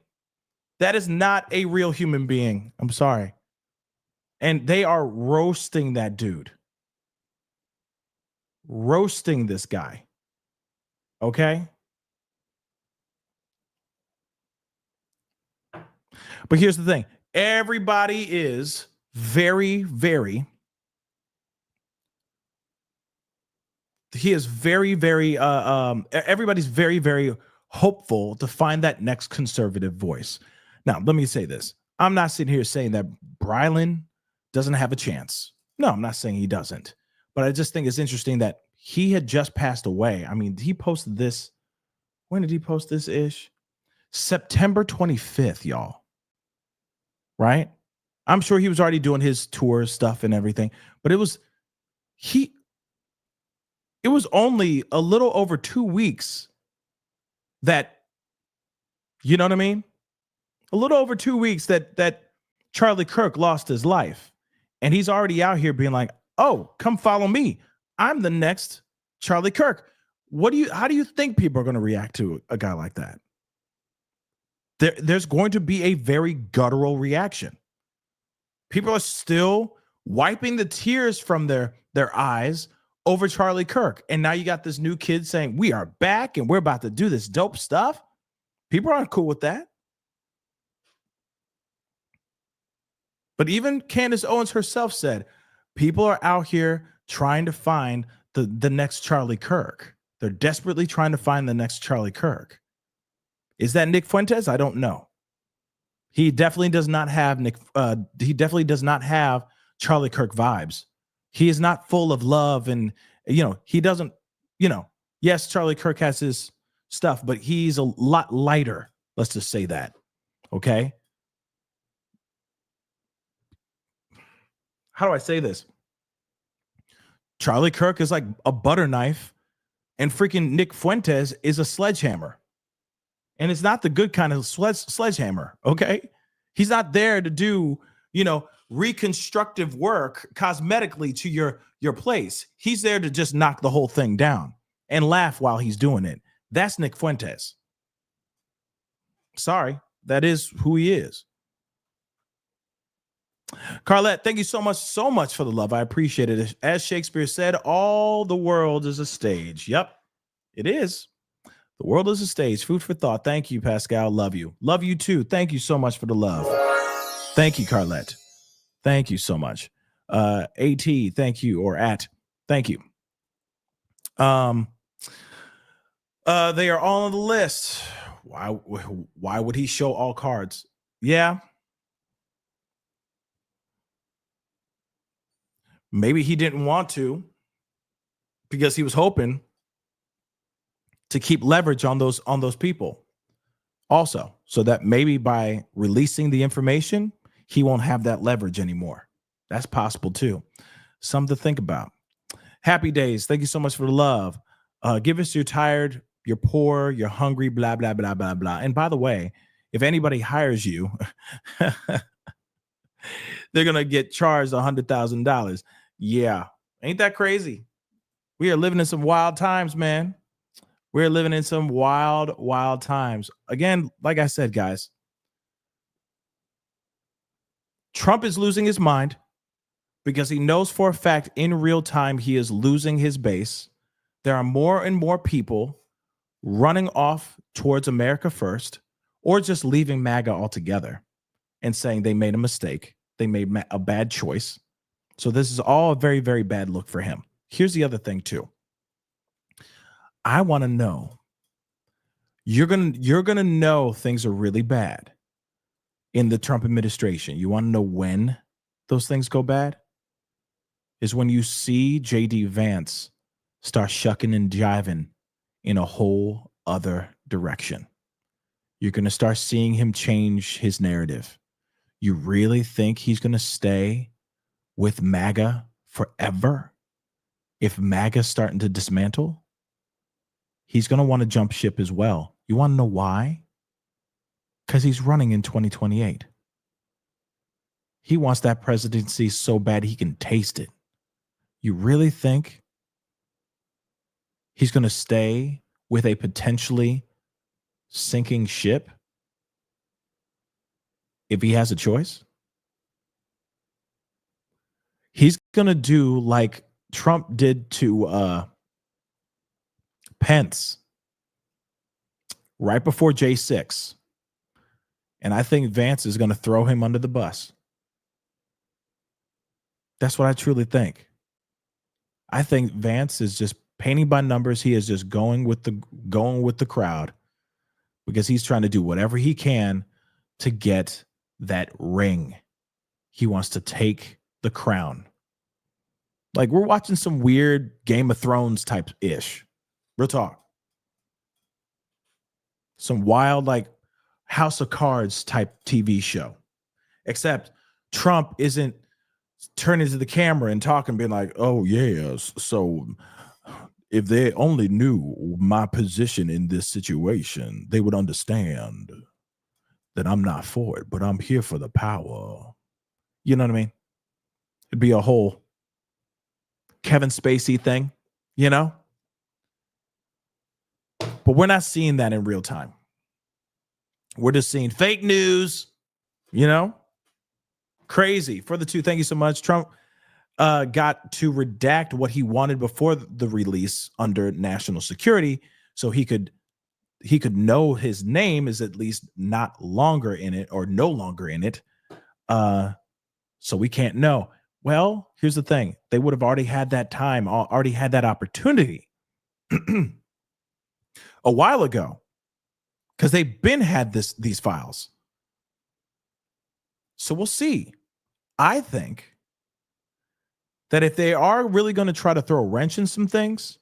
Speaker 2: That is not a real human being. I'm sorry. And they are roasting that dude. Roasting this guy. Okay? But here's the thing. Everybody is very, very, everybody's very, very hopeful to find that next conservative voice. Now, let me say this. I'm not sitting here saying that Brylan doesn't have a chance. No, I'm not saying he doesn't. But I just think it's interesting that he had just passed away. I mean, he posted this. When did he post this ish? September 25th, y'all. Right? I'm sure he was already doing his tour stuff and everything, but it was only a little over 2 weeks that, you know what I mean? A little over 2 weeks that Charlie Kirk lost his life. And he's already out here being like, oh, come follow me. I'm the next Charlie Kirk. How do you think people are going to react to a guy like that? There's going to be a very guttural reaction. People are still wiping the tears from their eyes over Charlie Kirk. And now you got this new kid saying, we are back and we're about to do this dope stuff. People aren't cool with that. But even Candace Owens herself said, people are out here trying to find the next Charlie Kirk. They're desperately trying to find the next Charlie Kirk. Is that Nick Fuentes? I don't know. He definitely does not have Charlie Kirk vibes. He is not full of love, and he doesn't. Yes, Charlie Kirk has his stuff, but he's a lot lighter. Let's just say that. Okay. How do I say this? Charlie Kirk is like a butter knife, and freaking Nick Fuentes is a sledgehammer. And it's not the good kind of sledgehammer, okay? He's not there to do, reconstructive work cosmetically to your place. He's there to just knock the whole thing down and laugh while he's doing it. That's Nick Fuentes. Sorry, that is who he is. Carlette, thank you so much for the love. I appreciate it. As Shakespeare said, all the world is a stage. Yep, it is. The world is a stage. Food for thought. Thank you, Pascal. Love you. Love you too. Thank you so much for the love. Thank you, Carlette. Thank you so much. AT, thank you. Or at, thank you. They are all on the list. Why would he show all cards? Yeah. Maybe he didn't want to because he was hoping to keep leverage on those people also, so that maybe by releasing the information, he won't have that leverage anymore. That's possible too. Something to think about. Happy days. Thank you so much for the love. Give us you're tired, you're poor, you're hungry, blah, blah, blah, blah, blah. And by the way, if anybody hires you, they're going to get charged $100,000. Yeah. Ain't that crazy? We are living in some wild times, man. We're living in some wild, wild times. Again, like I said, guys, Trump is losing his mind because he knows for a fact in real time he is losing his base. There are more and more people running off towards America first, or just leaving MAGA altogether and saying they made a mistake. They made a bad choice. So this is all a very, very bad look for him. Here's the other thing too. I want to know, you're gonna know things are really bad in the Trump administration. You want to know when those things go bad? Is when you see J.D. Vance start shucking and jiving in a whole other direction. You're going to start seeing him change his narrative. You really think he's going to stay with MAGA forever? If MAGA's starting to dismantle, he's going to want to jump ship as well. You want to know why? Because he's running in 2028. He wants that presidency so bad he can taste it. You really think he's going to stay with a potentially sinking ship if he has a choice? He's going to do like Trump did to Pence right before J6. And I think Vance is going to throw him under the bus. That's what I truly think. I think Vance is just painting by numbers. He is just going with the crowd because he's trying to do whatever he can to get that ring. He wants to take the crown. Like we're watching some weird Game of Thrones type ish. Real talk. Some wild like House of Cards type TV show. Except Trump isn't turning to the camera and talking, being like, oh, yes. So if they only knew my position in this situation, they would understand that I'm not for it, but I'm here for the power. You know what I mean? It'd be a whole Kevin Spacey thing, you know? But we're not seeing that in real time. We're just seeing fake news, you know? Crazy. For the two, thank you so much. Trump got to redact what he wanted before the release under national security, so he could know his name is at least not longer in it or no longer in it. So we can't know. Well, here's the thing. They would have already had that time, already had that opportunity a while ago because they've been had these files. So we'll see. I think that if they are really going to try to throw a wrench in some things,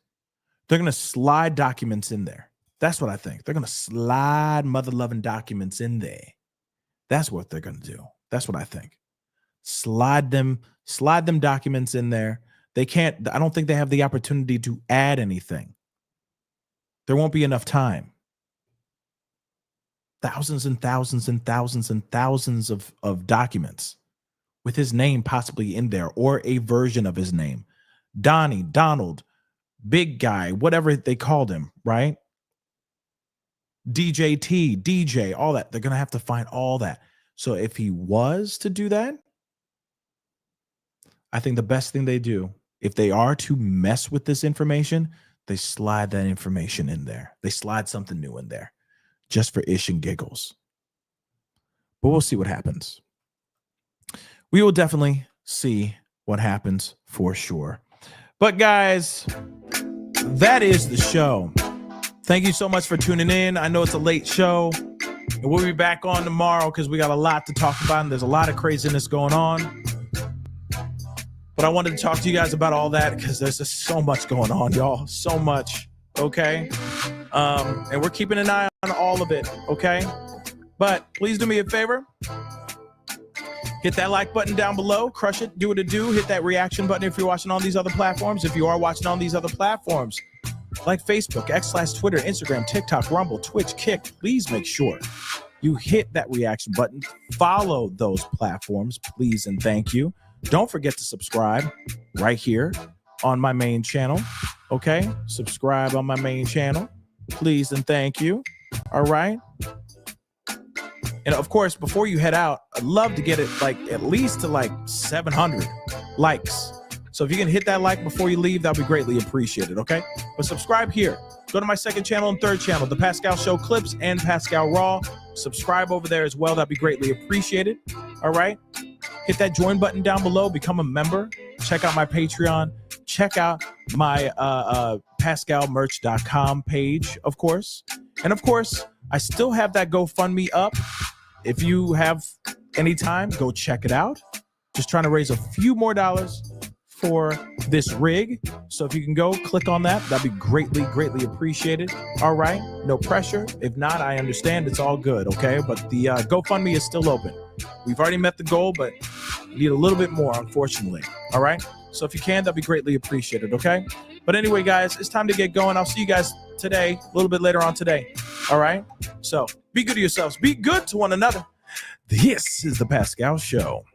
Speaker 2: they're going to slide documents in there. That's what I think. They're going to slide mother-loving documents in there. That's what they're going to do. That's what I think. Slide them documents in there. They can't, I don't think they have the opportunity to add anything. There won't be enough time. Thousands and thousands and thousands and thousands of documents with his name possibly in there or a version of his name. Donnie, Donald, big guy, whatever they called him, right? DJT, DJ, all that. They're going to have to find all that. So if he was to do that, I think the best thing they do, if they are to mess with this information, they slide that information in there. They slide something new in there just for ish and giggles. But we'll see what happens. We will definitely see what happens for sure. But guys, that is the show. Thank you so much for tuning in. I know it's a late show. And we'll be back on tomorrow because we got a lot to talk about and there's a lot of craziness going on. But I wanted to talk to you guys about all that because there's just so much going on, y'all. So much, okay? And we're keeping an eye on all of it, okay? But please do me a favor. Hit that like button down below. Crush it. Do what it do. Hit that reaction button if you're watching on these other platforms. If you are watching on these other platforms, like Facebook, X/Twitter, Instagram, TikTok, Rumble, Twitch, Kick, please make sure you hit that reaction button. Follow those platforms, please and thank you. Don't forget to subscribe right here on my main channel. Okay? Subscribe on my main channel, please and thank you. All right? And of course, before you head out, I'd love to get it like at least to like 700 likes. So if you can hit that like before you leave, that'll be greatly appreciated, okay? But subscribe here. Go to my second channel and third channel, The Pascal Show Clips and Pascal Raw. Subscribe over there as well. That'd be greatly appreciated, all right? Hit that join button down below. Become a member. Check out my Patreon. Check out my thepascalmerch.com page, of course. And of course, I still have that GoFundMe up. If you have any time, go check it out. Just trying to raise a few more dollars for this rig. So if you can go click on that, that'd be greatly, greatly appreciated. All right. No pressure. If not, I understand. It's all good. Okay. But the GoFundMe is still open. We've already met the goal, but we need a little bit more, unfortunately. All right. So if you can, that'd be greatly appreciated. Okay. But anyway, guys, it's time to get going. I'll see you guys today, a little bit later on today. All right. So be good to yourselves. Be good to one another. This is the Pascal Show.